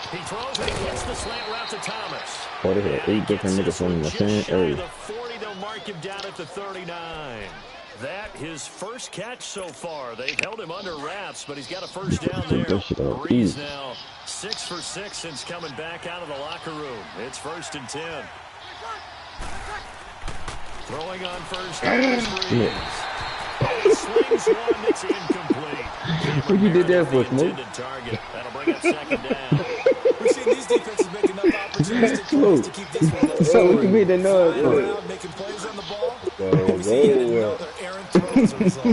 Speaker 2: He throws and he gets the slant route to Thomas.
Speaker 12: Oh, they had 8 different niggas on the same area.
Speaker 2: The 40, they'll mark him down at the 39. That his first catch so far. They've held him under wraps, but he's got a first down there. Breeze now 6 for 6 since coming back out of the locker room. It's 1st and 10. Throwing on first down is Breeze. He slings one that's incomplete.
Speaker 12: What you did that for, Smoke?
Speaker 2: That'll bring up 2nd down.
Speaker 3: We've seen these defenses make enough opportunities to keep this one.
Speaker 12: So what you made that noise
Speaker 3: for? Making plays on the ball. We see yet another errant throw as a result.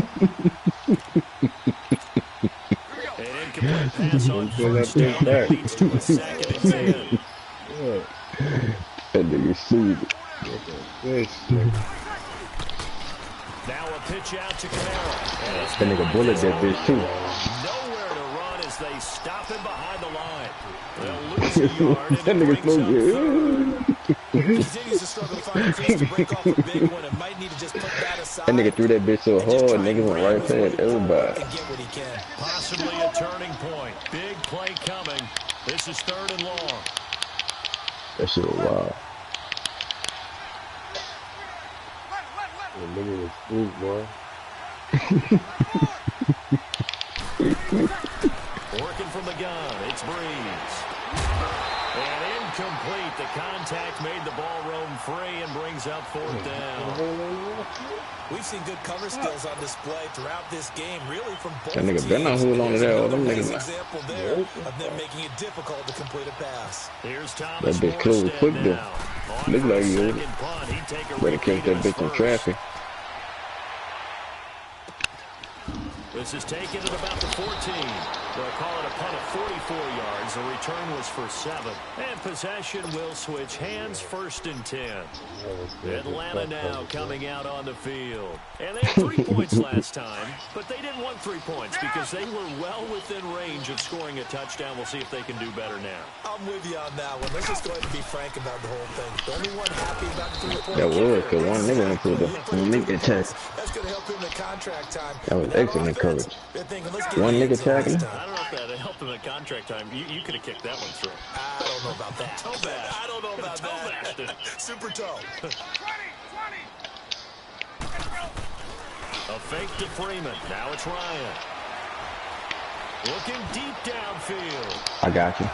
Speaker 2: An incomplete pass on first down that leads to a 2nd and 10.
Speaker 12: That nigga sued.
Speaker 2: Now a pitch out to Camara.
Speaker 12: That nigga bullet that bitch too.
Speaker 2: Nowhere to run as they stop him behind the line. They'll lose a yard.
Speaker 12: That nigga Smoke good.
Speaker 3: Continues to struggle to find ways to break off a big one and might need to just put that aside.
Speaker 12: That nigga threw that bitch so hard, nigga went right past everybody.
Speaker 3: And get what he can.
Speaker 2: Possibly a turning point. Big play coming. This is 3rd and long.
Speaker 12: That shit was wild.
Speaker 13: The nigga was spooked, boy.
Speaker 2: Working from the gun, it's Breeze. And incomplete. The contact made the ball roam free and brings up 4th down.
Speaker 3: We've seen good cover skills on display throughout this game, really from both
Speaker 12: That nigga
Speaker 3: teams.
Speaker 12: better not hold on to that. All them niggas.
Speaker 3: Example there of them making it difficult to complete a pass.
Speaker 2: Here's Thomas.
Speaker 12: That bitch closed quick though. Look like you better catch that bitch in traffic.
Speaker 2: The This is taken at about the 14. They'll call it a punt of 44 yards. The return was for 7. And possession will switch hands, 1st and 10. Atlanta now coming out on the field. And they had 3 points last time, but they didn't want 3 points because they were well within range of scoring a touchdown. We'll see if they can do better now.
Speaker 3: I'm with you on that one. Let's just go ahead and be frank about the whole thing. The only one happy about the 3-point.
Speaker 12: That was because one nigga went through the make it check.
Speaker 3: That's going to help him in contract time.
Speaker 12: That was excellent coverage. One nigga tackling.
Speaker 2: I don't know if that helped him in contract time. You could have kicked that one through.
Speaker 3: I don't know about that.
Speaker 2: Toe bash.
Speaker 3: I don't know about that. Super toe.
Speaker 4: 20.
Speaker 2: A fake to Freeman. Now it's Ryan. Looking deep downfield.
Speaker 12: I got you.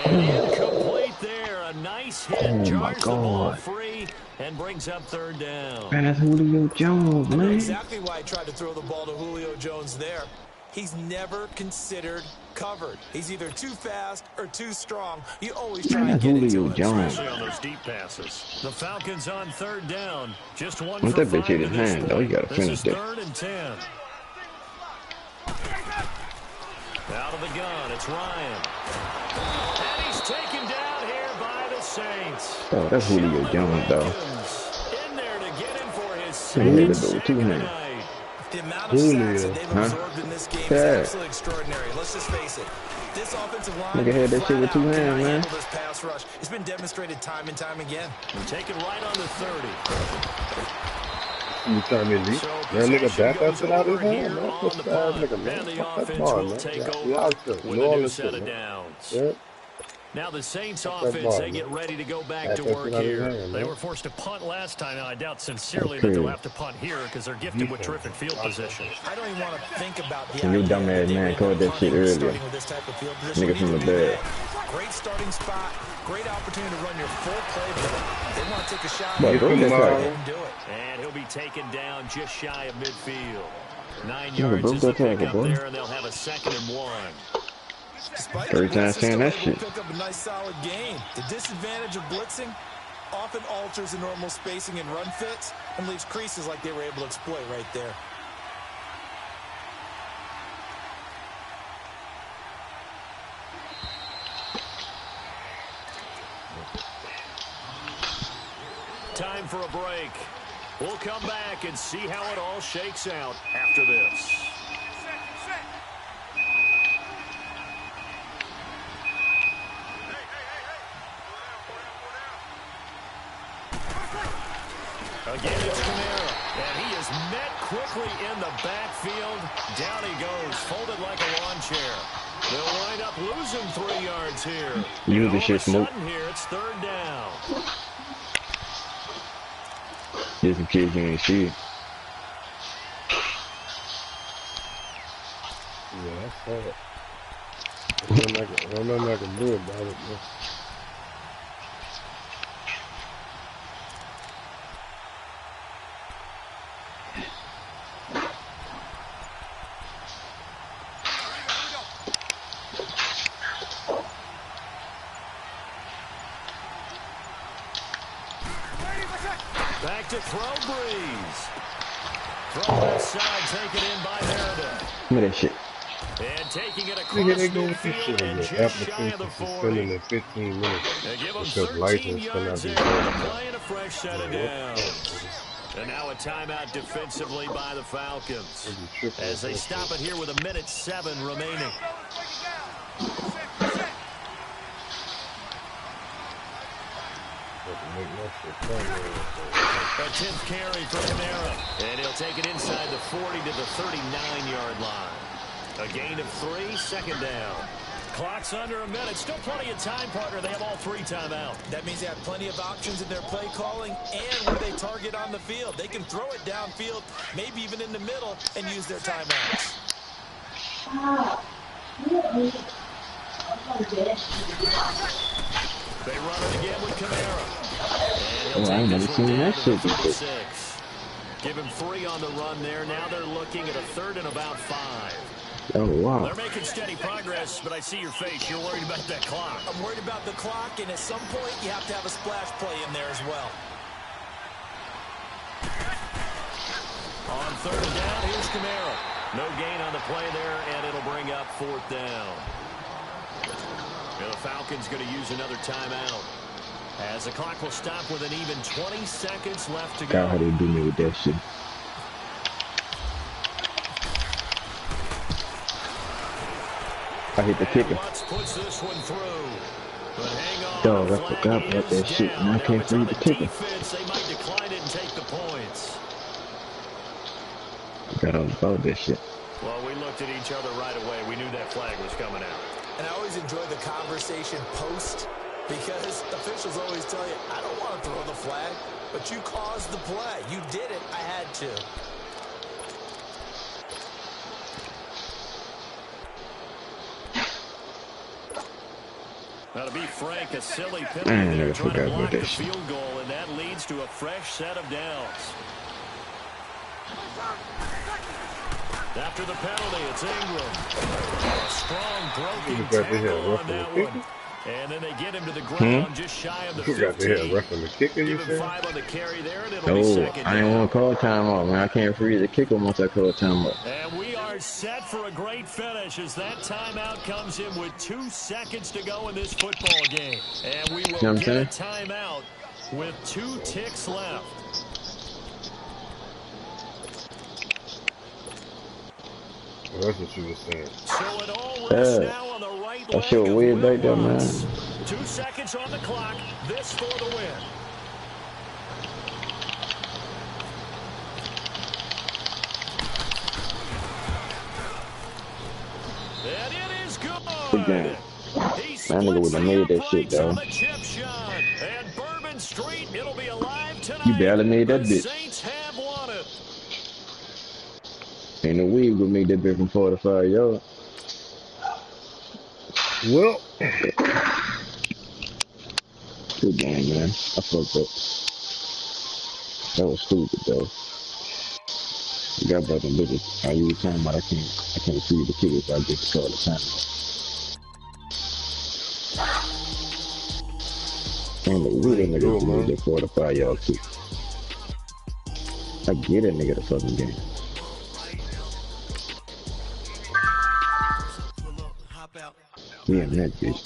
Speaker 2: And incomplete there. A nice hit.
Speaker 12: Oh,
Speaker 2: jars the ball
Speaker 12: God.
Speaker 2: free and brings up 3rd down.
Speaker 12: Man, that's Julio Jones, man.
Speaker 3: Exactly why I tried to throw the ball to Julio Jones there. He's never considered covered. He's either too fast or too strong. You always try
Speaker 12: Man,
Speaker 3: and
Speaker 12: that's
Speaker 3: get it to
Speaker 12: Julio
Speaker 3: him.
Speaker 12: Jones.
Speaker 2: Especially on those deep passes. The Falcons on 3rd down. Just one
Speaker 12: Once
Speaker 2: for
Speaker 12: that bitch
Speaker 2: 5
Speaker 12: hit
Speaker 2: to
Speaker 12: his
Speaker 2: this
Speaker 12: hand,
Speaker 2: point.
Speaker 12: though, you gotta
Speaker 2: This
Speaker 12: finish
Speaker 2: is
Speaker 12: that.
Speaker 2: 3rd and 10. Out of the gun, it's Ryan. And he's taken down here by the Saints.
Speaker 12: Oh, that's Julio Jones, though.
Speaker 2: In there to get him for his
Speaker 12: He hit
Speaker 2: second
Speaker 12: it with 2 hands.
Speaker 2: tonight.
Speaker 3: The amount of sacks that they've
Speaker 12: Huh?
Speaker 3: absorbed in this game is
Speaker 12: Yeah.
Speaker 3: absolutely extraordinary. Let's just face it. This offensive line
Speaker 12: Nigga had that shit with 2
Speaker 3: flat out
Speaker 12: hands,
Speaker 3: cannot
Speaker 12: man.
Speaker 3: handle this pass rush. It's been demonstrated time and time again.
Speaker 2: And take it right on the 30.
Speaker 13: You trying me to leave?
Speaker 2: So
Speaker 13: Man, nigga,
Speaker 2: possession
Speaker 13: back that
Speaker 2: goes
Speaker 13: shit out his
Speaker 2: over
Speaker 13: hand,
Speaker 2: here
Speaker 13: man.
Speaker 2: on
Speaker 13: What's
Speaker 2: the
Speaker 13: the ass
Speaker 2: punt.
Speaker 13: nigga, man?
Speaker 2: And the
Speaker 13: Fuck that
Speaker 2: offense
Speaker 13: ball,
Speaker 2: will
Speaker 13: man.
Speaker 2: take
Speaker 13: Yeah,
Speaker 2: over
Speaker 13: we out there.
Speaker 2: with
Speaker 13: New
Speaker 2: a new
Speaker 13: Orleans
Speaker 2: set
Speaker 13: shit,
Speaker 2: of
Speaker 13: man.
Speaker 2: downs.
Speaker 13: Yeah.
Speaker 2: Now the Saints
Speaker 13: that
Speaker 2: offense,
Speaker 13: ball,
Speaker 2: they
Speaker 13: man.
Speaker 2: get ready to go back
Speaker 13: Back
Speaker 2: to
Speaker 13: that
Speaker 2: work
Speaker 13: shit out of
Speaker 2: here.
Speaker 13: his hand,
Speaker 2: They
Speaker 13: man.
Speaker 2: were forced to punt last time. Now I doubt sincerely that they'll have to punt here because they're gifted with terrific field position.
Speaker 3: I don't even want to think about the
Speaker 12: And you
Speaker 3: idea
Speaker 12: dumbass
Speaker 3: that they
Speaker 12: man
Speaker 3: would
Speaker 12: called
Speaker 3: end up
Speaker 12: that shit
Speaker 3: punting,
Speaker 12: earlier.
Speaker 3: starting with this type of field position.
Speaker 12: Nigga from
Speaker 3: Neither
Speaker 12: the
Speaker 3: do they.
Speaker 12: bed.
Speaker 3: Great starting spot, great opportunity to run your full playbook. They want to take a shot.
Speaker 12: But
Speaker 3: here.
Speaker 12: go
Speaker 3: They
Speaker 12: get that.
Speaker 3: didn't do it.
Speaker 2: And he'll be taken down just shy of midfield. 9
Speaker 12: Nigga
Speaker 2: yards
Speaker 12: broke
Speaker 2: is the
Speaker 12: that tackle,
Speaker 2: pickup
Speaker 12: boy.
Speaker 2: there, and they'll have a 2nd and 1.
Speaker 3: Despite
Speaker 12: Third
Speaker 3: the
Speaker 12: time
Speaker 3: blitz, they're
Speaker 12: saying that
Speaker 3: still able
Speaker 12: shit.
Speaker 3: to pick up a nice solid gain. The disadvantage of blitzing often alters the normal spacing and run fits and leaves creases like they were able to exploit right there.
Speaker 2: Time for a break. We'll come back and see how it all shakes out after this. Again, it's Kamara, and he is met quickly in the backfield. Down he goes, folded like a lawn chair. They'll wind up losing 3 yards here.
Speaker 12: You
Speaker 2: And
Speaker 12: the
Speaker 2: all
Speaker 12: shit
Speaker 2: of a
Speaker 12: smoke.
Speaker 2: sudden here, it's 3rd down.
Speaker 12: Just in case you ain't see it.
Speaker 13: Yeah, that's hard. There's nothing I can do about it, man.
Speaker 2: Back to throw Breeze. Throw inside, taken in by Meredith.
Speaker 12: Give me that shit.
Speaker 2: And taking it
Speaker 13: Nigga,
Speaker 2: across
Speaker 13: they go with this
Speaker 2: midfield
Speaker 13: shit
Speaker 2: and
Speaker 13: again.
Speaker 2: just shy of
Speaker 13: Application
Speaker 2: the
Speaker 13: suspended
Speaker 2: 40.
Speaker 13: in 15 minutes.
Speaker 2: They give them
Speaker 13: Because
Speaker 2: 13
Speaker 13: license
Speaker 2: yards
Speaker 13: cannot
Speaker 2: there
Speaker 13: be
Speaker 2: to
Speaker 13: broken.
Speaker 2: play in a fresh set of downs. And now a timeout defensively by the Falcons as they stop it here with 1:07 remaining. A 10th carry for Kamara. And he'll take it inside the 40 to the 39-yard line. A gain of 3, 2nd down. Clock's under a minute. Still plenty of time, partner. They have all 3 timeout.
Speaker 3: That means they have plenty of options in their play calling and where they target on the field. They can throw it downfield, maybe even in the middle, and use their timeouts.
Speaker 2: They run it again with Kamara.
Speaker 12: Oh, I ain't never seen that shit before.
Speaker 2: Give him 3 on the run there. Now they're looking at a 3rd and about 5.
Speaker 12: Oh, wow.
Speaker 2: They're making steady progress, but I see your face. You're worried about that clock.
Speaker 3: I'm worried about the clock, and at some point, you have to have a splash play in there as well.
Speaker 2: On 3rd down, here's Kamara. No gain on the play there, and it'll bring up 4th down. And the Falcons going to use another timeout. As the clock will stop with an even 20 seconds left to go.
Speaker 12: God, how they do me with that shit. I hit the kicker.
Speaker 2: Puts this one through. But hang on.
Speaker 12: Dog, I forgot about that shit, and I can't read the kicker.
Speaker 2: They might decline it and take the points.
Speaker 12: Forgot all about that shit.
Speaker 2: Well, we looked at each other right away. We knew that flag was coming out.
Speaker 3: And I always enjoy the conversation post because officials always tell you, I don't want to throw the flag, but you caused the play. You did it. I had to.
Speaker 2: Now, to be frank, a silly penalty there trying to block the field goal, and that leads to a fresh set of downs. After the penalty, it's Ingram. A strong broken tackle on that one. And then they get him to the ground just shy of the 15.
Speaker 13: You got the head roughing the kicker, you said?
Speaker 2: 5 on the carry there, and it'll be second
Speaker 12: I didn't want to call timeout, man. I can't freeze the kicker once I call timeout.
Speaker 2: And we are set for a great finish as that timeout comes in with 2 seconds to go in this football game. And we will get a timeout with 2 ticks left.
Speaker 13: Well, that's what you were saying.
Speaker 2: So it all rests now on the right leg.
Speaker 12: That shit weird right there, man.
Speaker 2: 2 seconds on the clock. This for the win. And it is good.
Speaker 12: Good game. That nigga would have made that shit, though.
Speaker 2: And Bourbon Street, it'll be alive tonight.
Speaker 12: You barely made that bitch.
Speaker 2: Saints have won it.
Speaker 12: Ain't no way would make that bitch from 45 yards.
Speaker 13: Well,
Speaker 12: good game, man. I fucked up. That was stupid, though. You got about them bitches. How you were talking about I can't see the kicker, so I just call the time. Ain't no way that nigga can make that 45 yard kick. I get that nigga the fucking game. Yeah, that bitch.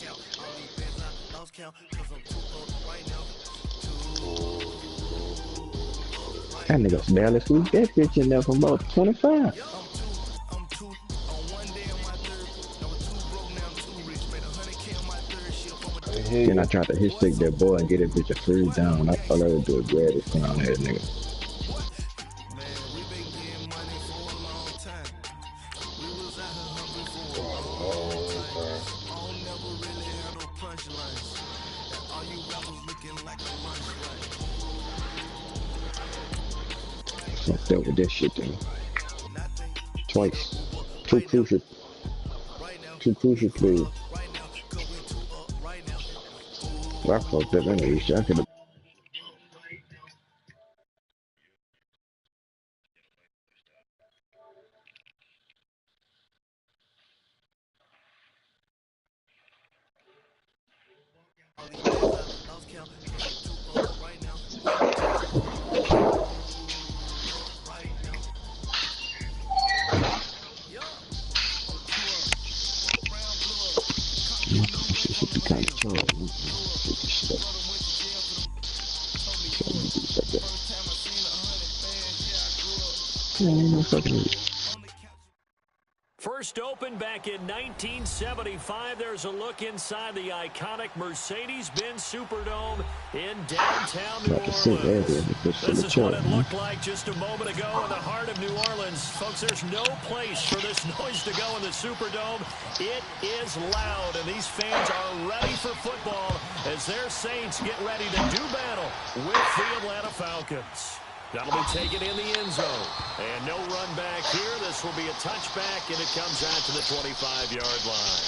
Speaker 12: That nigga barely sweep that bitch in there from about 25. Then I tried to hit stick that boy and get that bitch a first down. I thought I would do a grab this thing on that nigga. Fucked up with that shit though. Twice. Two crucial plays. Well, I fucked up anyway. I could have.
Speaker 2: First opened back in 1975. There's a look inside the iconic Mercedes-Benz Superdome in downtown New Orleans. This is what it looked like just a moment ago in the heart of New Orleans. Folks, there's no place for this noise to go in the Superdome. It is loud, and these fans are ready for football as their Saints get ready to do battle with the Atlanta Falcons. That'll be taken in the end zone. And no run back here. This will be a touchback, and it comes out to the 25-yard line.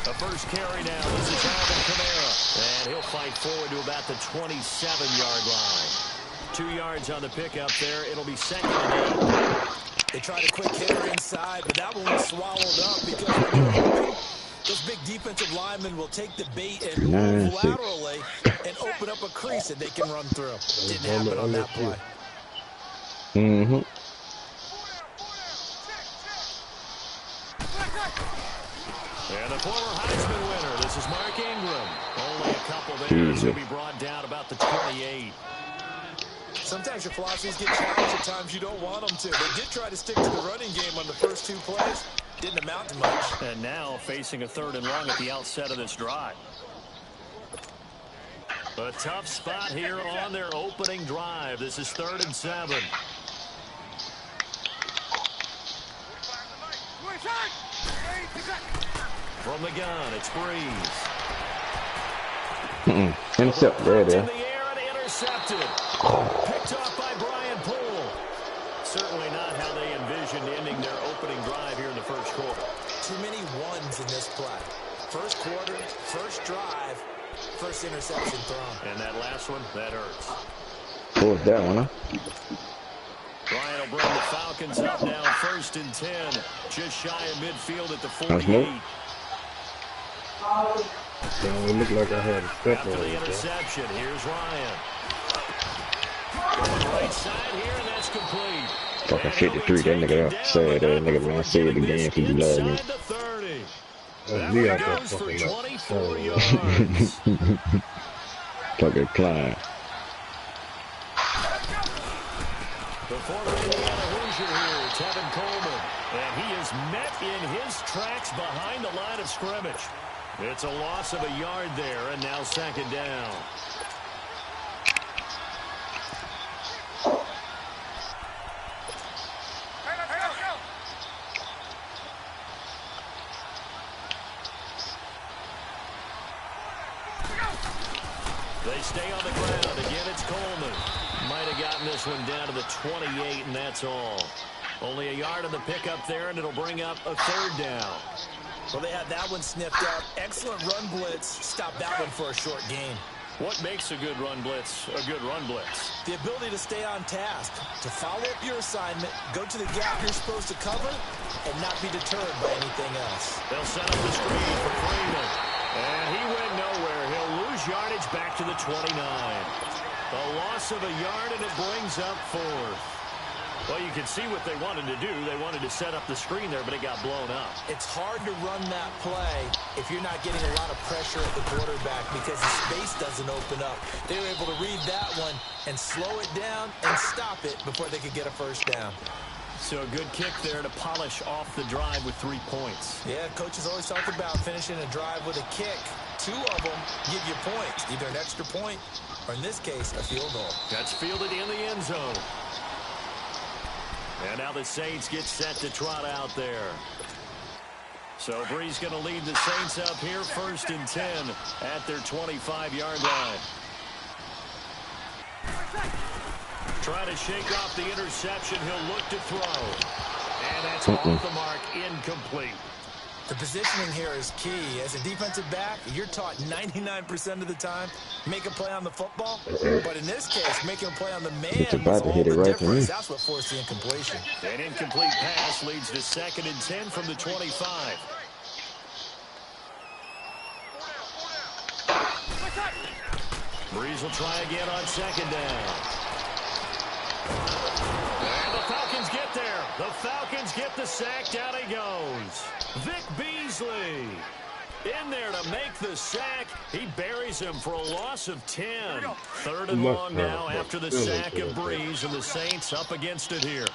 Speaker 2: The first carry now. This is Alvin Kamara. And he'll fight forward to about the 27-yard line. 2 yards on the pickup there. It'll be 2nd and 8.
Speaker 3: They tried a quick hitter inside, but that one was swallowed up because when you're open, those big defensive linemen will take the bait and move laterally and open up a crease that they can run through. Didn't happen on that play.
Speaker 12: Mm-hmm.
Speaker 2: And the former Heisman winner, this is Mark Ingram. Only a couple there. He'll be brought down about the 28.
Speaker 3: Sometimes your philosophies get challenged at times you don't want them to. They did try to stick to the running game on the first 2 plays. Didn't amount to much.
Speaker 2: And now facing a 3rd and long at the outset of this drive. A tough spot here on their opening drive. This is 3rd and 7. From the gun, it's Breeze.
Speaker 12: Intercept right there.
Speaker 2: In the air and intercepted. Picked off by Brian Poole. Certainly not how they envisioned ending their opening drive here in the first quarter.
Speaker 3: Too many ones in this play. First quarter, first drive, first interception thrown.
Speaker 2: And that last one, that hurts.
Speaker 12: What was that one, huh?
Speaker 2: Ryan will bring the Falcons up now 1st and 10. Just shy of midfield at the 48.
Speaker 13: It looked like I had a step
Speaker 2: After
Speaker 13: on
Speaker 2: the
Speaker 13: it.
Speaker 2: interception, here's Ryan. Going right side here, and that's complete.
Speaker 12: Fucking 53, that nigga outside, that nigga man saved the game for you love me.
Speaker 13: That's me out there
Speaker 2: Goes for
Speaker 13: fucking
Speaker 2: 24
Speaker 13: like,
Speaker 2: yards.
Speaker 12: Fucking Klein.
Speaker 2: The former Indiana Hoosier here, Tevin Coleman. And he is met in his tracks behind the line of scrimmage. It's a loss of a yard there, and now 2nd down. They stay on the ground. Again, it's Coleman. Might have gotten this one down to the 28, and that's all. Only a yard on the pickup there, and it'll bring up a 3rd down.
Speaker 3: Well, they had that one sniffed out. Excellent run blitz. Stop that one for a short gain.
Speaker 2: What makes a good run blitz a good run blitz?
Speaker 3: The ability to stay on task, to follow up your assignment, go to the gap you're supposed to cover, and not be deterred by anything else.
Speaker 2: They'll set up the screen for Freeman. And he went nowhere. He'll lose yardage back to the 29. A loss of a yard, and it brings up 4th. Well, you can see what they wanted to do. They wanted to set up the screen there, but it got blown up.
Speaker 3: It's hard to run that play if you're not getting a lot of pressure at the quarterback because the space doesn't open up. They were able to read that one and slow it down and stop it before they could get a 1st down.
Speaker 2: So a good kick there to polish off the drive with 3 points.
Speaker 3: Yeah, coaches always talk about finishing a drive with a kick. 2 of them give you points, either an extra point or, in this case, a field goal.
Speaker 2: That's fielded in the end zone. And now the Saints get set to trot out there. So Breeze going to lead the Saints up here 1st and 10 at their 25-yard line. Trying to shake off the interception. He'll look to throw. And that's off the mark, incomplete.
Speaker 3: The positioning here is key. As a defensive back, you're taught 99% of the time, make a play on the football. But in this case, making a play on the man was all the difference. That's what forced the incompletion.
Speaker 2: An incomplete pass leads to 2nd and 10 from the 25. Breeze will try again on 2nd down. And the Falcons get there. The Falcons get the sack. Down he goes. Vic Beasley in there to make the sack. He buries him for a loss of 10. 3rd and long now after the sack of Breeze, and the Saints up against it here.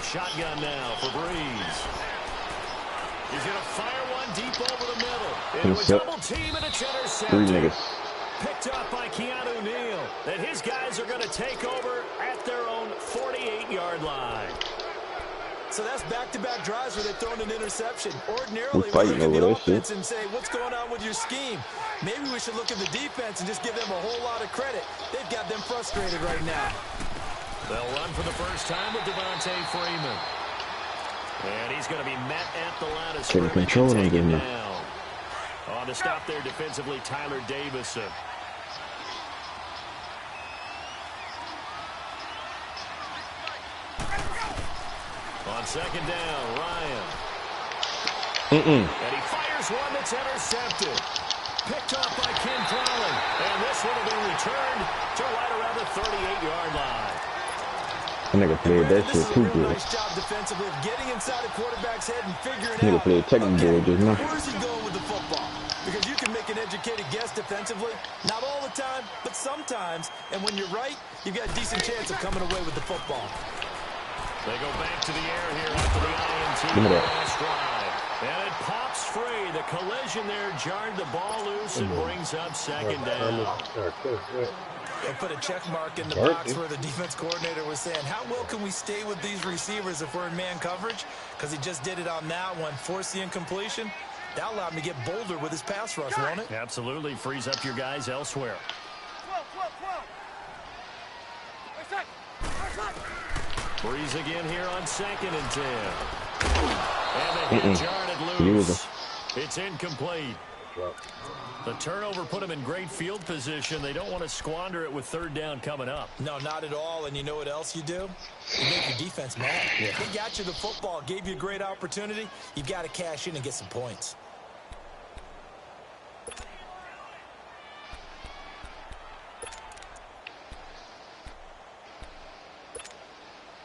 Speaker 2: Shotgun now for Breeze. He's going to fire one deep over the middle. Into a double team, and it's intercepted. Picked up by Keanu Neal. And his guys are going to take over at their own 48-yard line.
Speaker 3: So that's back-to-back drives where they've thrown an interception. Ordinarily, we look at the offense and say, what's going on with your scheme? Maybe we should look at the defense and just give them a whole lot of credit. They've got them frustrated right now.
Speaker 2: They'll run for the first time with Devontae Freeman. And he's going to be met at the line of scrimmage and taken down. On to stop there defensively, Tyler Davison. On second down, Ryan.
Speaker 12: Mm-mm.
Speaker 2: And he fires one that's intercepted. Picked off by Ken Crowley. And this one will be returned to right around the 38-yard line.
Speaker 12: That nigga played that shit too good.
Speaker 3: Nice job defensively of getting inside a quarterback's head and figuring
Speaker 12: Nigga
Speaker 3: out,
Speaker 12: played technical just now.
Speaker 3: where's he going with the football? Because you can make an educated guess defensively. Not all the time, but sometimes. And when you're right, you've got a decent chance of coming away with the football.
Speaker 2: They go back to the air here after the INT last drive. And it pops free. The collision there jarred the ball loose and brings up second down.
Speaker 3: They put a check mark in the box where the defense coordinator was saying, how well can we stay with these receivers if we're in man coverage? Because he just did it on that one, forced the incompletion. That allowed him to get bolder with his pass rush, won't it?
Speaker 2: Absolutely. Frees up your guys elsewhere. Breeze again here on 2nd and 10. And the hit jarred it loose. It's incomplete. The turnover put them in great field position. They don't want to squander it with 3rd down coming up.
Speaker 3: No, not at all. And you know what else you do? You make your defense mad. Yeah. They got you the football, gave you a great opportunity. You've got to cash in and get some points.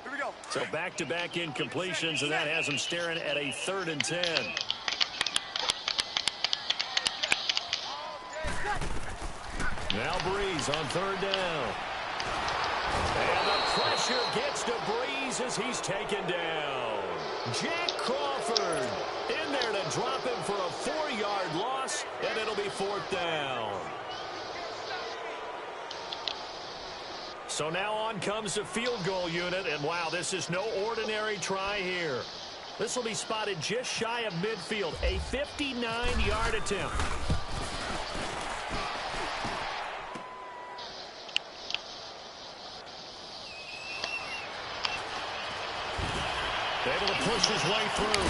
Speaker 4: Here we go.
Speaker 2: So back-to-back incompletions, and that has them staring at a 3rd and 10. Now Breeze on 3rd down. And the pressure gets to Breeze as he's taken down. Jack Crawford in there to drop him for a 4-yard loss, and it'll be 4th down. So now on comes the field goal unit, and wow, this is no ordinary try here. This will be spotted just shy of midfield, a 59-yard attempt. Able to push his way through.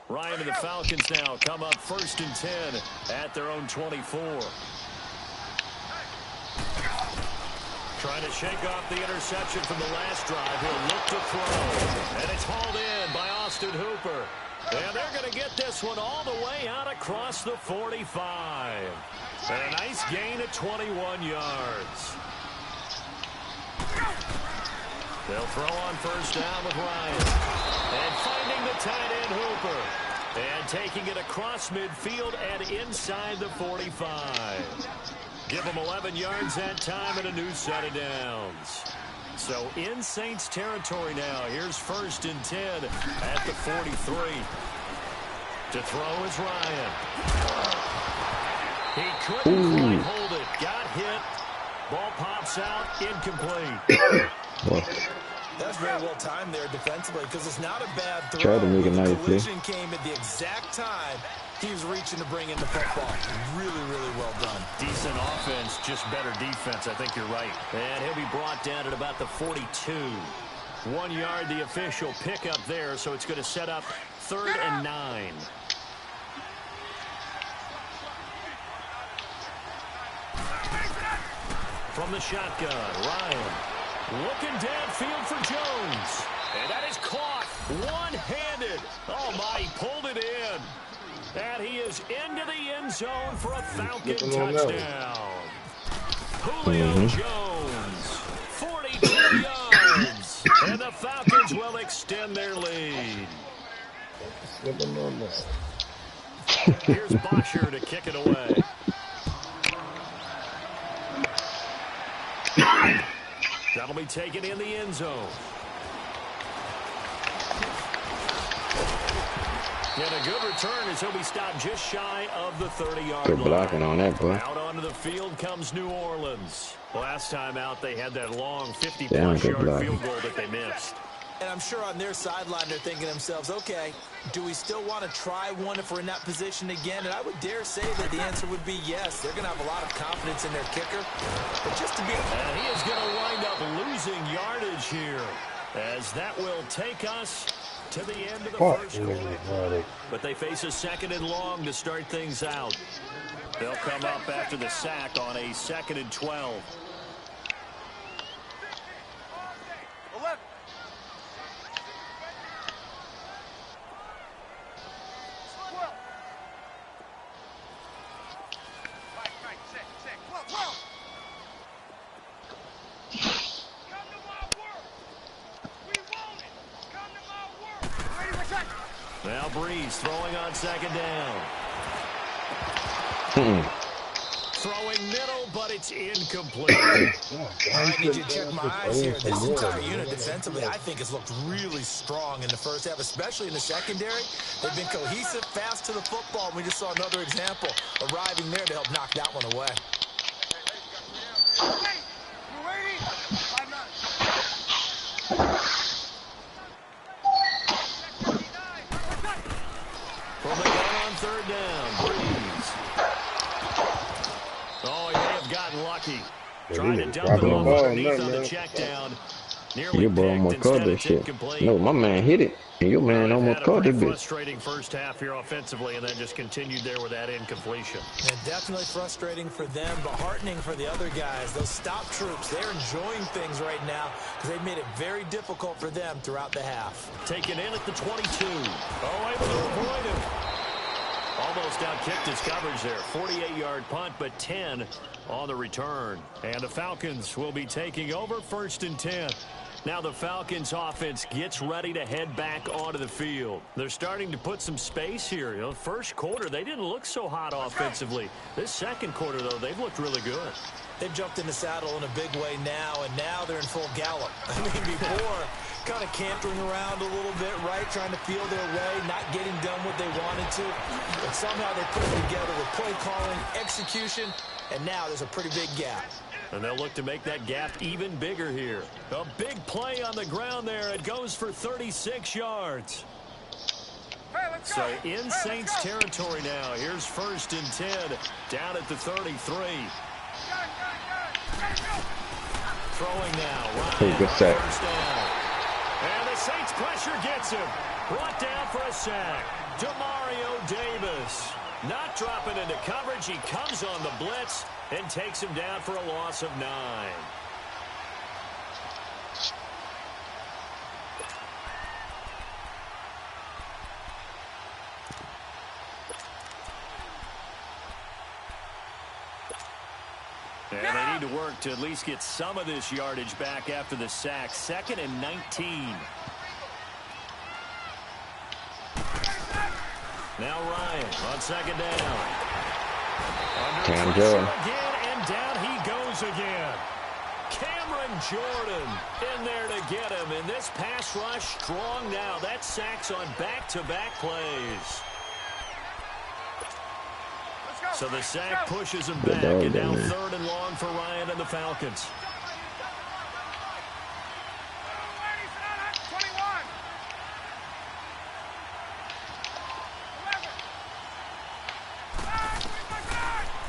Speaker 2: Ryan and the Falcons now come up 1st and 10 at their own 24. Trying to shake off the interception from the last drive. He'll look to throw. And it's hauled in by Austin Hooper. And they're going to get this one all the way out across the 45. And a nice gain of 21 yards. They'll throw on 1st down with Ryan. And finding the tight end Hooper. And taking it across midfield and inside the 45. Give them 11 yards that time and a new set of downs. So in Saints territory now. Here's 1st and 10 at the 43. To throw is Ryan. He couldn't quite hold it. Got hit. Ball pops out. Incomplete.
Speaker 3: That's very well timed there defensively because it's not a bad throw.
Speaker 12: Try to make a nice play.
Speaker 3: Collision came at the exact time he was reaching to bring in the football. Really, really well done.
Speaker 2: Decent offense, just better defense. I think you're right. And he'll be brought down at about the 42. 1 yard, the official pickup there, so it's going to set up 3rd and 9. From the shotgun, Ryan looking downfield for Jones. And that is caught one-handed. Oh, my, he pulled it in. And he is into the end zone for a Falcon touchdown. Julio Jones, 42 yards. And the Falcons will extend their lead. Here's Bosher to kick it away. That'll be taken in the end zone. And a good return as he'll be stopped just shy of the 30-yard line.
Speaker 12: Good blocking on that, boy.
Speaker 2: Out onto the field comes New Orleans. Last time out, they had that long 50-plus-yard field goal that they missed.
Speaker 3: And I'm sure on their sideline they're thinking to themselves, okay, do we still want to try one if we're in that position again? And I would dare say that the answer would be yes. They're going to have a lot of confidence in their kicker. But just to be...
Speaker 2: And he is going to wind up losing yardage here. as that will take us to the end of the
Speaker 13: Fuck.
Speaker 2: first quarter. But they face a 2nd and long to start things out. They'll come up after the sack on a 2nd and 12.
Speaker 4: 11.
Speaker 2: Now Breeze throwing on 2nd down. Throwing middle, but it's incomplete.
Speaker 3: I need you to check my eyes here. This entire unit defensively, I think, has looked really strong in the first half, especially in the secondary. They've been cohesive, fast to the football. We just saw another example arriving there to help knock that one away.
Speaker 2: From the gun on 3rd down, Breeze. Oh, he may have gotten lucky. Trying to dump it off underneath on the check down. Nearly
Speaker 12: Your boy almost caught that shit. No, my man hit it, and your man almost caught that bitch.
Speaker 2: Frustrating first half here offensively, and then just continued there with that incompletion.
Speaker 3: And definitely frustrating for them, but heartening for the other guys. Those stop troops, they're enjoying things right now because they've made it very difficult for them throughout the half.
Speaker 2: Taken in at the 22. Oh, able to avoid him. Almost outkicked his coverage there. 48-yard punt, but 10 on the return. And the Falcons will be taking over 1st and 10. Now the Falcons offense gets ready to head back onto the field. They're starting to put some space here. You know, first quarter, they didn't look so hot offensively. This second quarter, though, they've looked really good.
Speaker 3: They've jumped in the saddle in a big way now, and now they're in full gallop. I mean, before, kind of cantering around a little bit, right, trying to feel their way, not getting done what they wanted to. But somehow they put it together with play calling, execution, and now there's a pretty big gap.
Speaker 2: And they'll look to make that gap even bigger here. A big play on the ground there. It goes for 36 yards. So in Saints territory now. Here's 1st and 10 down at the 33. Throwing now. Ryan,
Speaker 12: good sack.
Speaker 2: first down. And the Saints pressure gets him. Brought down for a sack. Demario Davis. Not dropping into coverage. He comes on the blitz and takes him down for a loss of 9. And they need to work to at least get some of this yardage back after the sack. 2nd and 19. Now Ryan on 2nd down.
Speaker 12: Cam Jordan.
Speaker 2: Again, and down he goes again. Cameron Jordan in there to get him. And this pass rush strong now. That sacks on back-to-back plays. So the sack pushes him back, and now 3rd and long for Ryan and the Falcons.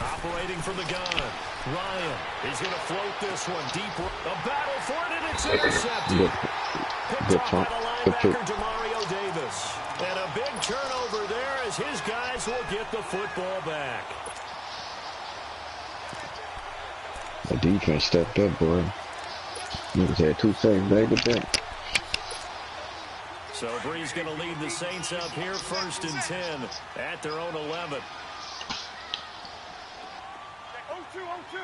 Speaker 2: Operating from the gun. Ryan is going to float this one deep. A battle for it, and it's intercepted. Picked off by the linebacker, Demario Davis. And a big turnover there as his guys will get the football back.
Speaker 12: The defense stepped up, boy. Niggas had 2 sacks back to back.
Speaker 2: So Breeze going to lead the Saints up here, 1st and 10 at their own 11.
Speaker 4: 0-2.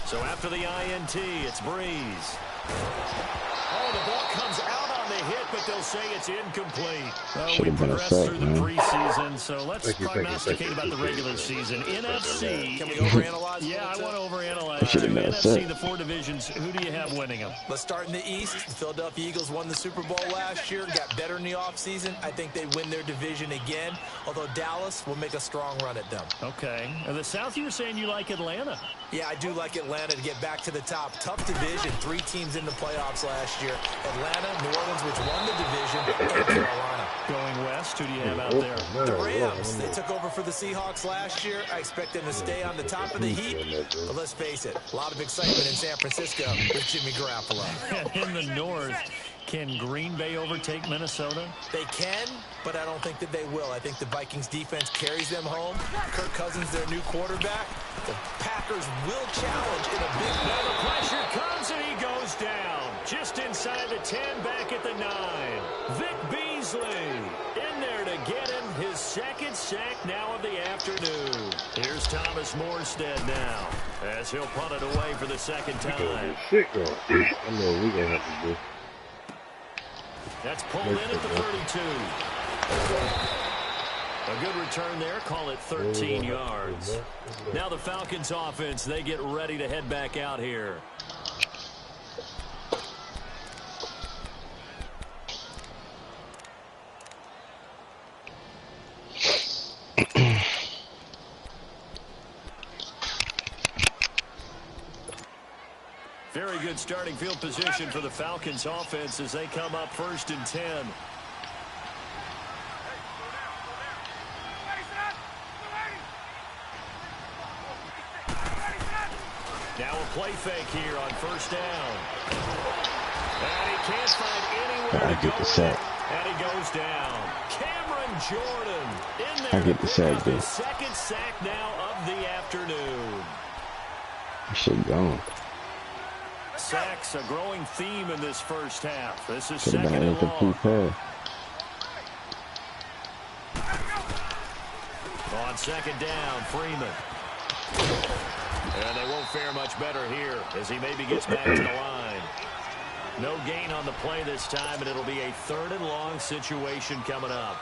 Speaker 2: So after the INT, it's Breeze. Oh, the ball comes out on the hit, but they'll say it's incomplete. Well, we progressed through the preseason, so let's prognosticate about the regular season. NFC.
Speaker 3: Can we overanalyze?
Speaker 2: Yeah, I want to overanalyze. NFC, the 4 divisions. Who do you have winning them?
Speaker 3: Let's start in the East. The Philadelphia Eagles won the Super Bowl last year, got better in the offseason. I think they win their division again, although Dallas will make a strong run at them.
Speaker 2: Okay. And the South, you were saying you like Atlanta.
Speaker 3: Yeah, I do like Atlanta to get back to the top. Tough division. 3 teams in the playoffs last year. Atlanta, New Orleans, which won the division, and Carolina.
Speaker 5: Going west, who do you have out there?
Speaker 3: The Rams. They took over for the Seahawks last year. I expect them to stay on the top of the heap. But let's face it, a lot of excitement in San Francisco with Jimmy Garoppolo.
Speaker 5: In the north, can Green Bay overtake Minnesota?
Speaker 3: They can, but I don't think that they will. I think the Vikings defense carries them home. Kirk Cousins, their new quarterback. The Packers will challenge in a big way.
Speaker 2: The pressure comes and he goes down. Just inside the 10, back at the 9. Vic Beasley in there to get him his second sack now of the afternoon. Here's Thomas Morstead now as he'll punt it away for the second time.
Speaker 13: I know we gonna have to do.
Speaker 2: That's pulled in at the 32. A good return there. Call it 13 yards. Now the Falcons offense, they get ready to head back out here. Very good starting field position for the Falcons offense as they come up 1st and 10. Now a play fake here on 1st down. And he can't find anywhere to go with it. And he goes down. Cameron Jordan in there.
Speaker 12: I get the sack, dude.
Speaker 2: Second sack now of the afternoon.
Speaker 12: Shit gone.
Speaker 2: Sacks, a growing theme in this first half. This is
Speaker 12: Should've been
Speaker 2: second
Speaker 12: an
Speaker 2: and long.
Speaker 12: incomplete
Speaker 2: On 2nd down, Freeman. And they won't fare much better here as he maybe gets back to the line. No gain on the play this time, and it'll be a 3rd and long situation coming up.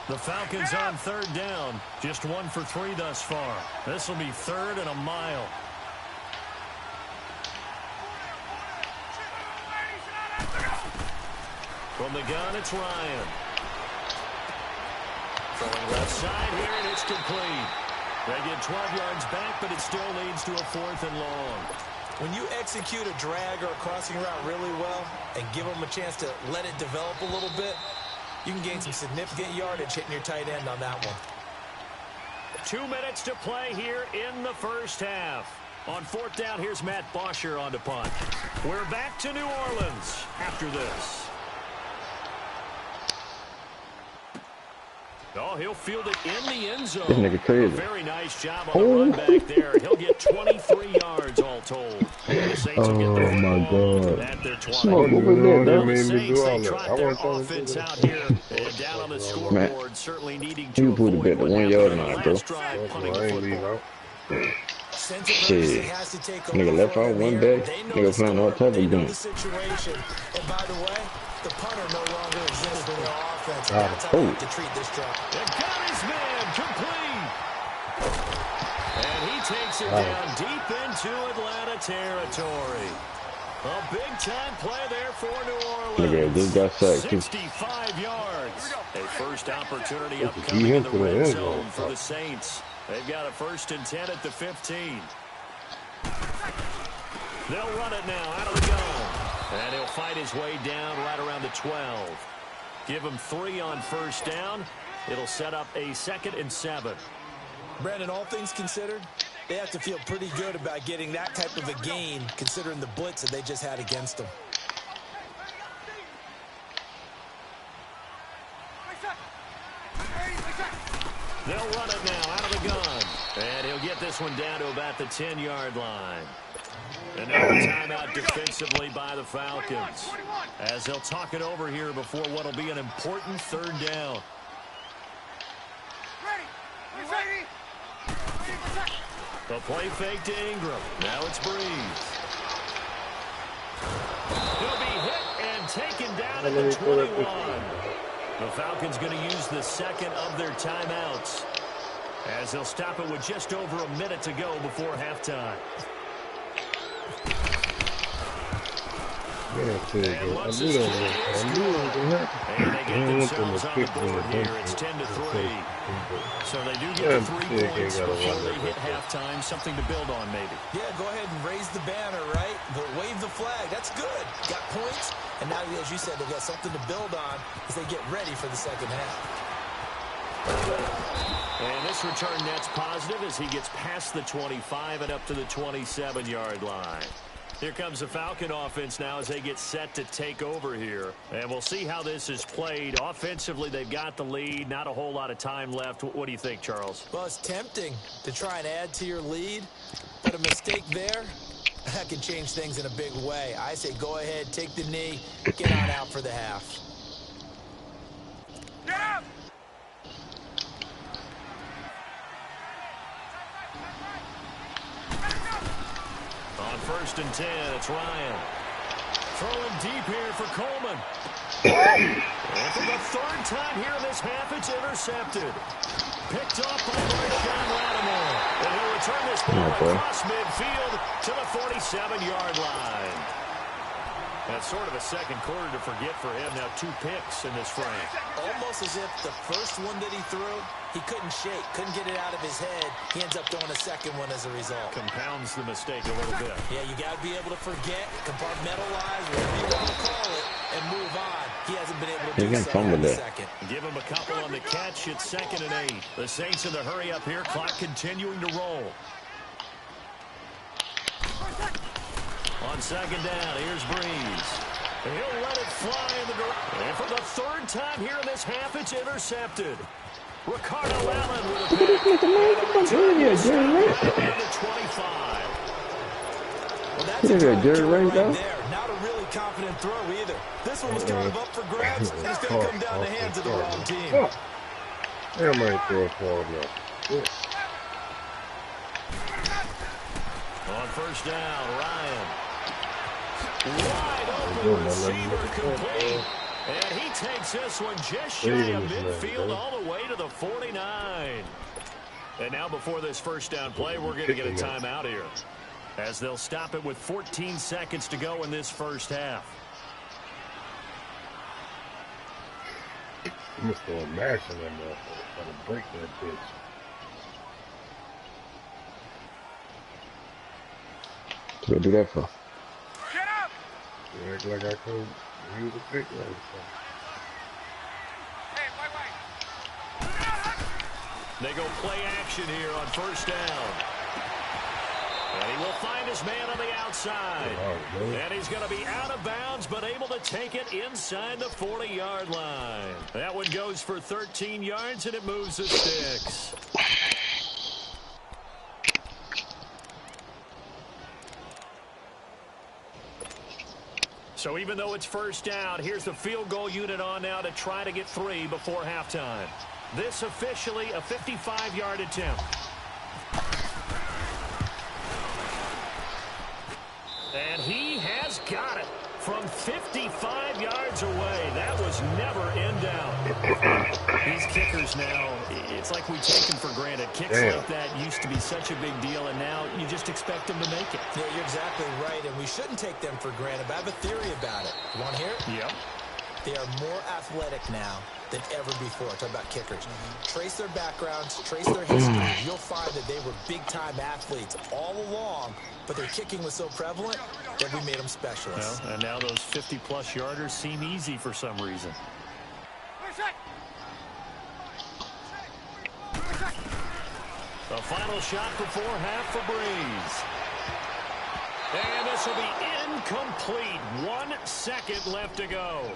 Speaker 2: The Falcons on 3rd down. Just 1 for 3 thus far. This will be 3rd and a mile. From the gun, it's Ryan. Throwing left side here, and it's complete. They get 12 yards back, but it still leads to a 4th and long.
Speaker 3: When you execute a drag or a crossing route really well and give them a chance to let it develop a little bit, you can gain some significant yardage hitting your tight end on that one.
Speaker 2: 2 minutes to play here in the first half. On 4th down, here's Matt Bosher on the punt. We're back to New Orleans after this. Oh, he'll field it in the end zone.
Speaker 12: This nigga crazy.
Speaker 2: A very nice job on the run back there. He'll get 23 yards all told. The Saints will get the
Speaker 12: my God.
Speaker 2: at their 20.
Speaker 12: Smoke over there,
Speaker 2: The
Speaker 12: though.
Speaker 2: Saints, they trot their offense out here and down on the scoreboard, certainly needing to
Speaker 12: You put it
Speaker 2: avoid
Speaker 12: at the
Speaker 2: what
Speaker 12: 1
Speaker 2: happened
Speaker 12: yard
Speaker 2: in the
Speaker 12: line, bro.
Speaker 2: last drive, punting the football.
Speaker 12: Shit. Nigga left out one day. Nigga playing all type of games.
Speaker 3: And by the way, the punter no longer exists in their offense. That's how you have to treat this drive.
Speaker 2: And got his man complete. And he takes it down deep into Atlanta territory. A big-time play there for New Orleans.
Speaker 12: Nigga just got sacked, too.
Speaker 2: 65 yards. A first opportunity upcoming in the red zone for the Saints. They've got a 1st and 10 at the 15. They'll run it now out of the gun. And he'll fight his way down right around the 12. Give him 3 on 1st down. It'll set up a 2nd and 7.
Speaker 3: Brandon, all things considered, they have to feel pretty good about getting that type of a gain, considering the blitz that they just had against them.
Speaker 2: They'll run it now out of the gun. And he'll get this one down to about the 10-yard line. And now a timeout defensively by the Falcons, as they'll talk it over here before what will be an important 3rd down. The play fake to Ingram. Now it's Breeze. He'll be hit and taken down at the 21. The Falcons going to use the 2nd of their timeouts, as they'll stop it with just over a minute to go before halftime.
Speaker 13: And they get themselves on the board here. It's 10-3.
Speaker 2: So they do get the 3 points before they hit halftime. Something to build on, maybe.
Speaker 3: Yeah, go ahead and raise the banner, right? Wave the flag. That's good. Got points, and now, as you said, they've got something to build on as they get ready for the second half.
Speaker 2: And this return net's positive as he gets past the 25 and up to the 27-yard line. Here comes the Falcon offense now as they get set to take over here. And we'll see how this is played. Offensively, they've got the lead. Not a whole lot of time left. What do you think, Charles?
Speaker 3: Well, it's tempting to try and add to your lead, but a mistake there, that can change things in a big way. I say go ahead, take the knee, get on out for the half.
Speaker 4: Get up!
Speaker 2: On 1st and 10, it's Ryan. Throwing deep here for Coleman. And for the 3rd time here in this half, it's intercepted. Picked off by Marshawn Lattimore. And he'll return this ball across midfield to the 47-yard line. That's sort of a second quarter to forget for him. Now 2 picks in this frame.
Speaker 3: Almost as if the first one that he threw, he couldn't shake, couldn't get it out of his head. He ends up throwing a second one as a result.
Speaker 2: Compounds the mistake a little bit.
Speaker 3: Yeah, you got to be able to forget, compartmentalize, whatever you want to call it, and move on. He hasn't been able to do so in the second.
Speaker 2: Give him a couple on the catch. It's 2nd and 8. The Saints in the hurry up here. Clock continuing to roll. On 2nd down, here's Breeze. He'll let it fly in the direction. And for the 3rd time here in this half, it's intercepted. Ricardo Allen with a pick. The 25.
Speaker 3: Well, that's a
Speaker 12: right
Speaker 3: there. Not a really confident throw either. This one was kind of up for grabs, and it's going to come down the hands of the wrong team.
Speaker 13: That might throw far enough.
Speaker 2: On 1st down, Ryan. Wide open receiver complete. And he takes this one just shy of midfield all the way to the 49. And now before this 1st down play, we're going to get a timeout here, as they'll stop it with 14 seconds to go in this 1st half.
Speaker 13: I'm just going to mash in that motherfucker, trying to break that bitch.
Speaker 12: What do that for?
Speaker 4: Get up!
Speaker 13: You act like I could use a pick right now.
Speaker 4: Hey, wait.
Speaker 2: They go play action here on 1st down. And he will find his man on the outside. And he's going to be out of bounds, but able to take it inside the 40-yard line. That one goes for 13 yards, and it moves the sticks. So even though it's 1st down, here's the field goal unit on now to try to get 3 before halftime. This officially a 55-yard attempt. And he has got it from 55 yards away. That was never in doubt. These kickers now, it's like we take them for granted. Kicks like that used to be such a big deal, and now you just expect them to make it.
Speaker 3: Yeah, you're exactly right, and we shouldn't take them for granted. But I have a theory about it. You want to hear it?
Speaker 2: Yep.
Speaker 3: They are more athletic now than ever before. Talk about kickers. Trace their backgrounds, trace their history. You'll find that they were big-time athletes all along, but their kicking was so prevalent that we made them specialists.
Speaker 2: Well, and now those 50-plus yarders seem easy for some reason. The final shot before half for Breeze. And this will be incomplete. 1 second left to go.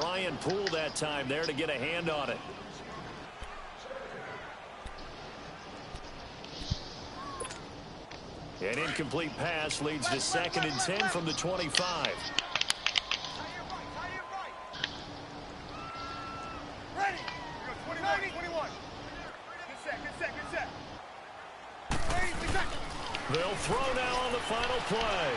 Speaker 2: Ryan Poole that time there to get a hand on it. An incomplete pass leads to 2nd and 10 from the 25.
Speaker 4: Ready! 21. Good set.
Speaker 2: They'll throw now on the final play.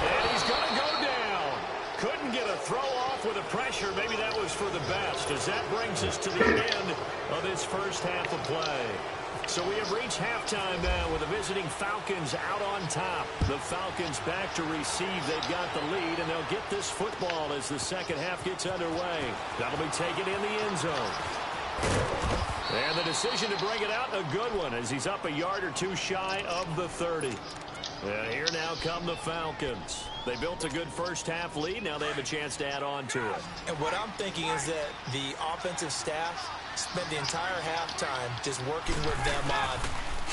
Speaker 2: And he's going to go down. Couldn't get a throw off with the pressure. Maybe that was for the best, as that brings us to the end of this 1st half of play. So we have reached halftime now with the visiting Falcons out on top. The Falcons back to receive. They've got the lead, and they'll get this football as the 2nd half gets underway. That'll be taken in the end zone. And the decision to bring it out, a good one, as he's up a yard or two shy of the 30. And here now come the Falcons. They built a good first-half lead. Now they have a chance to add on to it.
Speaker 3: And what I'm thinking is that the offensive staff spent the entire halftime just working with them on,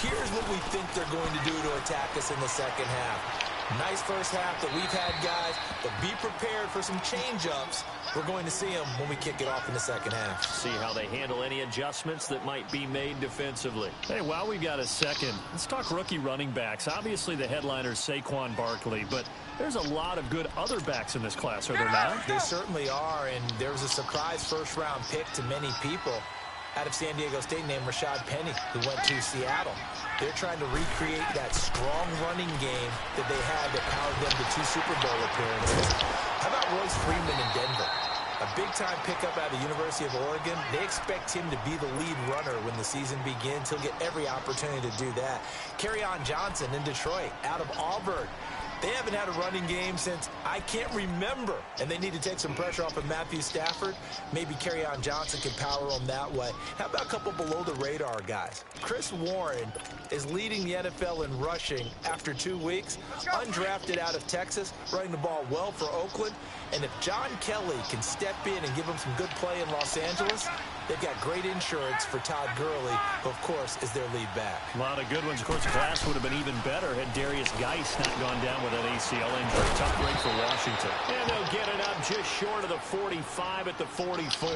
Speaker 3: here's what we think they're going to do to attack us in the second half. Nice first half that we've had, guys, but be prepared for some change-ups. We're going to see them when we kick it off in the second half.
Speaker 2: See how they handle any adjustments that might be made defensively.
Speaker 5: Hey, while we've got a second, let's talk rookie running backs. Obviously, the headliner is Saquon Barkley, but there's a lot of good other backs in this class, are there not?
Speaker 3: They certainly are, and there was a surprise first-round pick to many people out of San Diego State named Rashad Penny, who went to Seattle. They're trying to recreate that strong running game that they had that powered them to 2 Super Bowl appearances. How about Royce Freeman in Denver? A big-time pickup out of the University of Oregon. They expect him to be the lead runner when the season begins. He'll get every opportunity to do that. Kerryon Johnson in Detroit, out of Auburn. They haven't had a running game since I can't remember, and they need to take some pressure off of Matthew Stafford. Maybe Kerryon Johnson can power them that way. How about a couple below-the-radar guys? Chris Warren is leading the NFL in rushing after 2 weeks, undrafted out of Texas, running the ball well for Oakland. And if John Kelly can step in and give them some good play in Los Angeles, they've got great insurance for Todd Gurley, who, of course, is their lead back.
Speaker 5: A lot of good ones. Of course, the class would have been even better had Darius Geis not gone down with an ACL injury. Tough break for Washington.
Speaker 2: And they'll get it up just short of the 45 at the 44.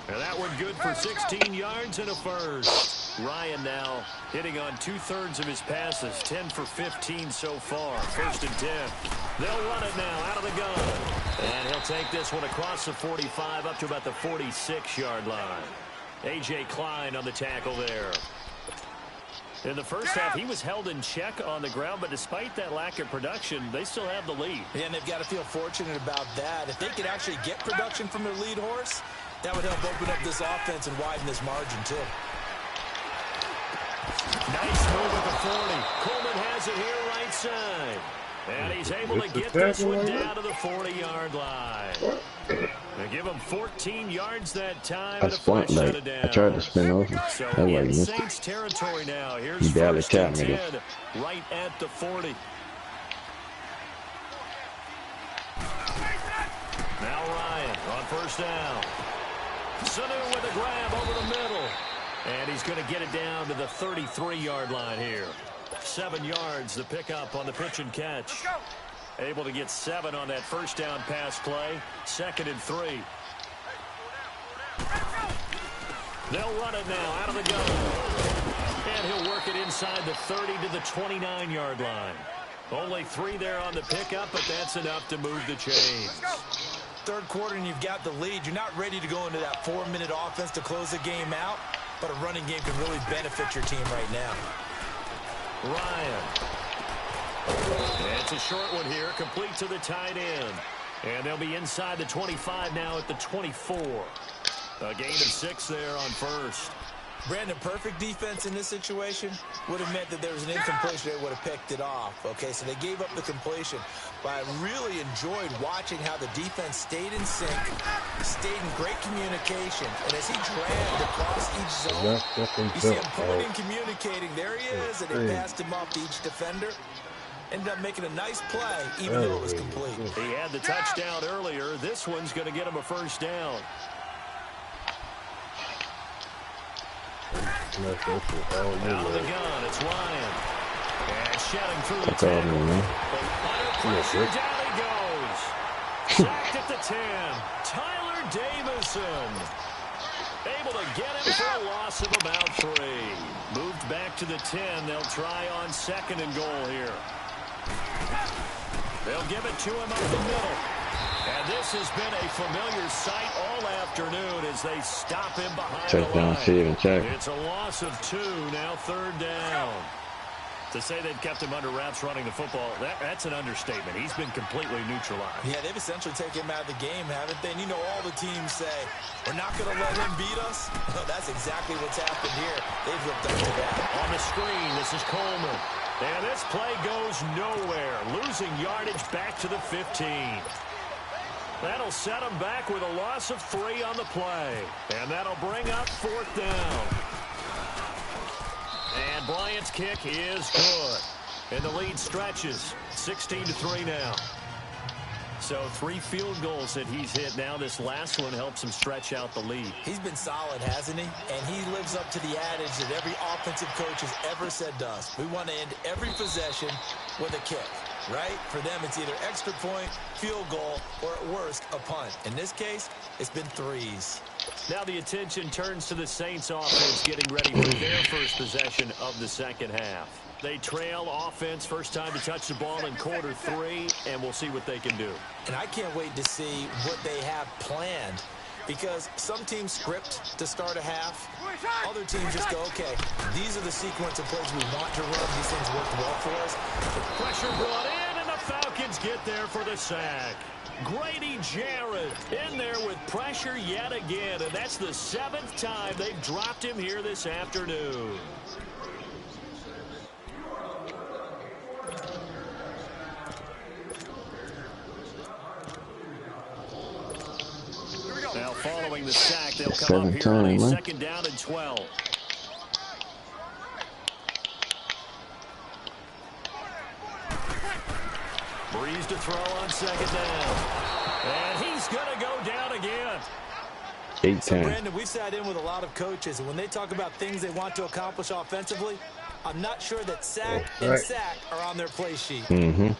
Speaker 2: And that one good for 16 yards and a first. Ryan now hitting on 2/3 of his passes, 10 for 15 so far. 1st and 10. They'll run it now out of the gun. And he'll take this one across the 45 up to about the 46-yard line. A.J. Klein on the tackle there. In the first half, he was held in check on the ground, but despite that lack of production, they still have the lead.
Speaker 3: Yeah, and they've got to feel fortunate about that. If they could actually get production from their lead horse, that would help open up this offense and widen this margin, too.
Speaker 2: Nice move at the 40. Coleman has it here right side. And he's able to get this one down to the 40-yard line. They give him 14 yards that time.
Speaker 12: I spun like I tried to spin over.
Speaker 2: So
Speaker 12: That
Speaker 2: in
Speaker 12: like
Speaker 2: Saints territory now. Here's
Speaker 12: He barely
Speaker 2: 1st and
Speaker 12: tapped me.
Speaker 2: 10 right at the 40. Now Ryan on 1st down. Sanu with a grab over the middle. And he's going to get it down to the 33-yard line here. 7 yards, the pickup on the pitch and catch. Able to get 7 on that 1st down pass play. 2nd and 3. They'll run it now out of the gun. And he'll work it inside the 30 to the 29-yard line. Only 3 there on the pickup, but that's enough to move the chains.
Speaker 3: 3rd quarter and you've got the lead. You're not ready to go into that 4-minute offense to close the game out, but a running game can really benefit your team right now.
Speaker 2: Ryan. And it's a short one here, complete to the tight end. And they'll be inside the 25 now at the 24. A gain of 6 there on 1st.
Speaker 3: Brandon, perfect defense in this situation would have meant that there was an incompletion. They would have picked it off. Okay, so they gave up the completion. But I really enjoyed watching how the defense stayed in sync, stayed in great communication. And as he dragged across each zone, you see him pointing, communicating. There he is, and they passed him off to each defender. Ended up making a nice play, even though it was complete.
Speaker 2: He had the touchdown earlier. This one's going to get him a 1st down. Out of the gun, it's Ryan. And shouting through the tackle. Under pressure, down he goes. Sacked at the 10. Tyler Davison. Able to get him for a loss of about 3. Moved back to the 10. They'll try on 2nd and goal here. They'll give it to him up the middle. And this has been a familiar sight all afternoon as they stop him behind the line. It's a loss of 2, now 3rd down. To say they've kept him under wraps running the football, that's an understatement. He's been completely neutralized.
Speaker 3: Yeah, they've essentially taken him out of the game, haven't they? And you know all the teams say, we're not going to let him beat us. No, that's exactly what's happened here. They've lived up to that.
Speaker 2: On the screen, this is Coleman. And this play goes nowhere. Losing yardage back to the 15. That'll set them back with a loss of 3 on the play. And that'll bring up 4th down. And Bryant's kick is good. And the lead stretches 16-3 now. So 3 field goals that he's hit now. This last one helps him stretch out the lead.
Speaker 3: He's been solid, hasn't he? And he lives up to the adage that every offensive coach has ever said to us. We want to end every possession with a kick, right? For them, it's either extra point, field goal, or at worst, a punt. In this case, it's been 3s.
Speaker 2: Now the attention turns to the Saints offense getting ready for their first possession of the second half. They trail offense, first time to touch the ball in quarter 3, and we'll see what they can do.
Speaker 3: And I can't wait to see what they have planned, because some teams script to start a half. Other teams just go, okay, these are the sequence of plays we want to run. These things worked well for us.
Speaker 2: Pressure brought in, and the Falcons get there for the sack. Grady Jarrett in there with pressure yet again, and that's the 7th time they've dropped him here this afternoon. Now following the sack, they'll come up here on a 2nd down and 12. Breeze to throw on 2nd down. And he's going to go down again.
Speaker 3: So, Brandon, we've sat in with a lot of coaches, and when they talk about things they want to accomplish offensively, I'm not sure that sack and sack are on their play sheet.
Speaker 12: Mm-hmm.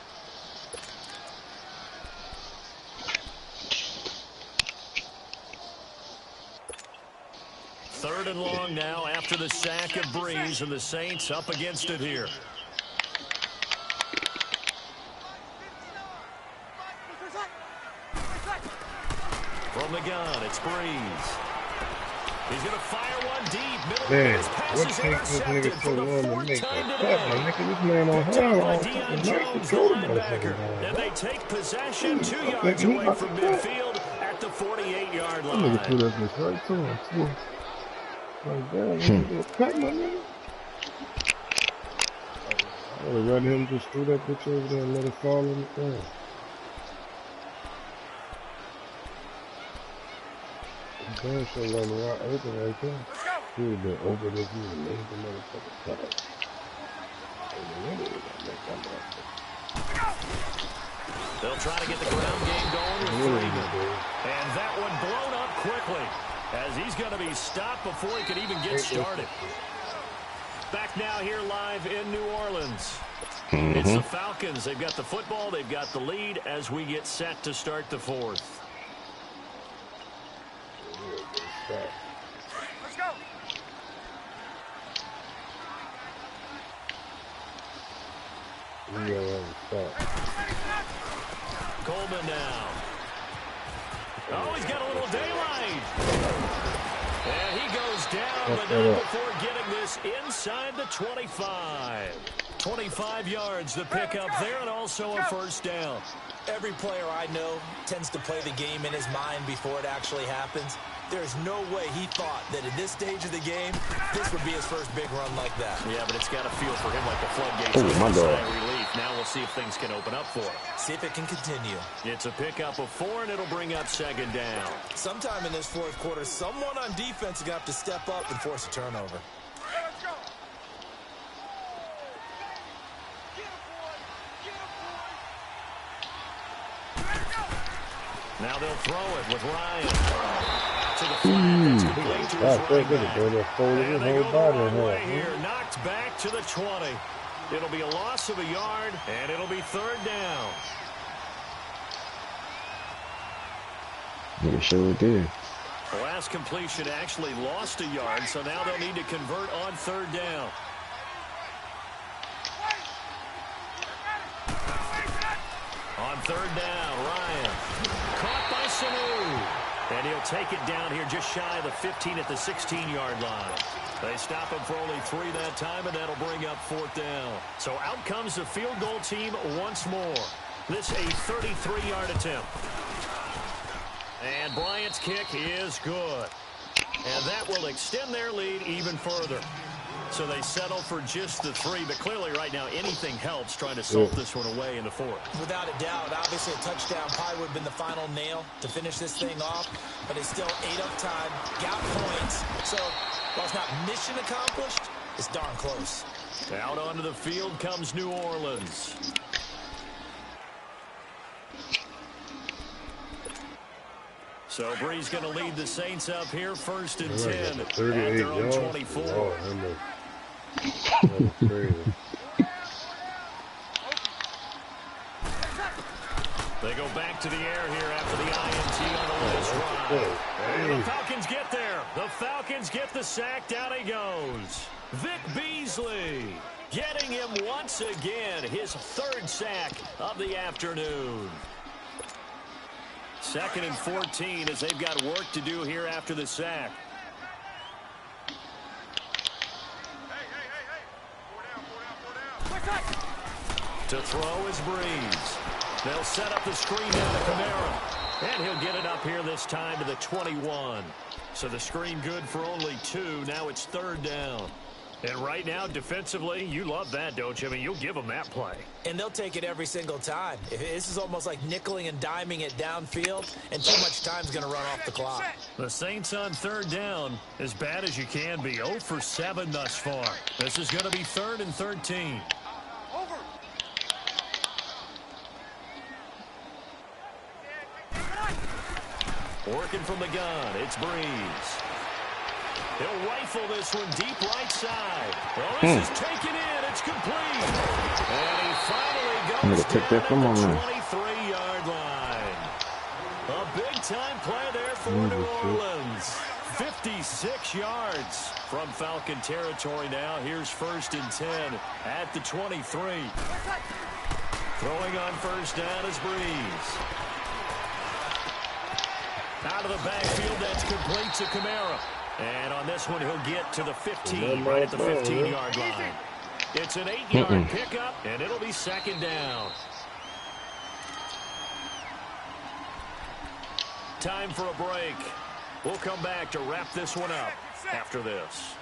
Speaker 2: Third and long now after the sack of Breeze, and the Saints up against it here. From the gun, it's Breeze. He's going to fire one deep.
Speaker 13: Man, what takes this nigga so long to make that cut, my nigga? This man on high all fucking night to throw the motherfucker down.
Speaker 2: And they take possession 2 yards away from midfield at the 48-yard line.
Speaker 13: That nigga threw that bitch right to him, too. Like, damn, nigga, cut my nigga. I would have rather him just threw that bitch over there and let it fall in the thing. Damn, so long wide open right there. He would have been over this, he would have made the motherfucker cut up.
Speaker 2: They'll try to get the ground game going with Freeman. And that one blown up quickly, as he's going to be stopped before he could even get started. Back now here live in New Orleans. It's the Falcons. They've got the football. They've got the lead as we get set to start the 4th.
Speaker 4: Let's go.
Speaker 2: Coleman now. Oh, he's got a little daylight. And he goes down, but not before getting this inside the 25. 25 yards, the pickup there, and also a first down.
Speaker 3: Every player I know tends to play the game in his mind before it actually happens. There's no way he thought that at this stage of the game, this would be his first big run like that.
Speaker 2: Yeah, but it's got to feel for him like the floodgates of relief. Now we'll see if things can open up for him.
Speaker 3: See if it can continue.
Speaker 2: It's a pickup of 4, and it'll bring up 2nd down.
Speaker 3: Sometime in this 4th quarter, someone on defense is going to have to step up and force a turnover.
Speaker 4: Let's go.
Speaker 2: Now they'll throw it with Ryan. To the flat, that's complete to his running back. And they go the wrong way here, knocked back to the 20. It'll be a loss of a yard, and it'll be 3rd down.
Speaker 12: Yeah, sure did.
Speaker 2: The last completion actually lost a yard, so now they'll need to convert on 3rd down. On 3rd down, Ryan. Caught by Sanu. And he'll take it down here just shy of the 15 at the 16-yard line. They stop him for only 3 that time, and that'll bring up 4th down. So out comes the field goal team once more. This a 33-yard attempt. And Bryant's kick is good. And that will extend their lead even further. So they settle for just the 3, but clearly right now anything helps trying to salt this one away in the 4th.
Speaker 3: Without a doubt, obviously a touchdown probably would have been the final nail to finish this thing off, but it's still ate up time, got points, so while it's not mission accomplished, it's darn close.
Speaker 2: Out onto the field comes New Orleans. So Bree's going to lead the Saints up here, 1st and 10 at their own 24.
Speaker 13: Oh, that was crazy.
Speaker 2: They go back to the air here after the INT on the last drive. And the Falcons get there. The Falcons get the sack. Down he goes. Vic Beasley getting him once again, his 3rd sack of the afternoon. 2nd and 14 as they've got work to do here after the sack. To throw is Breeze. They'll set up the screen down to Kamara. And he'll get it up here this time to the 21. So the screen good for only 2. Now it's 3rd down. And right now, defensively, you love that, don't you? I mean, you'll give them that play.
Speaker 3: And they'll take it every single time. This is almost like nickeling and diming it downfield, and too much time's going to run off the clock.
Speaker 2: The Saints on 3rd down, as bad as you can be. 0 for 7 thus far. This is going to be 3rd and 13. Working from the gun, it's Breeze. He'll rifle this one deep right side. Well, this is taken in. It's complete. And he finally goes down at the 23-yard line. A big-time play there for New Orleans. 56 yards from Falcon territory now. Here's 1st and 10 at the 23. Throwing on 1st down is Breeze. Out of the backfield, that's complete to Kamara. And on this one, he'll get to the 15, right at the 15-yard line. It's an 8-yard pickup, and it'll be 2nd down. Time for a break. We'll come back to wrap this one up after this.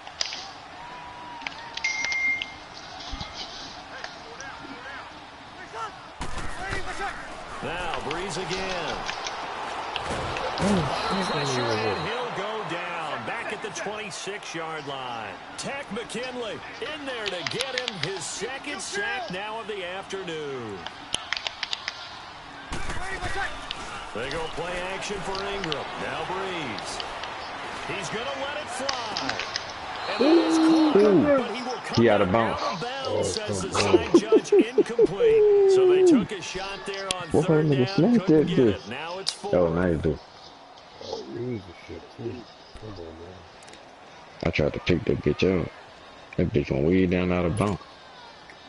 Speaker 2: Now, Breeze again. Pressure, and he'll go down. Back at the 26-yard line. Tech McKinley in there to get him his 2nd sack now of the afternoon. They go play action for Ingram. Now Breeze. He's going to let it fly. And that is caught, but he will come
Speaker 12: out of bounds.
Speaker 2: Says the side judge incomplete. So they took a shot there on 3rd down. Couldn't get it. Now it's 4th.
Speaker 12: Oh, nice, dude. I tried to pick that bitch up. That bitch went way down out of bounds.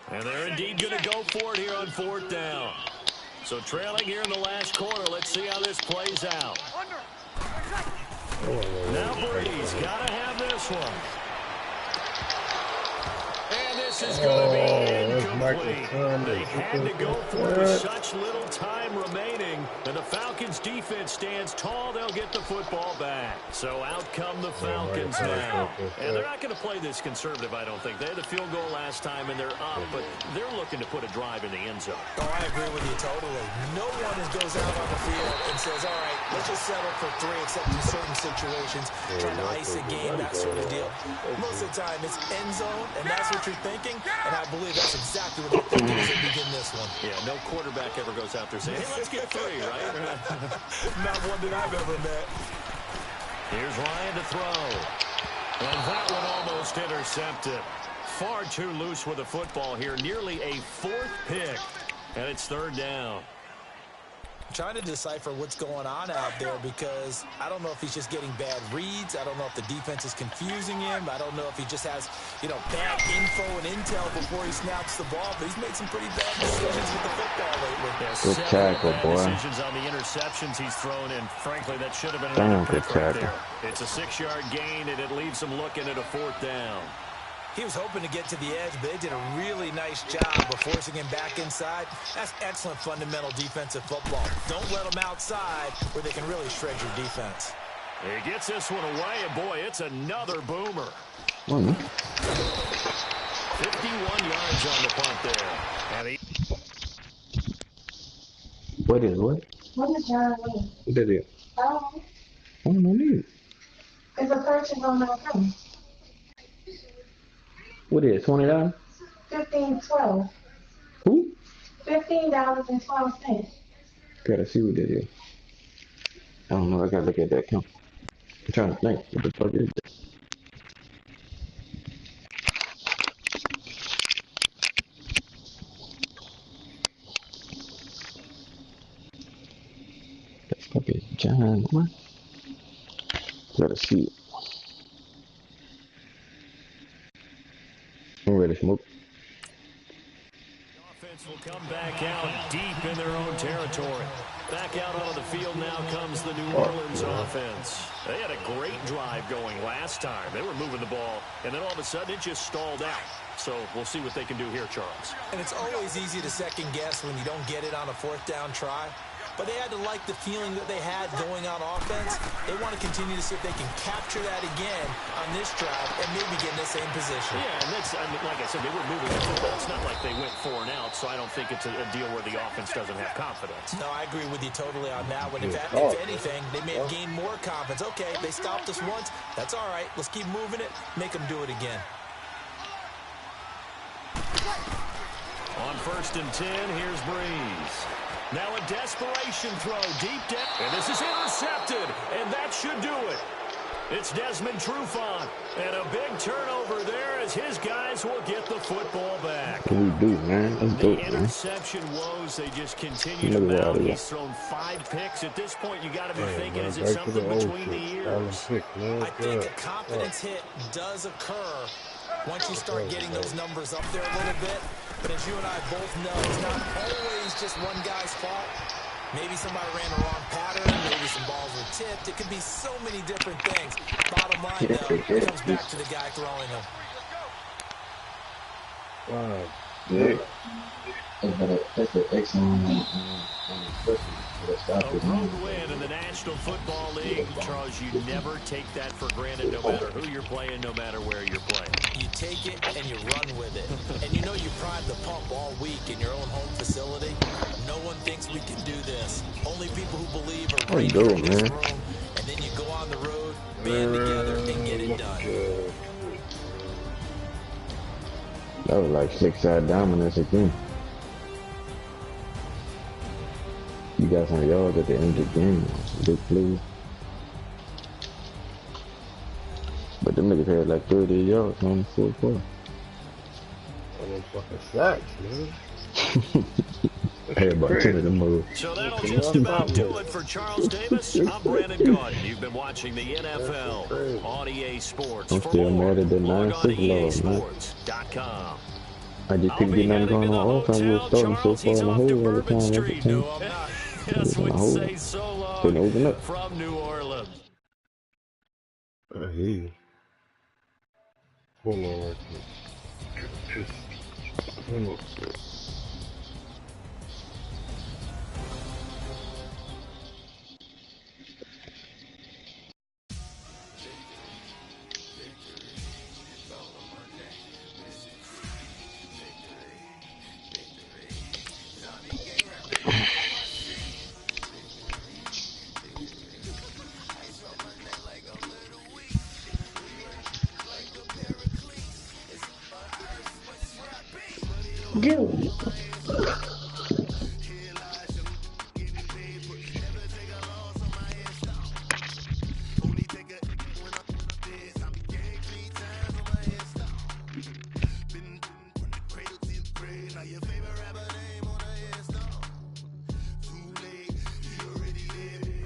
Speaker 2: And they're indeed going to go for it here on 4th down. So trailing here in the last quarter. Let's see how this plays out. Now Breeze got to have this one. And this is going to be incomplete. They had to go for it with such little time remaining. And the Falcons defense stands tall. They'll get the football back. So out come the Falcons now. And they're not going to play this conservative, I don't think. They had the field goal last time, and they're up. But they're looking to put a drive in the end zone.
Speaker 3: Oh, I agree with you totally. No one goes out on the field and says, all right, let's just settle for 3, except in certain situations, trying to ice a game, that sort of deal. Most of the time, it's end zone, and that's what you're thinking. And I believe that's exactly what they're thinking as they begin this one.
Speaker 2: Yeah, no quarterback ever goes out there saying, hey, let's get 3, right?
Speaker 3: Not one that I've ever met.
Speaker 2: Here's Ryan to throw. And that one almost intercepted. Far too loose with the football here. Nearly a 4th pick. And it's 3rd down.
Speaker 3: I'm trying to decipher what's going on out there because I don't know if he's just getting bad reads. I don't know if the defense is confusing him. I don't know if he just has, bad info and intel before he snaps the ball. But he's made some pretty bad decisions with the football lately.
Speaker 12: Good tackle, boy.
Speaker 2: Decisions on the interceptions he's thrown in. Frankly, that should have been another pick right there. It's a 6-yard gain, and it leaves him looking at a 4th down.
Speaker 3: He was hoping to get to the edge, but they did a really nice job of forcing him back inside. That's excellent fundamental defensive football. Don't let them outside where they can really shred your defense.
Speaker 2: He gets this one away, and boy, it's another boomer.
Speaker 12: What is what?
Speaker 14: What is John Wayne?
Speaker 12: What that is?
Speaker 14: Oh,
Speaker 12: I don't know.
Speaker 14: it's a purchase on my phone.
Speaker 12: What is it, $20?
Speaker 14: 15.12.
Speaker 12: Who?
Speaker 14: $15.12.
Speaker 12: Gotta see what that is. I don't know. I gotta look at that account. I'm trying to think. What the fuck is that? The fuck is John? What? Gotta see it. I'm ready to smoke.
Speaker 2: The offense will come back out deep in their own territory. Back out onto the field now comes the New Orleans offense. They had a great drive going last time. They were moving the ball, and then all of a sudden it just stalled out. So we'll see what they can do here, Charles.
Speaker 3: And it's always easy to second guess when you don't get it on a fourth down try. But they had to like the feeling that they had going on offense. They want to continue to see if they can capture that again on this drive and maybe get in the same position.
Speaker 2: Yeah, and that's, I mean, like I said, they were moving the football. It's not like they went 4 and out, so I don't think it's a deal where the offense doesn't have confidence.
Speaker 3: No, I agree with you totally on that one. If anything, they may have gained more confidence. Okay, they stopped us once. That's all right. Let's keep moving it. Make them do it again.
Speaker 2: On 1st and 10, here's Breeze. Now a desperation throw deep down. And this is intercepted. And that should do it. It's Desmond Trufant. And a big turnover there as his guys will get the football back.
Speaker 12: What do we do, man? Let's go, man.
Speaker 2: Interception woes, they just continue to mount. He's thrown 5 picks. At this point, you got to be thinking, is it something between the ears?
Speaker 3: I think a confidence hit does occur once you start getting those numbers up there a little bit. But as you and I both know, it's not always just one guy's fault. Maybe somebody ran the wrong pattern. Maybe some balls were tipped. It could be so many different things. Bottom line, though, it comes back to the guy throwing them.
Speaker 12: Wow. Yeah. That's an excellent
Speaker 2: a road win in the National Football League. Charles, you never take that for granted no matter who you're playing, no matter where you're playing.
Speaker 3: You take it and you run with it. And you know you prime the pump all week in your own home facility. No one thinks we can do this. Only people who believe are right here in this room. And then you go on the road, band together, and get it done.
Speaker 12: That was like 6-side dominance again. You got some yards at the end of the game. Big play. But them niggas had like 30 yards on the fourth quarter.
Speaker 13: Them fucking sacks, man.
Speaker 12: Hey, about 10 of them moves.
Speaker 2: So that'll just about do it for Charles Davis. I'm Brandon Gordon. You've been watching the NFL on EA Sports.
Speaker 12: I'm still mad at the 9-6 loss, man. I just couldn't get nothing going on offense. We were starting so far in the hole all the time. Every time.
Speaker 2: Yes, would say so long from New Orleans.
Speaker 13: I hear you. Hold on right quick. Hold on.
Speaker 14: Dude.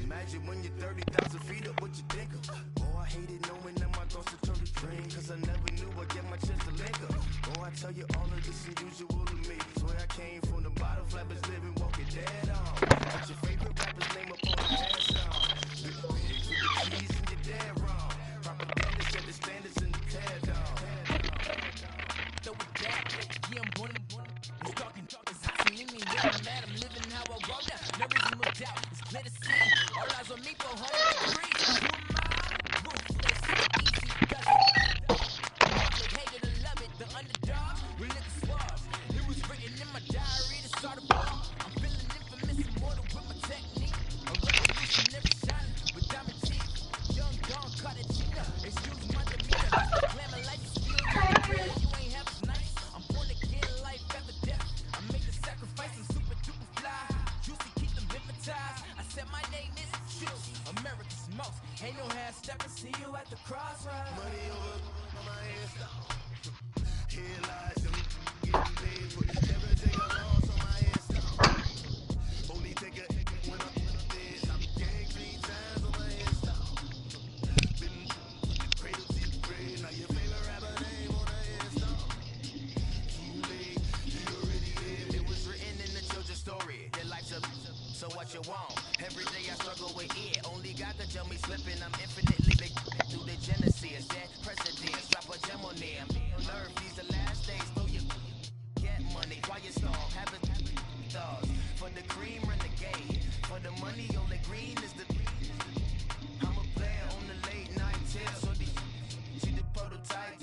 Speaker 8: Imagine when you're 30,000 feet up, what you think of? Oh, I hated knowing that my thoughts would turn to dream, cause I never knew I'd get my chance to link up. Oh, I tell you all of this unusual to me. Swear I came from the bottom, flappers living, walking dead on. What's your favorite rapper's name up on the head song? Big wigs with the keys and you're dead wrong. Propaganda set the standards in the TED dog.
Speaker 10: So with that, yeah, I'm born. It's talking, it's hot in me. Yeah, I'm mad, I'm living how I walk down. No reason looked out, it's clear to see. All eyes on me, go home and breathe. Who am I? Ruthless, easy does it. They hated and love it, the underdog, we look suave.
Speaker 15: you want. Every day I struggle with it. Only God could tell me slipping. I'm infinitely big through the Genesis. That precedence, drop a gem on them. Learn these the last days. Throw your get money. Quiet storm. Habit thoughts. For the cream, renegade. For the money, only green is the. I'm a player on the late night tips. So these see the prototype.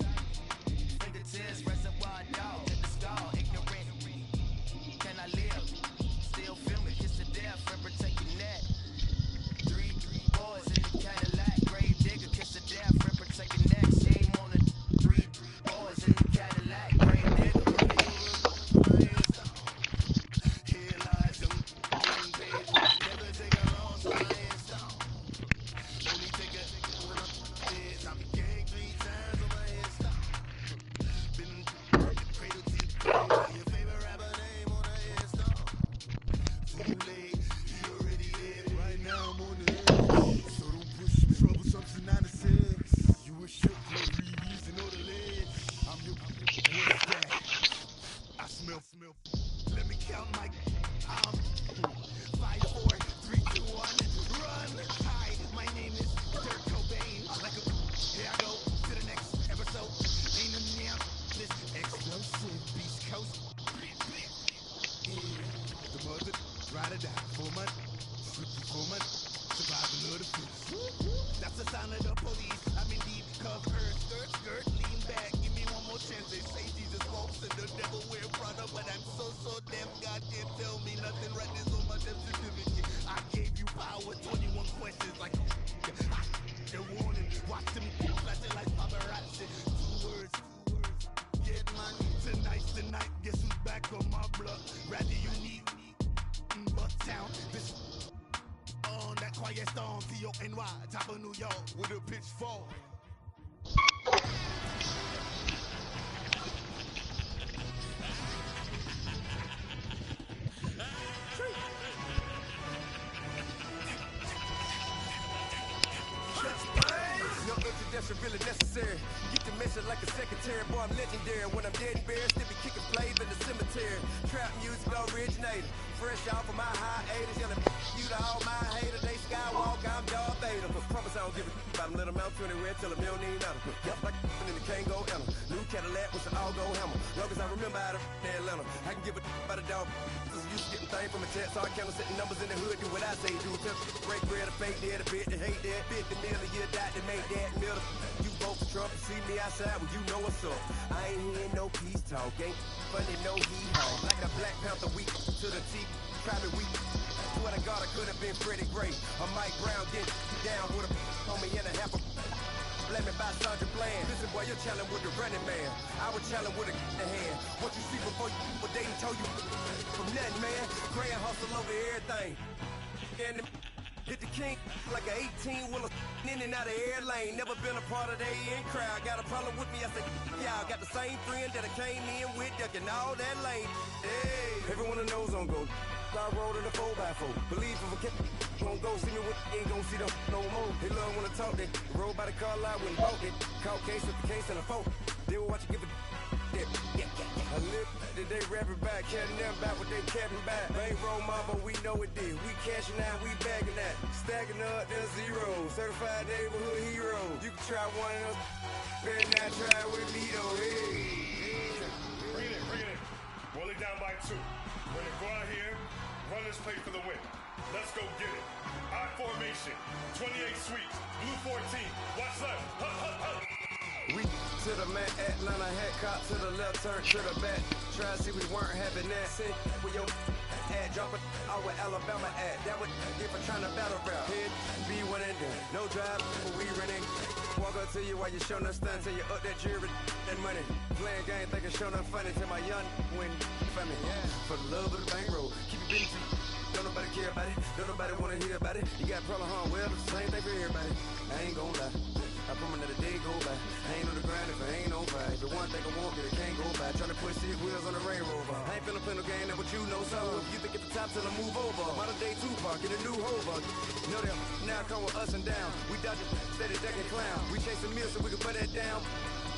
Speaker 15: Fingertips, reservoir dog to the skull. Ignorant. Can I live? Still filming, kiss to death, and protect your neck. Three boys in the Cadillac, grave digger, kiss to death, and protect your neck. Shame on the three boys in the Cadillac, grave digger. Here lies them in bed. Never take a loss on my headstone. Only take a when I'm dead. I'm gang 3 times on my headstone. Been cradle to the grave. Your favorite rapper name on a headstone. Too late, he already dead. Right now I'm on the edge, so don't push me. Troublesome 96. You a shook, no reason or the ledge. I'm your what's that? I smell. Let me count my 5, 4, 3, 2, 1, run. Hi, my name is Dirk Cobain. Like a here I go to the next episode. Ain't a damn this explosive Beast Coast. The mother, ride or die, 4 months, slip for 4 months, survival of the fittest. That's the sound of the police. I'm in deep cover, skirt, lean back, give me one more chance. They say Jesus walks and the devil wear Prada, but I'm so deaf, God can't tell me nothing. Right this on my death certificate. I gave you power, 21 questions like the warning. Watch them flashing like paparazzi. 2 words. Get money. Tonight's the night. Guess who's back on my block? Rather you need Bucktown. This on that quiet storm. T-O-N-Y, top of New York with a pitchfork.
Speaker 16: No introduction really necessary. Get the message like a secretary. Boy, I'm legendary. When I'm dead and buried, still be kicking flames in the cemetery. Trap music originator. Fresh off of my hiatus. Yelling you to all my haters. They skywalk, I'm Darth Vader. Promise I don't give a about them. Let them out 20 red till a million need out. Yep, like in the Kango Ella. New Cadillac with an all-go hammer. Long as I remember out of Atlanta. I can give a about a dog. Used to getting things from a test. So I count setting numbers in the hood. Do what I say do. Tell break bread, a fake dead, a bit to hate that. 50 million, you die to make that middle. You vote for Trump, you see me outside, well, you know what's up. I ain't hearing no peace talk, ain't funny, no hee-haw. Like a Black Panther week to the teeth, private week. Swear to God, I could have been Freddie Gray. Or Mike Brown getting down with a homie and a half a blaming by Sandra Bland. Listen, boy, you're challenging with the running man. I was challenging with a hand. What you see before you, what they told you from nothing, man. Grand hustle over everything. And hit the king like an 18-wheeler in and out of air lane. Never been a part of the in crowd. Got a problem with me, I said, y'all got the same friend that I came in with, ducking all that lane. Hey, everyone knows on go. I rolled in a 4x4. Believe if a kid won't go see me with ain't gon' see them no more. They love when I talk, they roll by the car lot when bought it. Call case with the case and a phone. They will watch you give a I live that they rapping back, catching them back what they capping back. Bankroll mama, we know it did. We cashing out, we bagging that. Stacking up, there's zero. Certified neighborhood hero. You can try one of those. Better not try with me though. Hey.
Speaker 17: Bring it in. Roll it down by 2. We're gonna go out here, run this play for the win. Let's go get it. I formation, 28 sweeps, blue 14. Watch left. Hup.
Speaker 16: We to the man, Atlanta hat cop to the left, turn to the back. Try to see we weren't having that. Sit with your ad, drop it out with Alabama ad. That would get for trying to battle rap. Head, be one and done. No drive, but we running. Walk up to you while you show no stun till you up that jewelry and money. Playing game, thinking show no funny till my young win for me. Yeah. For the love of the bankroll, keep it busy. Don't nobody care about it. Don't nobody wanna hear about it. You got a problem, huh? Well, it's the same thing for everybody. I ain't gon' lie. I promise that a day go by. I ain't on the grind if I ain't on fire. If the one thing I want, that it can't go by. Tryna push 6 wheels on the railroad. I ain't finna play no game, that what you know. So if you think at the top till I move over. Modern day Tupac in a new hover. Know them now come with us and down. We dodge it, steady decking clown. We chasing meals so we can put that down.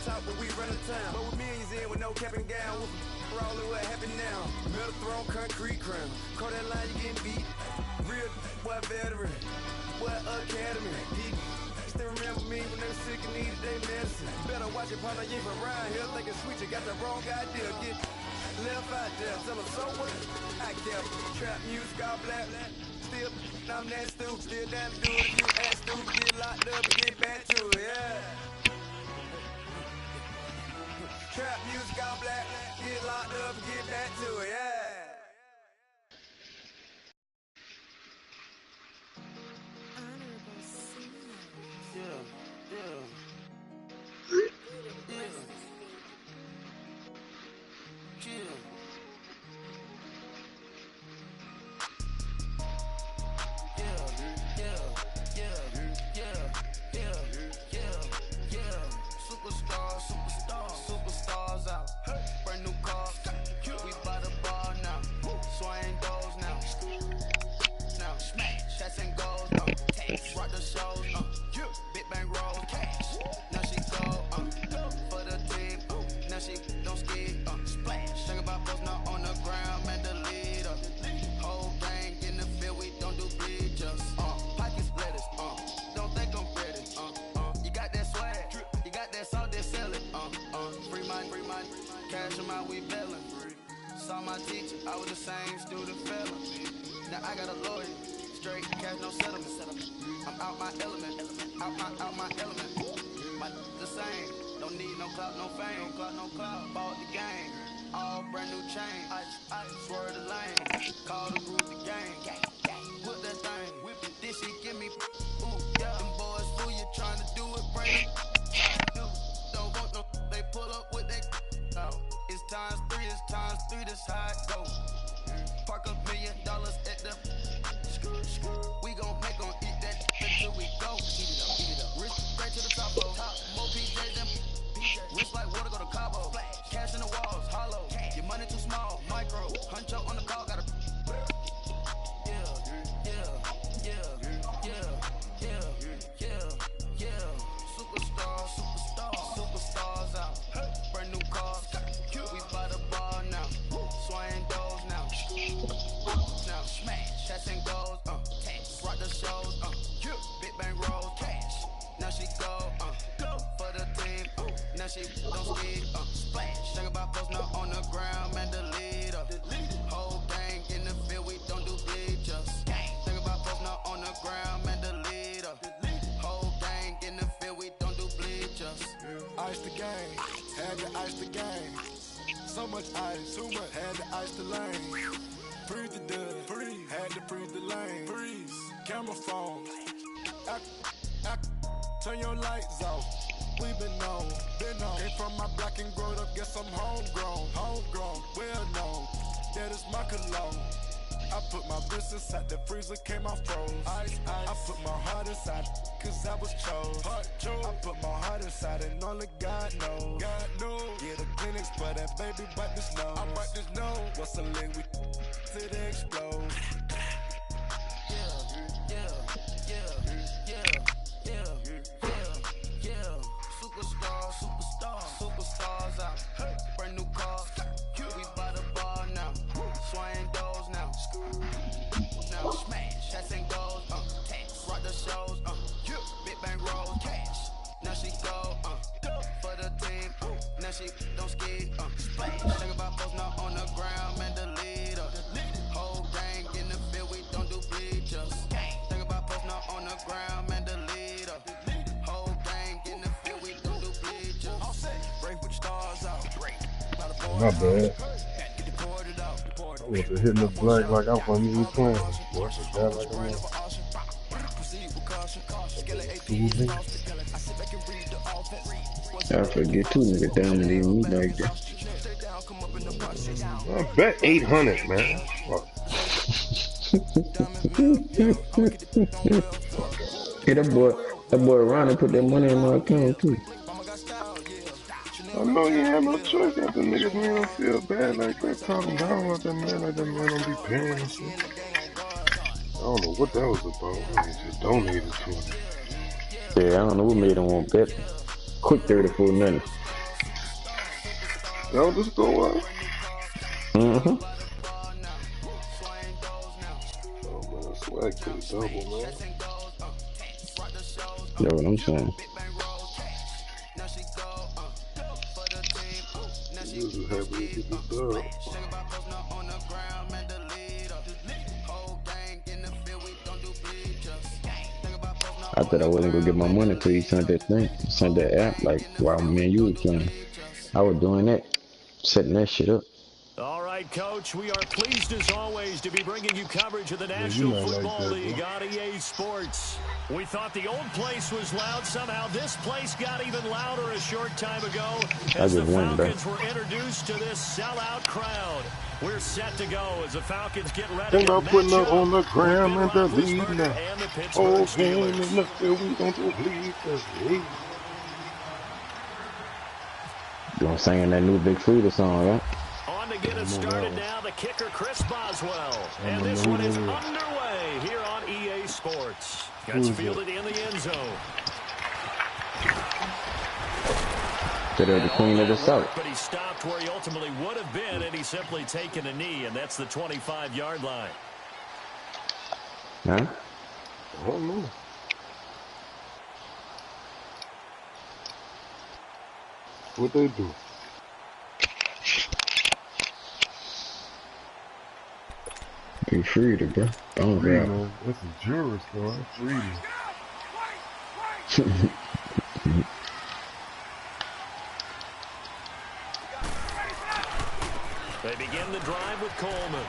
Speaker 16: Top when we run the town. But with millions in with no cap and gown. We're all what happened now. Metal throne, concrete crown. Call that line, you getting beat. Real boy veteran, boy academy. He still remember me when they were sick and needed their medicine. Better watch it, partner, you ain't from around here thinking sweet, you got the wrong idea. Get left out there, tell them so what? I kept trap music all black. Still, I'm that stupid, still down to do it. If you act stupid, get locked up and get back to it, yeah. Trap music all black, get locked up and get back to it, yeah.
Speaker 8: Superstars out. Brand new cars. We by the bar now. Swing doors now. Now smash. Shots and goals. Rock the shows. Big bang roll. Cash. Now she go. For the team. Now she don't ski. Splash. Think about post now on the ground. Man, the leader. Whole gang in the field. We don't do bleachers. Pocket splitters. Don't think I'm pretty. You got that swag. You got that salt, they sell it. Free mind, cash them out, we bailing. Saw my teacher, I was the same student felon. Now I got a lawyer, straight cash, no settlement. I'm out my element, out my element. My the same, don't need no clout, no fame, no clout. Bought the game, all brand new chain. I swerve the lane, call the group the gang. Put that thing, whip it, this shit give me. Ooh, yeah, them boys fool you trying to do it, bring it. Don't want no, they pull up with they out. It's times three, this how it go. Park $1 million at the we gon' make 'em eat that until we go. Eat it up. Wrist straight to the top, more PJs than wrist like water, go to Cabo. Cash in the walls, hollow. Your money too small, micro. Hunch up on the call, gotta Superstars out. Brand new cars. We by the bar now. Swing doors now. Now smash. Shots and goals. Rock the shows. Big bang rolls. Cash. Now she go. For the team. Now she don't ski. Splash. Think about post now on the ground. Man, the leader. Whole gang in the field. We don't do bleachers. Think about post now on the ground. Man, the leader. Whole gang in the field. We don't do bleachers.
Speaker 9: Ice the game, had to ice the game. So much ice, too much, had to ice the lane. Freeze the dud, freeze, had to freeze the lane. Freeze, camera phone. Turn your lights off. We been on. Came from my block and growed up, guess I'm homegrown, well known. That is my cologne. I put my wrist inside the freezer, came out froze. Ice. I put my heart inside, cause I was chose. I put my heart inside and only God knows. Yeah, the clinics, but that baby bite this nose. I bite this nose. What's a link we to the explode?
Speaker 8: Superstars out. Brand new cars. We by the bar now. Swing doors now. Now smash. Shots and goals. Rock the shows. Big bang rolls. Cash. Now she go. For the team. Now she don't ski. Splash. Think about post now on the ground. Man, the leader. Whole gang in the field. We don't do bleachers. Think about post now on the ground. Man, the leader. Whole gang in the field. We don't do bleachers. Break with stars out.
Speaker 13: My bad. I was hitting the blank like I wasn't even playing. Boy, I forgot like I'm
Speaker 12: I forget too, nigga dominating me like that.
Speaker 13: I bet 800, man.
Speaker 12: Hey, that boy Ronnie put that money in my account too.
Speaker 13: I know you have no choice after niggas man don't feel bad like that, talking down about that man like that man don't be paying and shit. I don't know what that was about. He just donated to him.
Speaker 12: Yeah, I don't know what made him want that. Quick 34 minutes.
Speaker 13: That was the score was?
Speaker 12: Mm-hmm.
Speaker 13: Oh man, Swag to the double, man.
Speaker 12: Yo, what I'm saying.
Speaker 13: You was just happy to get the dub.
Speaker 12: I thought I wasn't gonna get my money until you sent that thing, sent that app. Like, wow, man, you was playing. I was doing that, setting that shit up.
Speaker 2: All right, Coach, we are pleased as always to be bringing you coverage of the National Football League on EA Sports. We thought the old place was loud. Somehow this place got even louder a short time ago as the Falcons were introduced to this sellout crowd. We're set to go as the Falcons get ready.
Speaker 13: Think about putting up on the gram and the lead now. Whole game and look there, we gonna lead the lead.
Speaker 12: You gonna sing that new Big Frida song, right?
Speaker 2: On to get us started now, the kicker, Chris Boswell. And this one is underway here on EA Sports. Gets fielded in the end zone.
Speaker 12: Considered the queen of the South.
Speaker 2: But he stopped where he ultimately would have been, and he's simply taken a knee, and that's the 25-yard line.
Speaker 12: Huh?
Speaker 13: I don't know. What they do?
Speaker 12: Big Frida, bro. Don't grab.
Speaker 13: That's a jurist, though. That's Frida.
Speaker 2: They begin the drive with Coleman.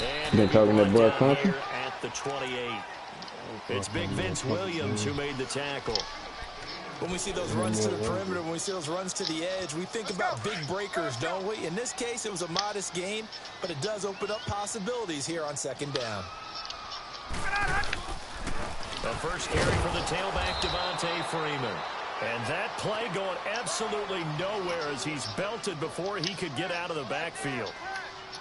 Speaker 2: And
Speaker 12: been talking that boy country?
Speaker 2: At the 28. It's Big Vince Williams who made the tackle.
Speaker 3: When we see those runs to the perimeter, when we see those runs to the edge, we think about big breakers, don't we? In this case, it was a modest gain, but it does open up possibilities here on second down.
Speaker 2: The first carry for the tailback, Devontae Freeman. And that play going absolutely nowhere as he's belted before he could get out of the backfield.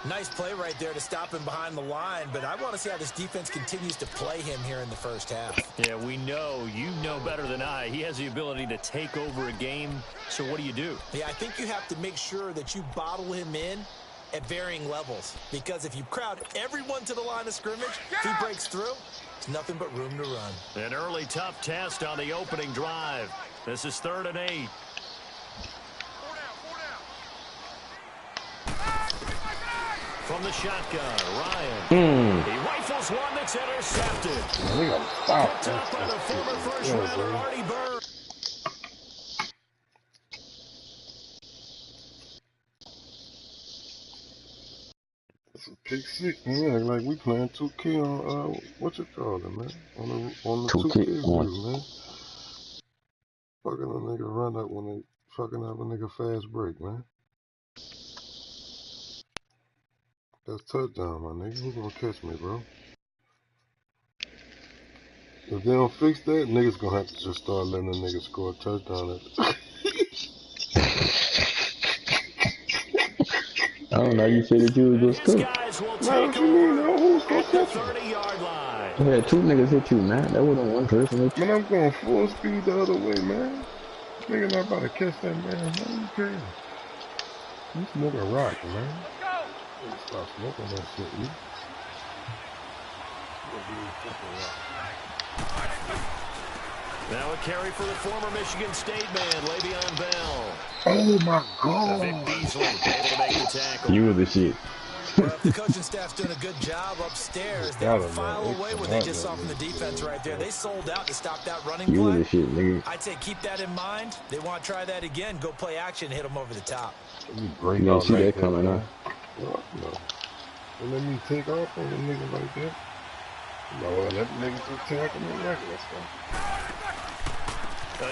Speaker 3: Nice play right there to stop him behind the line, but I want to see how this defense continues to play him here in the first half.
Speaker 2: Yeah, we know. You know better than I. He has the ability to take over a game, so what do you do?
Speaker 3: Yeah, I think you have to make sure that you bottle him in at varying levels, because if you crowd everyone to the line of scrimmage, if he breaks through, it's nothing but room to run.
Speaker 2: An early tough test on the opening drive. This is 3rd and 8. From the shotgun, Ryan. He rifles one that's intercepted. Picked up by the former first rounder, Artie Burns.
Speaker 13: It's a pick six, man. Like we playing 2K on what you call it, man? On the 2K view, man. Fucking a nigga run up when they fucking up a nigga fast break, man. That's touchdown, my nigga. Who's gonna catch me, bro? If they don't fix that, niggas gonna have to just start letting the niggas score a touchdown.
Speaker 12: I don't know. You said that you was just cool.
Speaker 13: Man, what you mean? Who's gonna catch me?
Speaker 12: You had 2 niggas hit you, man. That wasn't one person hit you.
Speaker 13: Man, I'm going full speed the other way, man. Nigga not about to catch that man. Man, you crazy? You smoking rock, man. Stop smoking that shit, you.
Speaker 2: Now a carry for the former Michigan State man, Le'Veon Bell.
Speaker 13: Oh my God.
Speaker 2: Vic Beasley able to make the tackle.
Speaker 12: You were the shit.
Speaker 3: Well, if the coaching staff's doing a good job upstairs, they'll file away what they just saw from the defense right there. They sold out to stop that running
Speaker 12: You were
Speaker 3: play.
Speaker 12: the shit, nigga.
Speaker 3: I'd say keep that in mind. They want to try that again. Go play action, hit them over the top.
Speaker 12: You don't see that coming, huh?
Speaker 13: No. Don't let me take off on a nigga like that. No, well, let niggas just tackle me like that.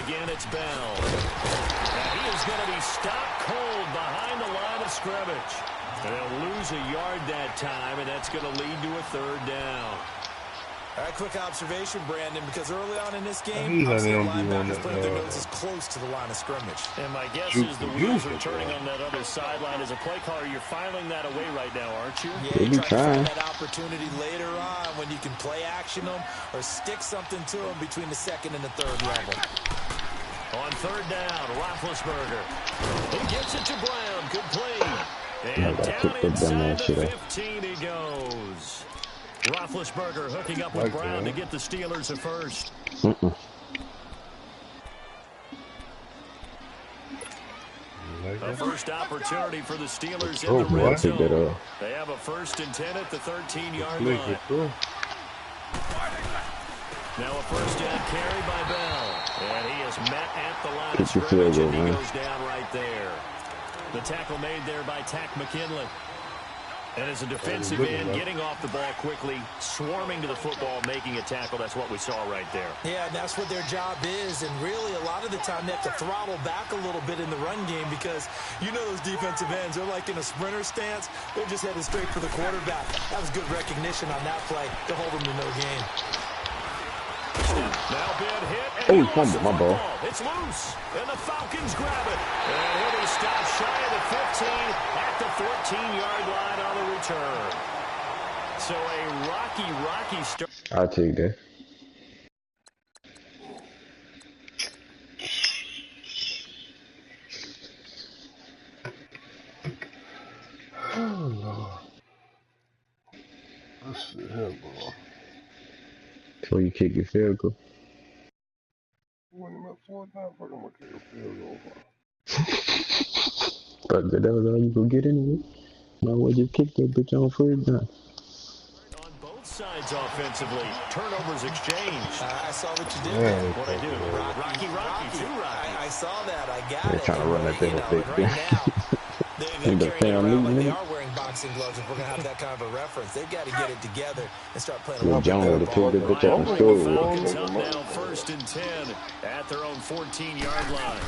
Speaker 2: Again, it's Bell. And he is going to be stopped cold behind the line of scrimmage. And they'll lose a yard that time, and that's going to lead to a 3rd down.
Speaker 3: All right, quick observation, Brandon, because early on in this game, the linebackers putting their noses close to the line of scrimmage.
Speaker 2: And my guess is the wheels are turning on that other sideline. As a play caller, you're filing that away right now, aren't you?
Speaker 3: Yeah, you're trying to find that opportunity later on when you can play action them or stick something to them between the 2nd and the 3rd level.
Speaker 2: On 3rd down, Roethlisberger. He gets it to Brown. Good play. And down inside the 15 he goes. Roethlisberger hooking up with Brown to get the Steelers a first. A first opportunity for the Steelers in the red zone. They have a 1st and 10 at the 13-yard line. Now a first down carry by Bell. And he is met at the line of scrimmage, and he goes down right there. The tackle made there by Tack McKinley. And as a defensive end, getting off the ball quickly, swarming to the football, making a tackle. That's what we saw right there.
Speaker 3: Yeah, and that's what their job is. And really, a lot of the time, they have to throttle back a little bit in the run game because you know those defensive ends, they're like in a sprinter stance. They're just headed straight for the quarterback. That was good recognition on that play to hold them to no gain.
Speaker 2: Now bad hit.
Speaker 12: Oh, he fumbled my ball.
Speaker 2: It's loose, and the Falcons grab it. And he'll be stopped shy of the 15 at the 14-yard line on the return. So a rocky start.
Speaker 12: I'll take that.
Speaker 13: Oh, Lord. That's the hell, bro.
Speaker 12: So you kick your field goal.
Speaker 13: When I'm at 4 times, I'm gonna kick a field goal.
Speaker 12: But that was all you could get anyway. Might as well just kick that bitch on first down.
Speaker 2: On both sides offensively, turnovers exchanged.
Speaker 3: I saw what you did there.
Speaker 2: What I do? Rocky, too rocky.
Speaker 3: I saw that. I got
Speaker 12: They're
Speaker 3: it.
Speaker 12: trying to run that thing up
Speaker 3: right now, they're carrying it around like they are wearing boxing gloves. If we're going to have that kind of a reference, they've got to get it together and start playing a little bit
Speaker 12: John would have pulled that bitch out the
Speaker 2: Falcons up now 1st and 10 at their own 14-yard line.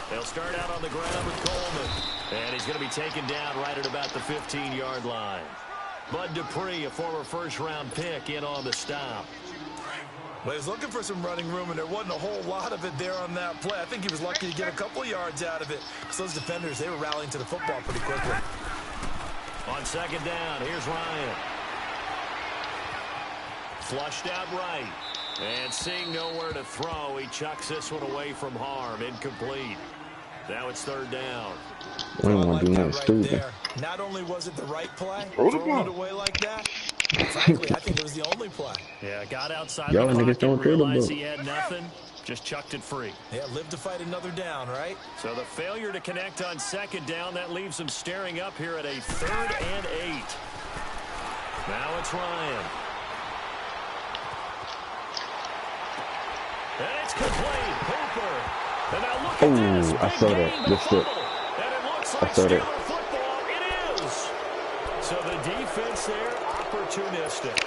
Speaker 2: They'll start out on the ground with Coleman. And he's going to be taken down right at about the 15-yard line. Bud Dupree, a former first-round pick, in on the stop.
Speaker 3: Well, he was looking for some running room, and there wasn't a whole lot of it there on that play. I think he was lucky to get a couple of yards out of it. Because those defenders, they were rallying to the football pretty quickly.
Speaker 2: On 2nd down, here's Ryan. Flushed out right. And seeing nowhere to throw, he chucks this one away from harm. Incomplete. Now it's 3rd down.
Speaker 12: We don't want to do nothing stupid.
Speaker 3: Not only was it the right play, throwing it away like that, frankly, I think it was the only play.
Speaker 2: Yeah, got outside
Speaker 12: Y'all
Speaker 2: the
Speaker 12: niggas don't
Speaker 2: pocket,
Speaker 12: throw the
Speaker 2: realized
Speaker 12: ball.
Speaker 2: he had nothing, just chucked it free.
Speaker 3: Yeah, live to fight another down, right?
Speaker 2: So the failure to connect on 2nd down, that leaves them staring up here at a 3rd and 8. Now it's Ryan. And it's complete. Hooper. And now look at this.
Speaker 12: I saw that. That's it.
Speaker 2: And it looks like
Speaker 12: I saw that.
Speaker 2: Steeler football. It is. So the defense there, opportunistic.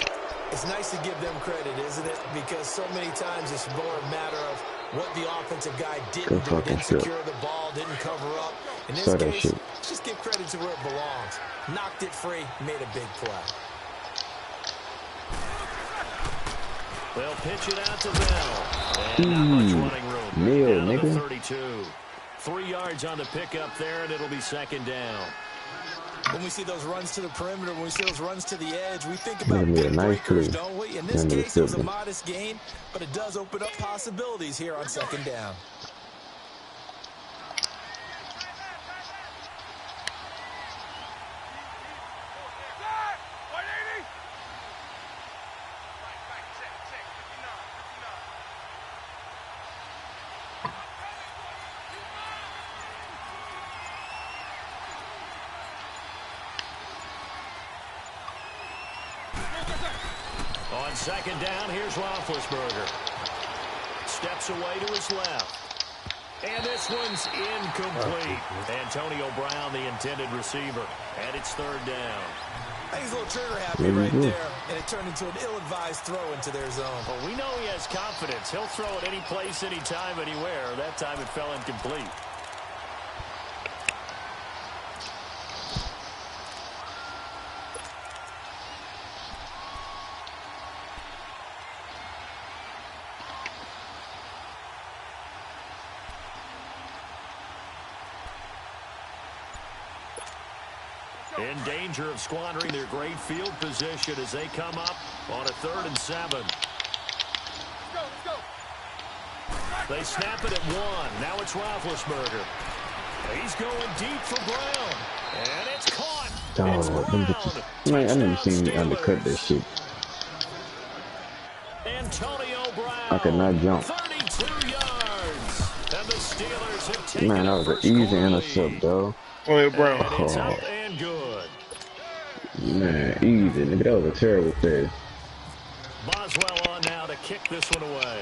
Speaker 3: It's nice to give them credit, isn't it? Because so many times it's more a matter of what the offensive guy didn't do. Didn't secure the ball, didn't cover up. In this case, let's just give credit to where it belongs. Knocked it free, made a big play.
Speaker 2: They'll pitch it out to Bell. And not much running room. Down to the 32. 3 yards on the pickup there, and it'll be 2nd down.
Speaker 3: When we see those runs to the perimeter, when we see those runs to the edge, we think about big breakers, don't we? In this case, it was a modest gain, but it does open up possibilities here on 2nd down.
Speaker 2: On 2nd down, here's Roethlisberger. Steps away to his left. And this one's incomplete. Antonio Brown, the intended receiver. And it's 3rd down.
Speaker 3: I think he's a little trigger happy right there. And it turned into an ill-advised throw into their zone.
Speaker 2: Well, we know he has confidence. He'll throw it any place, anytime, anywhere. That time it fell incomplete. In danger of squandering their great field position as they come up on a 3rd and 7. They snap it at 1. Now it's Roethlisberger. He's going deep for Brown. And it's caught. It's Brown.
Speaker 12: Man, I never seen me undercut that shit.
Speaker 2: Antonio Brown.
Speaker 12: I could not jump.
Speaker 2: 32 yards. And the Steelers have taken
Speaker 12: Man, that was an easy intercept, though.
Speaker 13: Antonio Brown.
Speaker 2: And it's up and good.
Speaker 12: Man, easy. Nigga, that was a terrible pass.
Speaker 2: Boswell on now to kick this one away.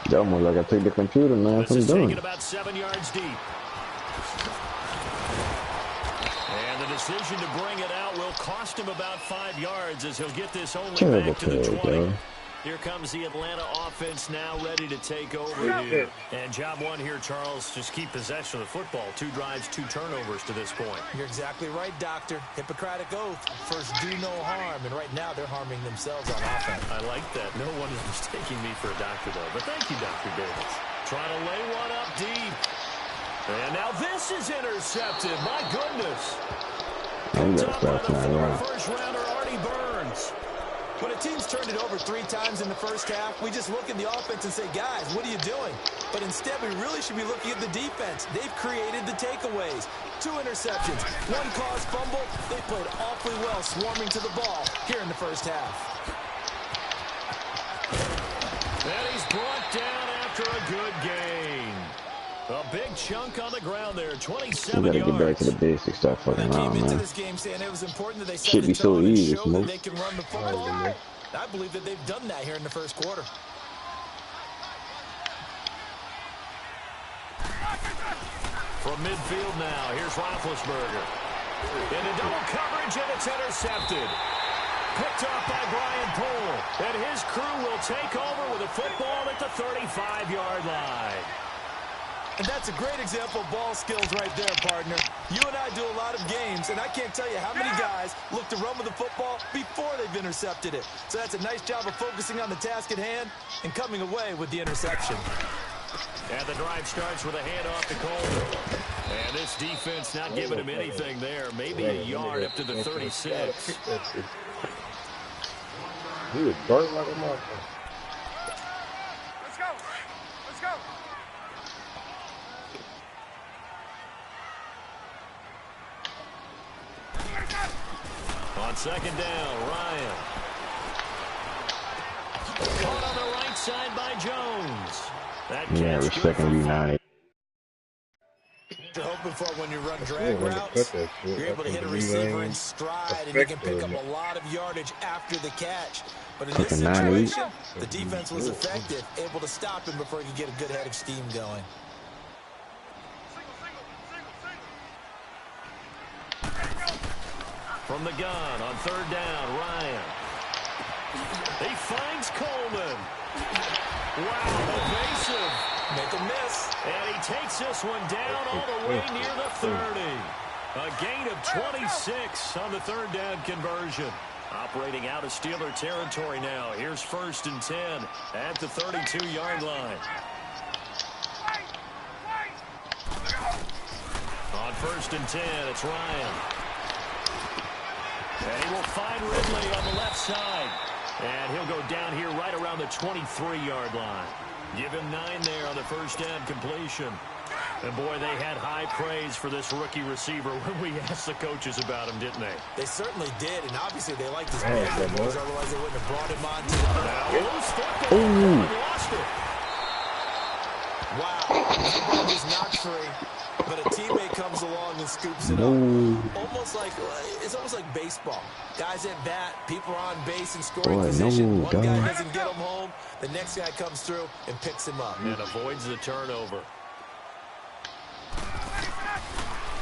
Speaker 12: It's almost like I took the computer, man.
Speaker 2: This is taken about 7 yards deep. And the decision to bring it out will cost him about 5 yards as he'll get this only
Speaker 12: Terrible
Speaker 2: back to the 20.
Speaker 12: though.
Speaker 2: Here comes the Atlanta offense now ready to take over here. And job one here, Charles, just keep possession of the football. 2 drives, 2 turnovers to this point.
Speaker 3: You're exactly right, Doctor. Hippocratic oath. First, do no harm. And right now, they're harming themselves on offense.
Speaker 2: I like that. No one is mistaking me for a doctor, though. But thank you, Dr. Davis. Trying to lay one up deep. And now this is intercepted. My goodness. Top of the former first-rounder, Artie Burns.
Speaker 3: When a team's turned it over 3 times in the first half, we just look at the offense and say, guys, what are you doing? But instead, we really should be looking at the defense. They've created the takeaways. 2 interceptions, 1 caused fumble. They played awfully well swarming to the ball here in the first half.
Speaker 2: And he's brought down after a good gain. A big chunk on the ground there, 27
Speaker 12: We gotta
Speaker 2: yards.
Speaker 12: get back to the basics, stop fucking around, man.
Speaker 3: This game saying it was important that they set
Speaker 12: Should
Speaker 3: the
Speaker 12: be so
Speaker 3: tone and
Speaker 12: easy,
Speaker 3: show
Speaker 12: Smoke.
Speaker 3: that they can run the football. I believe that they've done that here in the first quarter.
Speaker 2: From midfield now, here's Roethlisberger. Into double coverage, and it's intercepted. Picked off by Brian Poole. And his crew will take over with a football at the 35-yard line.
Speaker 3: And that's a great example of ball skills right there, partner. You and I do a lot of games, and I can't tell you how many guys look to run with the football before they've intercepted it. So that's a nice job of focusing on the task at hand and coming away with the interception.
Speaker 2: And the drive starts with a handoff to Coleman. And this defense not giving him anything there. Maybe a yard up to the 36.
Speaker 13: He was burnt like a motherfucker.
Speaker 4: Let's go. Let's go.
Speaker 2: On second down, Ryan. Caught on the right side by Jones. That
Speaker 12: Yeah, respecting U90.
Speaker 3: You're hoping for when you run drag routes, you're able to hit a receiver in stride, and you can pick up a lot of yardage after the catch. But in this situation, the defense was effective, able to stop him before he could get a good head of steam going.
Speaker 2: From the gun on third down, Ryan. He finds Coleman. Wow, evasive.
Speaker 3: Make a miss.
Speaker 2: And he takes this one down all the way near the 30. A gain of 26 on the third down conversion. Operating out of Steeler territory now. Here's 1st and 10 at the 32-yard line. On 1st and 10, it's Ryan. And he will find Ridley on the left side. And he'll go down here right around the 23-yard line. Give him 9 there on the first down completion. And, boy, they had high praise for this rookie receiver when we asked the coaches about him, didn't they?
Speaker 3: They certainly did, and obviously they liked his big moves, otherwise they wouldn't have brought him on to the
Speaker 2: loose football. And lost it.
Speaker 3: Wow. The ball was knocked free, but a teammate comes along and scoops it up. It's almost like baseball. Guys at bat, people are on base in scoring position. One guy doesn't get him home, the next guy comes through and picks him up.
Speaker 2: And avoids the turnover.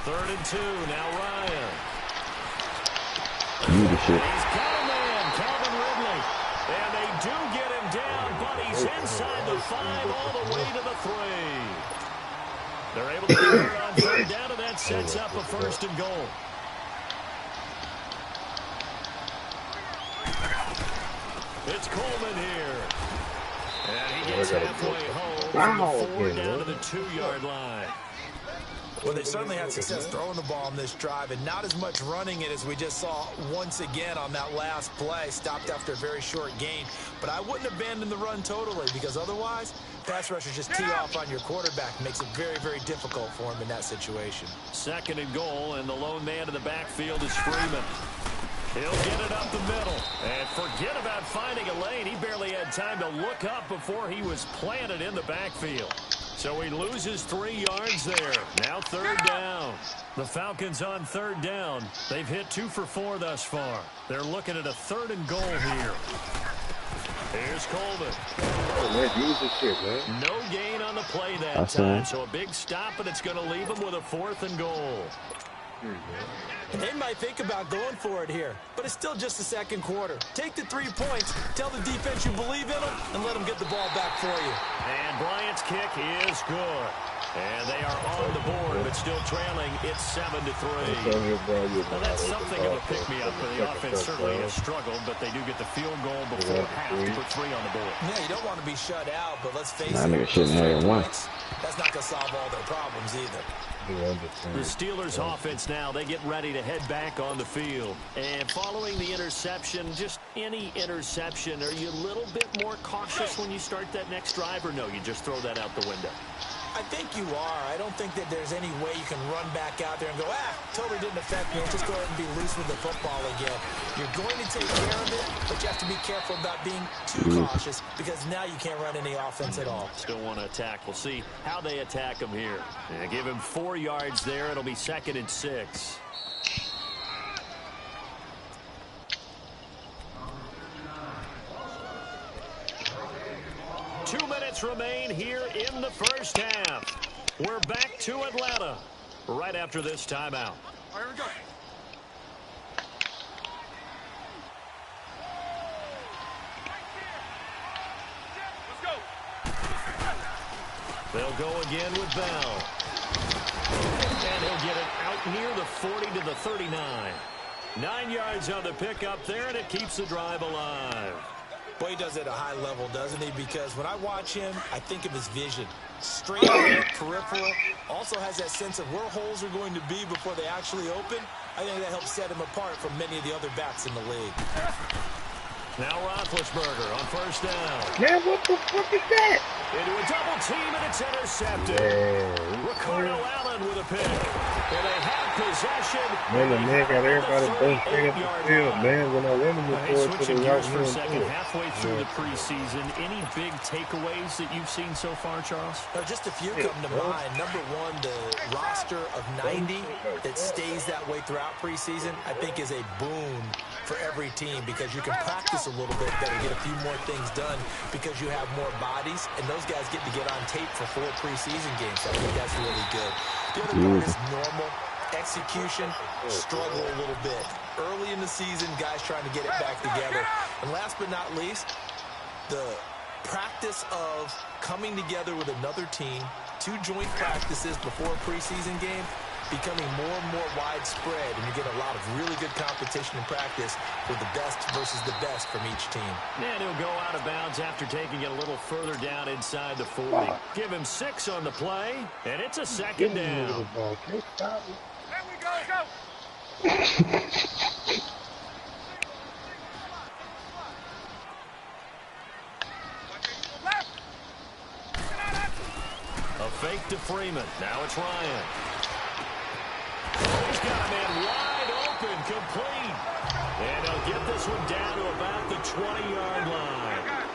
Speaker 2: 3rd and 2, now Ryan. He's got a man, Calvin Ridley. And they do get him down, but he's inside the 5 all the way to the 3. They're able to convert on third down, and that sets up a 1st and goal. It's Coleman here. And he gets halfway home from the 4 down to the 2-yard line.
Speaker 3: Well, they certainly had success throwing the ball on this drive, and not as much running it as we just saw once again on that last play. Stopped after a very short gain. But I wouldn't abandon the run totally, because otherwise, pass rushers just tee off on your quarterback. Makes it very, very difficult for him in that situation.
Speaker 2: 2nd and goal, and the lone man in the backfield is Freeman. He'll get it up the middle. And forget about finding a lane. He barely had time to look up before he was planted in the backfield. So he loses 3 yards there. Now 3rd down. The Falcons on 3rd down. They've hit 2 for 4 thus far. They're looking at a 3rd and goal here. Here's Coleman. No gain on the play that time. So a big stop, and it's going to leave him with a 4th and goal.
Speaker 3: They might think about going for it here, but it's still just the 2nd quarter. Take the 3 points, tell the defense you believe in them, and let them get the ball back for you.
Speaker 2: And Bryant's kick is good. And they are on the board, but still trailing. It's 7-3. Now that's something of a pick-me-up for the offense. Certainly has struggled, but they do get the field goal before half to put 3 on the board.
Speaker 3: Yeah, you don't want to be shut out, but let's face
Speaker 12: Nah,
Speaker 3: it.
Speaker 12: nigga shouldn't have one.
Speaker 3: That's not going to solve all their problems either.
Speaker 2: The Steelers offense now, they get ready to head back on the field. And following the interception, just any interception, are you a little bit more cautious when you start that next drive, or no, you just throw that out the window?
Speaker 3: I think you are. I don't think that there's any way you can run back out there and go, totally didn't affect me. Just go ahead and be loose with the football again. You're going to take care of it, but you have to be careful about being too cautious because now you can't run any offense at all.
Speaker 2: Still want to attack. We'll see how they attack him here. And give him 4 yards there. It'll be 2nd and 6. Two minutes remain here in the first half. We're back to Atlanta right after this timeout.
Speaker 16: All right, here we go. Let's go.
Speaker 2: They'll go again with Bell. And he'll get it out near the 40 to the 39. 9 yards on the pickup there, and it keeps the drive alive.
Speaker 3: Boy, he does it at a high level, doesn't he? Because when I watch him, I think of his vision. Straight ahead, peripheral. Also has that sense of where holes are going to be before they actually open. I think that helps set him apart from many of the other backs in the league.
Speaker 2: Now Roethlisberger on 1st down.
Speaker 13: Man, what the fuck is that?
Speaker 2: Into a double team, and it's intercepted. Ricardo Allen with a pick. And they have possession.
Speaker 13: Man, the man got everybody both straight up the field, man. When I went in the
Speaker 2: switching gears for a second, halfway through the preseason, any big takeaways that you've seen so far, Charles?
Speaker 3: Just a few come to mind. Number one, the roster of 90 that stays that way throughout preseason, I think is a boon for every team because you can practice a little bit better, get a few more things done because you have more bodies, and those guys get to get on tape for 4 preseason games. So I think that's really good. The other part is normal execution, struggle a little bit. Early in the season, guys trying to get it back together. And last but not least, the practice of coming together with another team, 2 joint practices before a preseason game, becoming more and more widespread, and you get a lot of really good competition in practice with the best versus the best from each team.
Speaker 2: And he'll go out of bounds after taking it a little further down inside the 40. Give him 6 on the play, and it's a 2nd down.
Speaker 16: There we go, go.
Speaker 2: A fake to Freeman. Now it's Ryan. He's got a man wide open, complete. And he'll get this one down to about the 20-yard line.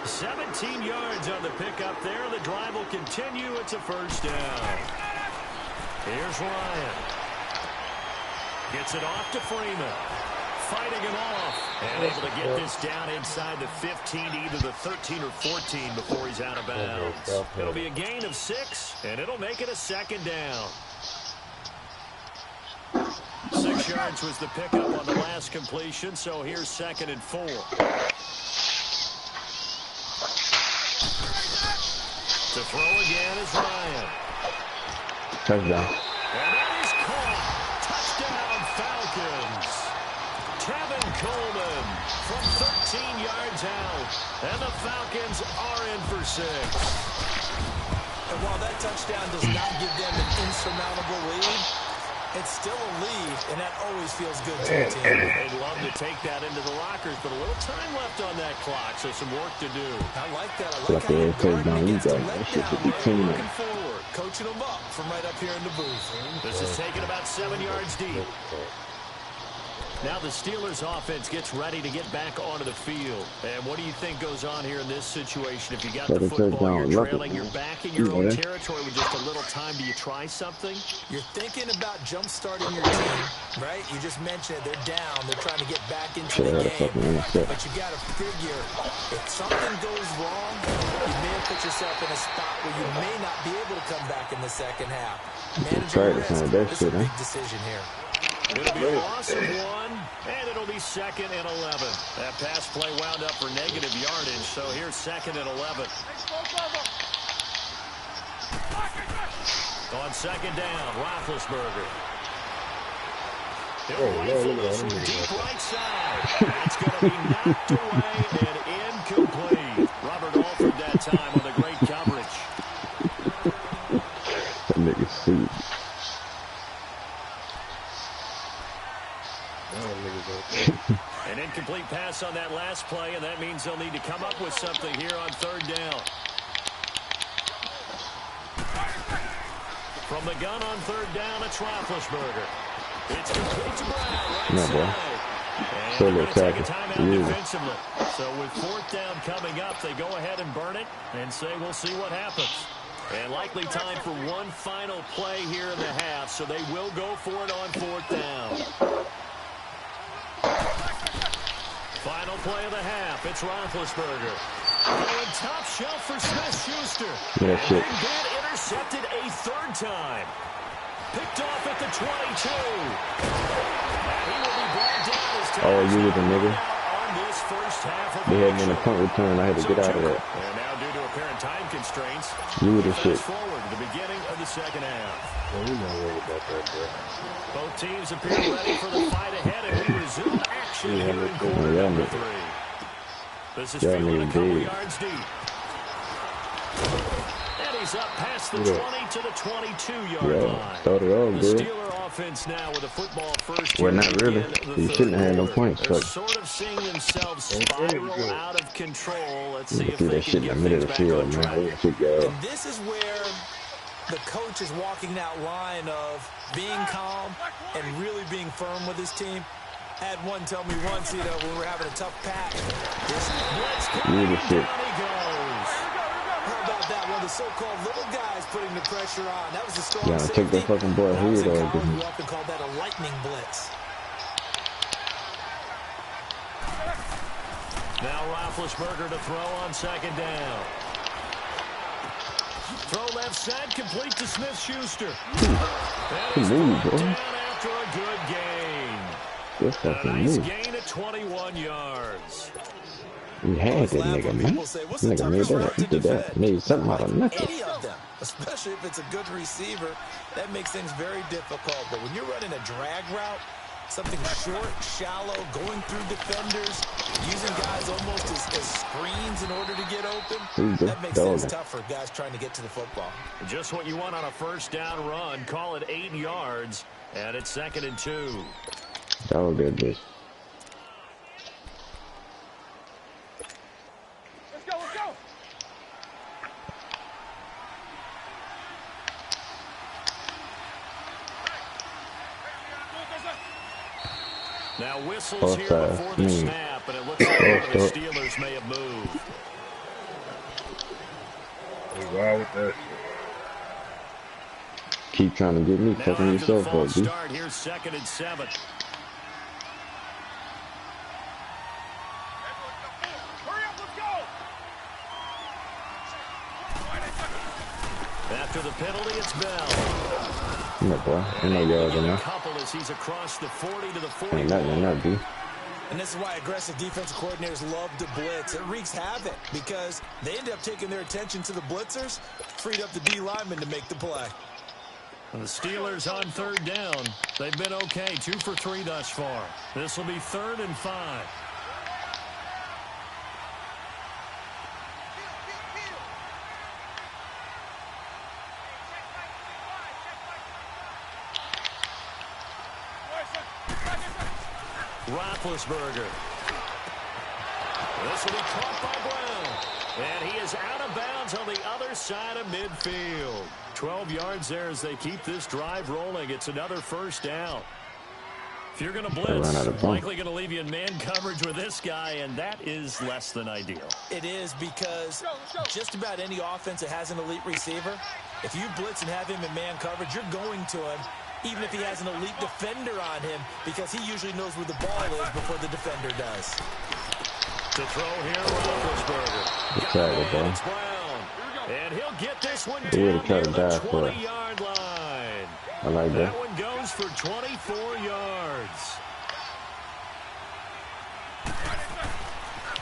Speaker 2: 17 yards on the pickup there. The drive will continue. It's a 1st down. Here's Ryan. Gets it off to Freeman. Fighting him off. And able to get this down inside the 15 to either the 13 or 14 before he's out of bounds. It'll be a gain of 6, and it'll make it a 2nd down. 6 yards was the pickup on the last completion, so here's 2nd and 4. To throw again is Ryan.
Speaker 12: Touchdown.
Speaker 2: And that is caught. Touchdown, Falcons. Tevin Coleman from 13 yards out. And the Falcons are in for 6.
Speaker 3: And while that touchdown does not give them an insurmountable lead, it's still a lead, and that always feels good to a team.
Speaker 2: They'd love to take that into the lockers, but a little time left on that clock, so some work to do.
Speaker 3: I like that. I
Speaker 12: Like
Speaker 3: like how you're guarding against the
Speaker 12: that shit should
Speaker 3: letdown.
Speaker 12: be clean.
Speaker 3: Looking forward, coaching them up from right up here in the booth.
Speaker 2: This is taken about 7 yards deep. Now the Steelers offense gets ready to get back onto the field. And what do you think goes on here in this situation? If you got the football, you're trailing, you're back in your own territory with just a little time. Do you try something?
Speaker 3: You're thinking about jump-starting your team, right? You just mentioned they're down. They're trying to get back into the game. But you got to figure, if something goes wrong, you may have put yourself in a spot where you may not be able to come back in the second half. Managing risk is a big decision here.
Speaker 2: It'll be a loss of 1, and it'll be 2nd and 11. That pass play wound up for negative yardage, so here's 2nd and 11. On 2nd down, Roethlisberger. He'll rifle this one deep right side. It's going to be knocked away and incomplete. Robert Alford that time on the great coverage.
Speaker 12: That nigga's sweet.
Speaker 2: An incomplete pass on that last play, and that means they'll need to come up with something here on 3rd down. From the gun on 3rd down, it's Roethlisberger. It's complete to Brown, right side. And they're going to take a timeout defensively. So with 4th down coming up, they go ahead and burn it and say we'll see what happens. And likely time for one final play here in the half, so they will go for it on 4th down. Final play of the half. It's Roethlisberger. Going top shelf for Smith-Schuster.
Speaker 12: Yeah, shit.
Speaker 2: And that intercepted a 3rd time. Picked off at the 22. And he will be brought down as time
Speaker 12: you with a nigga.
Speaker 2: on this first half of
Speaker 12: They had me in a punt return. I had to get out of that.
Speaker 2: And now due to apparent time constraints,
Speaker 12: You with the shit.
Speaker 2: forward to the beginning of the 2nd half.
Speaker 13: Well, we know all about that, bro.
Speaker 2: Both teams appear ready for the fight ahead, and we resume action here in quarter number 3. This is fielded a couple yards deep. And he's up past the 20 to the 22-yard line.
Speaker 12: Started all
Speaker 2: The
Speaker 12: good.
Speaker 2: Steeler offense now with a football first.
Speaker 12: Well, not really. You shouldn't have had no points.
Speaker 2: They're
Speaker 12: But
Speaker 2: sort of seeing themselves spiral out of control. Let's see if
Speaker 12: do
Speaker 2: they
Speaker 12: that shit
Speaker 2: can
Speaker 12: in the
Speaker 2: get
Speaker 12: middle of
Speaker 2: things
Speaker 12: the
Speaker 2: back
Speaker 12: field,
Speaker 2: on
Speaker 12: man.
Speaker 2: track.
Speaker 12: That shit go.
Speaker 3: And this is where the coach is walking that line of being calm and really being firm with his team. Had one tell me once, when we were having a tough patch. This blitz coming, down he goes. How about that? One of the so-called little guys putting the pressure on. That was a strong safety.
Speaker 12: Take that fucking boy
Speaker 3: When I was
Speaker 12: head
Speaker 3: in
Speaker 12: off.
Speaker 3: college, we often called that a lightning blitz.
Speaker 2: Now Roethlisberger to throw on 2nd down. Throw left side, complete to Smith-Schuster. That is brought down after a good gain.
Speaker 12: Good
Speaker 2: A
Speaker 12: fucking
Speaker 2: nice
Speaker 12: move.
Speaker 2: gain at 21 yards.
Speaker 12: We had that nigga, man. Nigga made that. He did that. Made something out of nothing.
Speaker 3: Any of them, especially if it's a good receiver, that makes things very difficult. But when you're running a drag route, something short, shallow, going through defenders, using guys almost as screens in order to get open, that makes things tough for guys trying to get to the football.
Speaker 2: Just what you want on a first down run. Call it 8 yards, and it's 2nd and 2.
Speaker 12: Dog that bitch.
Speaker 4: Let's go, let's go.
Speaker 2: Now whistles here before the snap, and it looks like one of the Steelers may have moved.
Speaker 13: Wow with that shit.
Speaker 12: Keep trying to get me fucking yourself up, dude.
Speaker 2: Start here's 2nd and 7. After the penalty, it's Bell.
Speaker 12: No, boy. Ain't no yards in there.
Speaker 2: Couple as he's across the 40 to the 40.
Speaker 12: Ain't nothing in that, dude.
Speaker 3: And this is why aggressive defensive coordinators love to blitz. It wreaks havoc because they end up taking their attention to the blitzers, freed up the D lineman to make the play.
Speaker 2: And the Steelers on 3rd down. They've been okay, 2 for 3 thus far. This will be 3rd and 5. Roethlisberger. This will be caught by Brown. And he is out of bounds on the other side of midfield. 12 yards there as they keep this drive rolling. It's another first down. If you're going to blitz, likely going to leave you in man coverage with this guy, and that is less than ideal.
Speaker 3: It is, because just about any offense that has an elite receiver, if you blitz and have him in man coverage, you're going to him, even if he has an elite defender on him, because he usually knows where the ball is before the defender does.
Speaker 2: To throw here, Roethlisberger. It's Brown. And he'll get this one down near the 20-yard line.
Speaker 12: I like that.
Speaker 2: That one goes for 24 yards.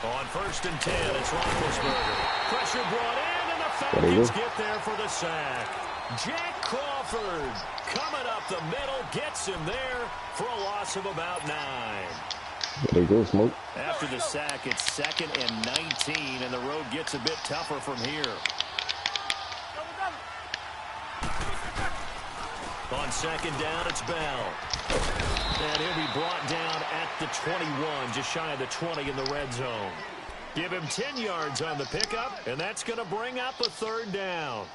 Speaker 2: On 1st and 10, it's Roethlisberger. Pressure brought in, and the Falcons get there for the sack. Jack Crawford coming up the middle, gets him there for a loss of about 9.
Speaker 12: There you go, Smoke.
Speaker 2: After the sack, it's 2nd and 19, and the road gets a bit tougher from here. On 2nd down, it's Bell. And he'll be brought down at the 21, just shy of the 20 in the red zone. Give him 10 yards on the pickup, and that's going to bring up a 3rd down.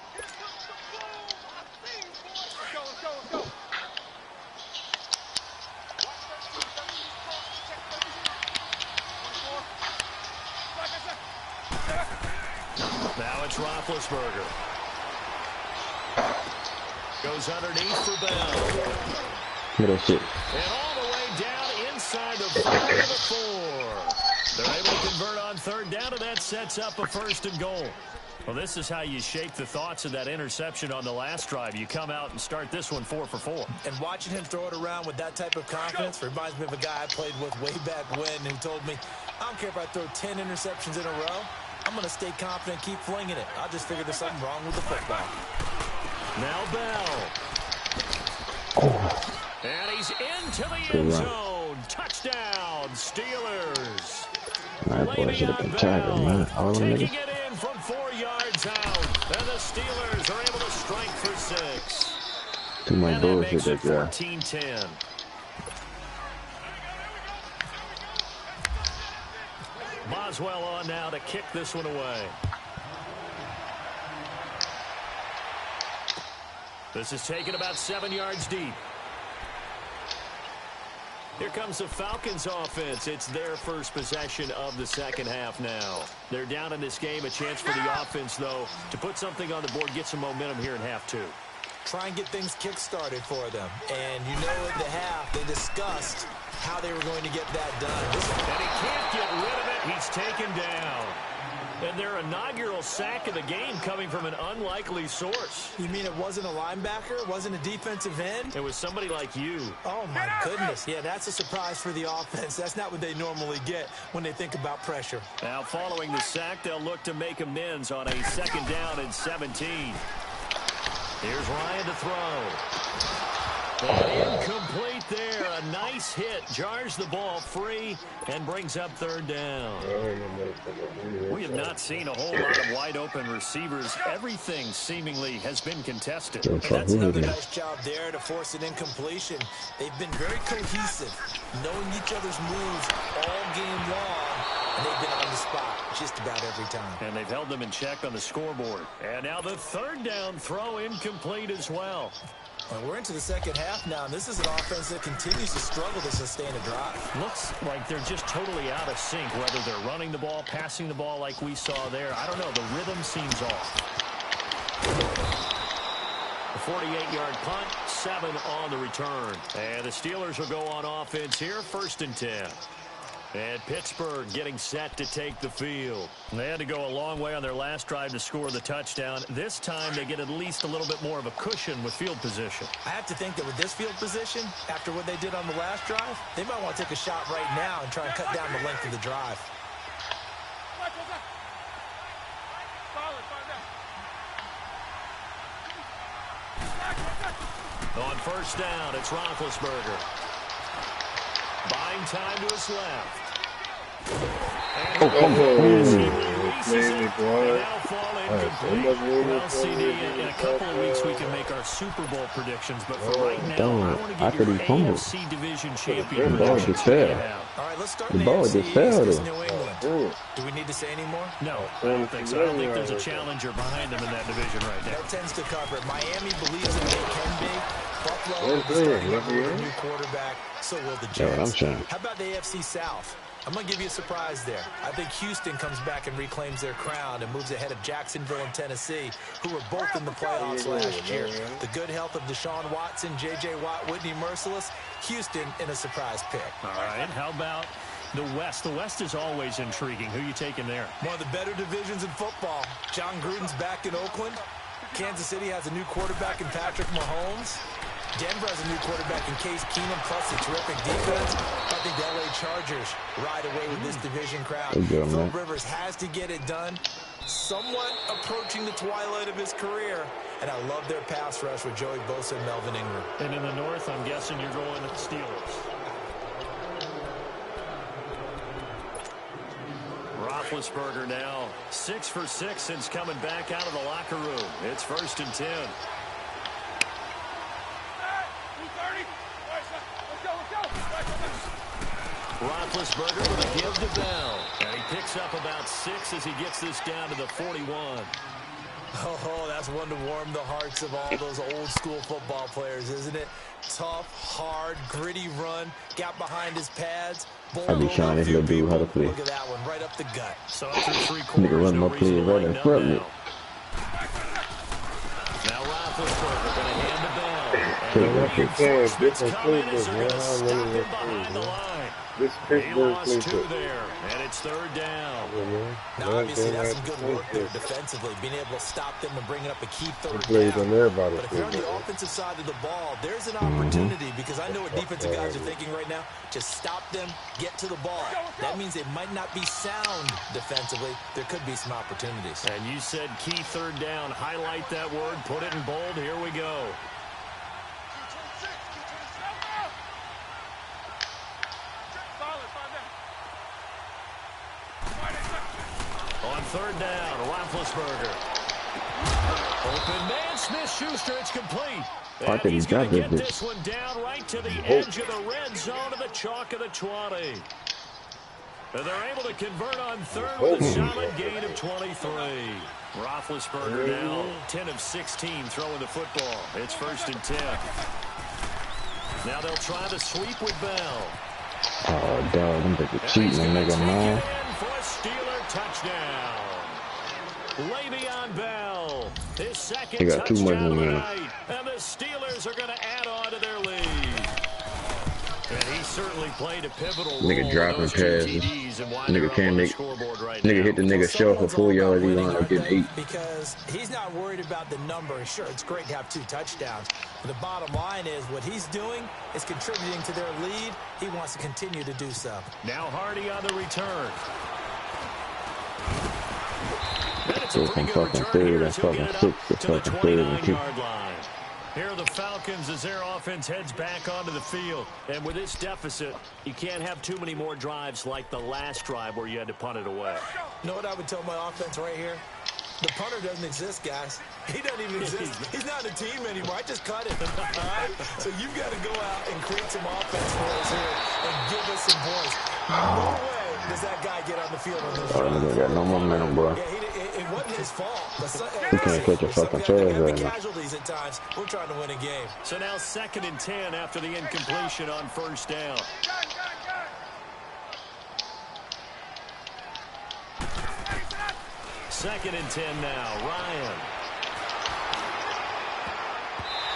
Speaker 2: Now it's Roethlisberger. Goes underneath for Bell.
Speaker 12: Get that shit.
Speaker 2: And all the way down inside the 5 of the 4. They're able to convert on 3rd down, and that sets up a 1st and goal. Well, this is how you shake the thoughts of that interception on the last drive. You come out and start this one 4 for 4.
Speaker 3: And watching him throw it around with that type of confidence reminds me of a guy I played with way back when who told me, I don't care if I throw 10 interceptions in a row. I'm going to stay confident, keep flinging it. I just figured there's something wrong with the football.
Speaker 2: Now Bell. And he's into the end zone. Touchdown, Steelers.
Speaker 12: My boy should have been tagging, man. All them
Speaker 2: taking
Speaker 12: niggas.
Speaker 2: it in from 4 yards out. And the Steelers are able to strike for 6.
Speaker 12: Too much bullshit, that guy.
Speaker 2: 14-10. Boswell on now to kick this one away. This is taken about 7 yards deep. Here comes the Falcons offense. It's their first possession of the second half now. They're down in this game. A chance for the offense, though, to put something on the board, get some momentum here in half 2.
Speaker 3: Try and get things kick-started for them. And you know at the half, they discussed how they were going to get that done.
Speaker 2: And he can't get rid of it. He's taken down. And their inaugural sack of the game coming from an unlikely source.
Speaker 3: You mean it wasn't a linebacker? It wasn't a defensive end?
Speaker 2: It was somebody like you.
Speaker 3: Oh, my goodness. Yeah, that's a surprise for the offense. That's not what they normally get when they think about pressure.
Speaker 2: Now, following the sack, they'll look to make amends on a 2nd down and 17. Here's Ryan to throw. And incomplete there. A nice hit. Jars the ball free and brings up 3rd down. We have not seen a whole lot of wide open receivers. Everything seemingly has been contested.
Speaker 3: And that's another nice job there to force an incompletion. They've been very cohesive, knowing each other's moves all game long. And they've been on the spot just about every time.
Speaker 2: And they've held them in check on the scoreboard. And now the 3rd down throw incomplete as well.
Speaker 3: Well, we're into the second half now, and this is an offense that continues to struggle to sustain a drive.
Speaker 2: Looks like they're just totally out of sync, whether they're running the ball, passing the ball like we saw there. I don't know. The rhythm seems off. A 48-yard punt, 7 on the return. And the Steelers will go on offense here, 1st and 10. And Pittsburgh getting set to take the field. They had to go a long way on their last drive to score the touchdown. This time they get at least a little bit more of a cushion with field position.
Speaker 3: I have to think that with this field position, after what they did on the last drive, they might want to take a shot right now and try and cut down the length of the drive.
Speaker 2: On 1st down, it's Roethlisberger. Buying time to his left. Well, CD, in a couple of weeks we can make our Super Bowl predictions, but for right now, I want to get your AFC Division Champion predictions.
Speaker 3: All right, let's start
Speaker 12: the ball just fell.
Speaker 3: New England. Do we need to say any more?
Speaker 2: No, I don't think so. I don't think there's a challenger behind them in that division right now.
Speaker 3: That tends to cover it. Miami believes that they can be. Buffalo is starting with a new quarterback. so will the Jets.
Speaker 12: Yeah, I'm saying.
Speaker 3: How about the AFC South? I'm going to give you a surprise there. I think Houston comes back and reclaims their crown and moves ahead of Jacksonville and Tennessee, who were both in the playoffs last year. The good health of Deshaun Watson, J.J. Watt, Whitney Merciless, Houston in a surprise pick.
Speaker 5: All right, how about the West? The West is always intriguing. Who are you taking there?
Speaker 3: One of the better divisions in football. John Gruden's back in Oakland. Kansas City has a new quarterback in Patrick Mahomes. Denver has a new quarterback in Case Keenum, plus a terrific defense. I think the L.A. Chargers ride away with this division crowd. Phil Rivers has to get it done. Somewhat approaching the twilight of his career. And I love their pass rush with Joey Bosa and Melvin Ingram.
Speaker 5: And in the North, I'm guessing you're going with the Steelers. Roethlisberger now 6 for 6 since coming back out of the locker room. It's 1st and 10. Roethlisberger with a give to Bell. And he picks up about 6 as he gets this down to the 41.
Speaker 3: Oh, that's one to warm the hearts of all those old school football players, isn't it? Tough, hard, gritty run. Got behind his pads.
Speaker 12: I be showing this little dude how to play.
Speaker 3: Look at that one, right up the gut.
Speaker 5: So after 3 quarters,
Speaker 12: nigga run my play right in front of me.
Speaker 5: Now Roethlisberger going to hand the ball.
Speaker 13: Different playbooks, man. I don't really behind the line. This Pittsburgh playbook.
Speaker 5: There, and it's 3rd down.
Speaker 3: Now, obviously, that's some good work there defensively, being able to stop them and bringing up a key 3rd
Speaker 13: down.
Speaker 3: But if you're on the offensive side of the ball, there's an opportunity, because I know what defensive guys are thinking right now. Just stop them, get to the ball. That means they might not be sound defensively. There could be some opportunities.
Speaker 5: And you said key 3rd down. Highlight that word, put it in bold. Here we go. On 3rd down, Roethlisberger. Open man, Smith-Schuster, it's complete.
Speaker 12: I think he's got
Speaker 5: get this one down right to the edge of the red zone of the chalk of the 20. And they're able to convert on 3rd with a solid gain of 23. Roethlisberger now 10 of 16 throwing the football. It's 1st and 10. Now they'll try the sweep with Bell.
Speaker 12: Oh, dog, I'm about to cheat, nigga, man.
Speaker 5: For a Steeler touchdown. Le'Veon Bell, his second
Speaker 12: He got too much
Speaker 5: touchdown of the
Speaker 12: momentum.
Speaker 5: night, and the Steelers are going to add on to their lead. And he certainly played a pivotal role.
Speaker 12: Nigga dropping passes. Nigga can't make. Nigga hit the nigga shell for 4 yards. He wanted to get 8.
Speaker 3: Because he's not worried about the number. Sure, it's great to have 2 touchdowns. But the bottom line is what he's doing is contributing to their lead. He wants to continue to do so.
Speaker 5: Now Hardy on the return.
Speaker 12: So from fucking 3rd and fucking 6 to fucking 3rd and 2.
Speaker 5: Here are the Falcons as their offense heads back onto the field. And with this deficit, you can't have too many more drives like the last drive where you had to punt it away.
Speaker 3: You know what I would tell my offense right here? The punter doesn't exist, guys. He doesn't even exist. He's not a team anymore. I just cut it. All right? So you've got to go out and create some offense for us here and give us some points. No way does that guy get on the field on those drives.
Speaker 12: Nigga got no momentum, bro.
Speaker 3: Yeah, it wasn't his fault.
Speaker 12: He can't catch a fucking pass right now.
Speaker 3: Casualties at times. We're trying to win a game.
Speaker 5: So now 2nd and 10 after the incompletion on 1st down. Second and 10 now. Ryan.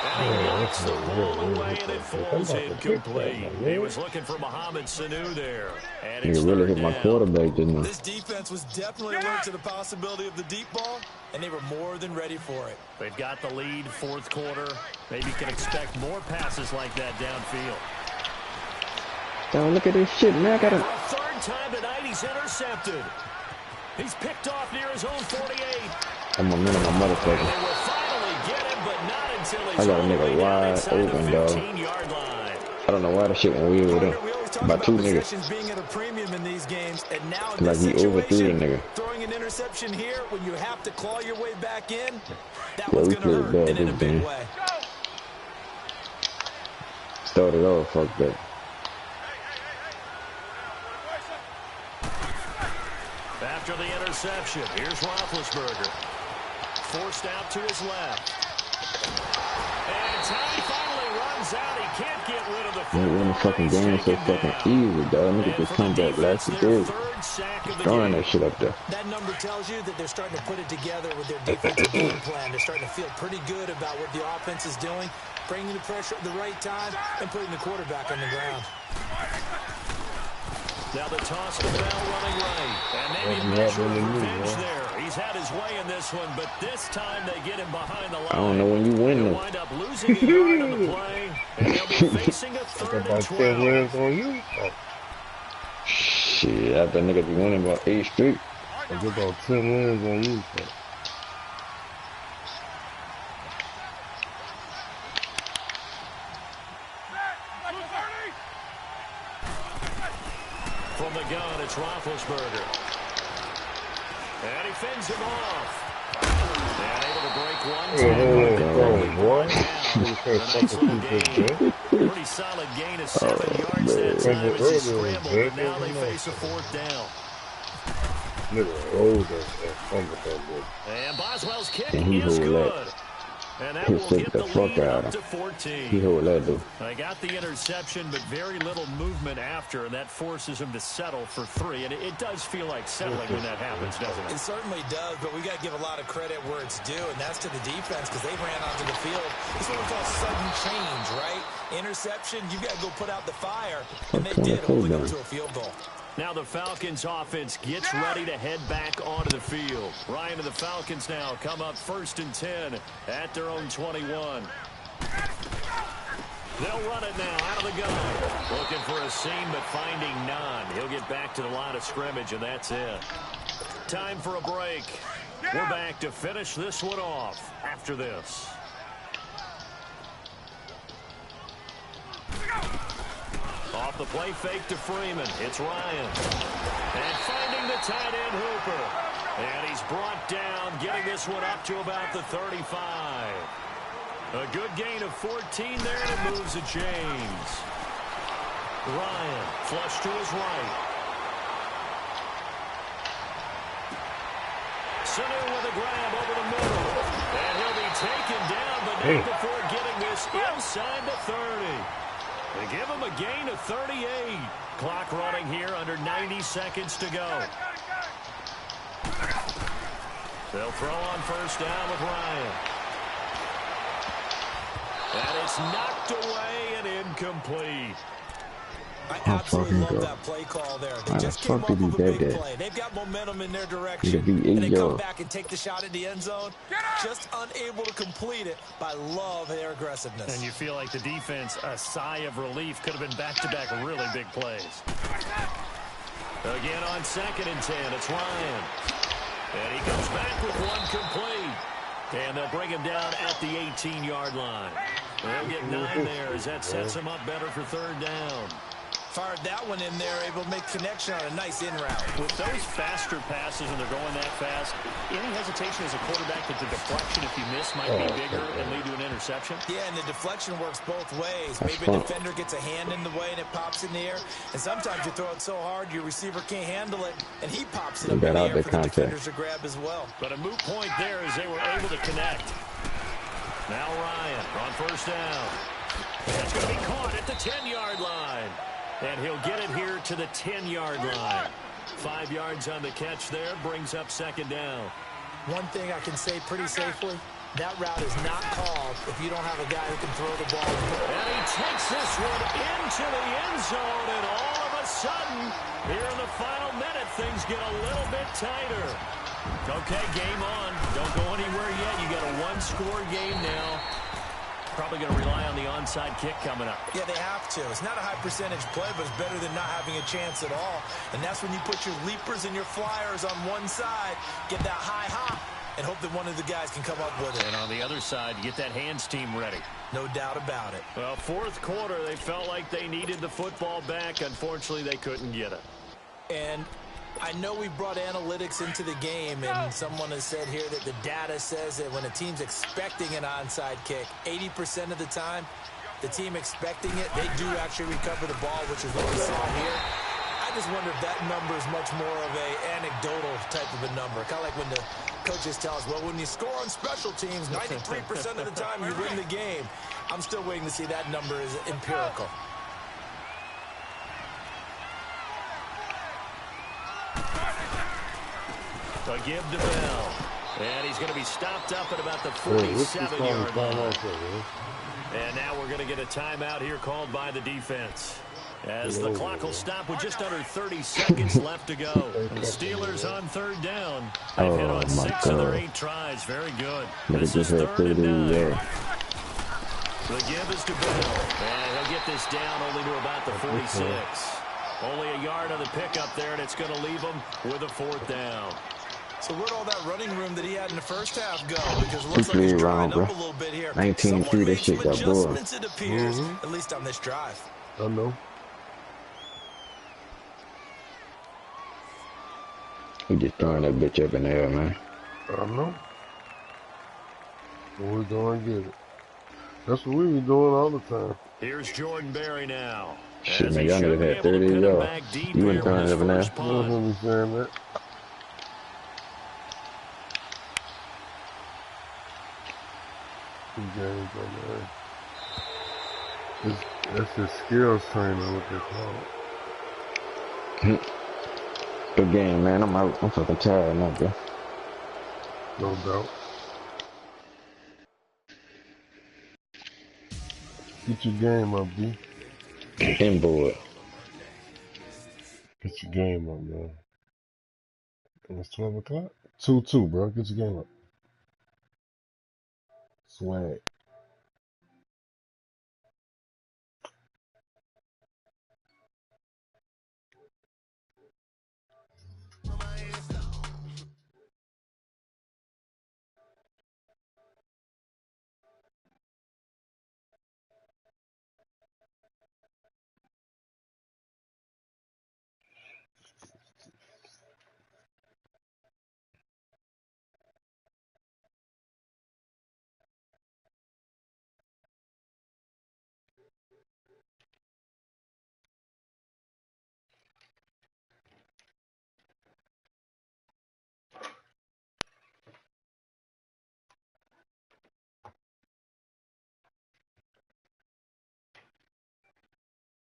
Speaker 5: And he knocks the ball away, and it falls incomplete. He was looking for Mohamed Sanu there. And it's
Speaker 12: Nigga really hit my quarterback, didn't he?
Speaker 3: This defense was definitely alert to the possibility of the deep ball, and they were more than ready for it.
Speaker 5: They've got the lead, 4th quarter. Maybe can expect more passes like that downfield.
Speaker 12: Dog, look at this shit, man. I got
Speaker 5: a 3rd time tonight, he's intercepted. He's picked off near his own 48.
Speaker 12: I'm a minute, my motherfucker.
Speaker 5: They will finally get him, but not until he's
Speaker 12: I got a nigga wide open, dog. I don't know why the shit went weird with him. By 2 niggas.
Speaker 3: Being at a premium in these games, and now in
Speaker 12: like
Speaker 3: this
Speaker 12: he overthrew a nigga.
Speaker 3: Throwing an interception here when you have to claw your way back in, that
Speaker 12: Yeah,
Speaker 3: was
Speaker 12: we
Speaker 3: going to hurt
Speaker 12: played
Speaker 3: and
Speaker 12: bad
Speaker 3: in a
Speaker 12: this
Speaker 3: big
Speaker 12: game.
Speaker 3: way.
Speaker 12: Started off, fuck that.
Speaker 5: After the interception, here's Roethlisberger. Forced out to his left. And time finally runs out. He can't get rid of the
Speaker 12: They win the fucking game so fucking easy, dog. Nigga just come back last year. Throwing that shit up there.
Speaker 3: That number tells you that they're starting to put it together with their defensive game plan. They're starting to feel pretty good about what the offense is doing, bringing the pressure at the right time, and putting the quarterback on the ground.
Speaker 2: Now the toss to Bell running right. And maybe measure of revenge there. He's had his way in this one, but this time they get him behind the line.
Speaker 12: I don't know when you win
Speaker 2: They'll
Speaker 12: though.
Speaker 2: wind up losing a yard on the play, and they'll be facing a 3rd and 12.
Speaker 13: 10 wins on you? Oh.
Speaker 12: Shit, I bet nigga be winning about 8 straight.
Speaker 13: I get about 10 wins on you. So.
Speaker 2: From the gun, it's Roethlisberger. And he fends him off. And able to break one. Nice little gain. Pretty solid gain of 7 yards that time as he scrambled. And now they face a 4th down. And Boswell's kick is good. And that will get the lead up to 14.
Speaker 12: He hold that though.
Speaker 2: They got the interception, but very little movement after, and that forces him to settle for 3. And it does feel like settling when that happens, doesn't it?
Speaker 3: It certainly does, but we got to give a lot of credit where it's due, and that's to the defense because they ran onto the field. It's what we call sudden change, right? Interception, you got to go put out the fire, and they did, holding them to a field goal.
Speaker 2: Now the Falcons offense gets ready to head back onto the field. Ryan and the Falcons now come up 1st and 10 at their own 21. They'll run it now out of the gun. Looking for a seam, but finding none. He'll get back to the line of scrimmage, and that's it. Time for a break. We're back to finish this one off after this. Off the play fake to Freeman. It's Ryan. And finding the tight end Hooper. And he's brought down, getting this one up to about the 35. A good gain of 14 there, and it moves to James. Ryan, flush to his right. Sanu with a grab over the middle. And he'll be taken down, but not before getting this inside the 30. They give him a gain of 38. Clock running here under 90 seconds to go. They'll throw on 1st down with Ryan. And it's knocked away and incomplete.
Speaker 3: I absolutely love that play call there. They just came up with a big play. They've got momentum in their direction. And they come back and take the shot at the end zone. Just unable to complete it, but I love their aggressiveness.
Speaker 5: And you feel like the defense, a sigh of relief, could have been back-to-back really big plays.
Speaker 2: Again on 2nd and 10, it's Ryan. And he comes back with one complete. And they'll bring him down at the 18-yard line. They'll get 9 there as that sets him up better for 3rd down.
Speaker 3: Fired that one in there, able to make connection on a nice in route.
Speaker 5: With those faster passes and they're going that fast, any hesitation as a quarterback that the deflection, if you miss, might be bigger and lead to an interception?
Speaker 3: Yeah, and the deflection works both ways. Maybe a defender gets a hand in the way and it pops in the air. And sometimes you throw it so hard your receiver can't handle it, and he pops it up in the air for the defenders to grab as well.
Speaker 2: But a moot point there as they were able to connect. Now Ryan on 1st down. That's going to be caught at the 10-yard line. And he'll get it here to the 10-yard line. 5 yards on the catch there, brings up 2nd down.
Speaker 3: One thing I can say pretty safely, that route is not called if you don't have a guy who can throw the ball.
Speaker 2: And he takes this one into the end zone, and all of a sudden, here in the final minute, things get a little bit tighter. Okay, game on. Don't go anywhere yet. You got a 1-score game now. Probably going to rely on the onside kick coming up.
Speaker 3: Yeah, they have to. It's not a high percentage play, but it's better than not having a chance at all. And that's when you put your leapers and your flyers on one side, get that high hop, and hope that one of the guys can come up with it.
Speaker 2: And on the other side, get that hands team ready.
Speaker 3: No doubt about it.
Speaker 2: Well, 4th quarter, they felt like they needed the football back. Unfortunately, they couldn't get it.
Speaker 3: And I know we brought analytics into the game, and someone has said here that the data says that when a team's expecting an onside kick, 80% of the time, the team expecting it, they do actually recover the ball, which is what we saw here. I just wonder if that number is much more of a anecdotal type of a number. Kind of like when the coaches tell us, well, when you score on special teams, 93% of the time you win the game. I'm still waiting to see that number is empirical.
Speaker 2: A give to Bell. And he's going to be stopped up at about the 47-yard line. And now we're going to get a timeout here called by the defense, as the clock will stop with just under 30 seconds left to go. The Steelers on third down. They've hit on 6 of their 8 tries. Very good. This is 3rd and 9. The give is to Bell. And he'll get this down only to about the 46. Only a yard on the pickup there, and it's going to leave him with a 4th down.
Speaker 3: So where'd all that running room that he had in the first half go? Because it looks like he's drying up a little bit here.
Speaker 12: 19-3, that shit got bored.
Speaker 3: It appears, at least on this drive.
Speaker 13: I know.
Speaker 12: He just throwing that bitch up in the air, man.
Speaker 13: I know. We're going to get it. That's what we be doing all the time.
Speaker 2: Here's Jordan Berry now.
Speaker 12: Shit, man, y'all niggas had 30 yards. You wouldn't throwing it up in there.
Speaker 13: I wasn't saying that. Games on there. That's his skills training, what they call it.
Speaker 12: Good game, man. I'm fucking tired now, bro.
Speaker 13: No doubt. Get your game up, B.
Speaker 12: Game board.
Speaker 13: Get your game up, man. It's 12 o'clock? 2-2, bro. Get your game up. Swag.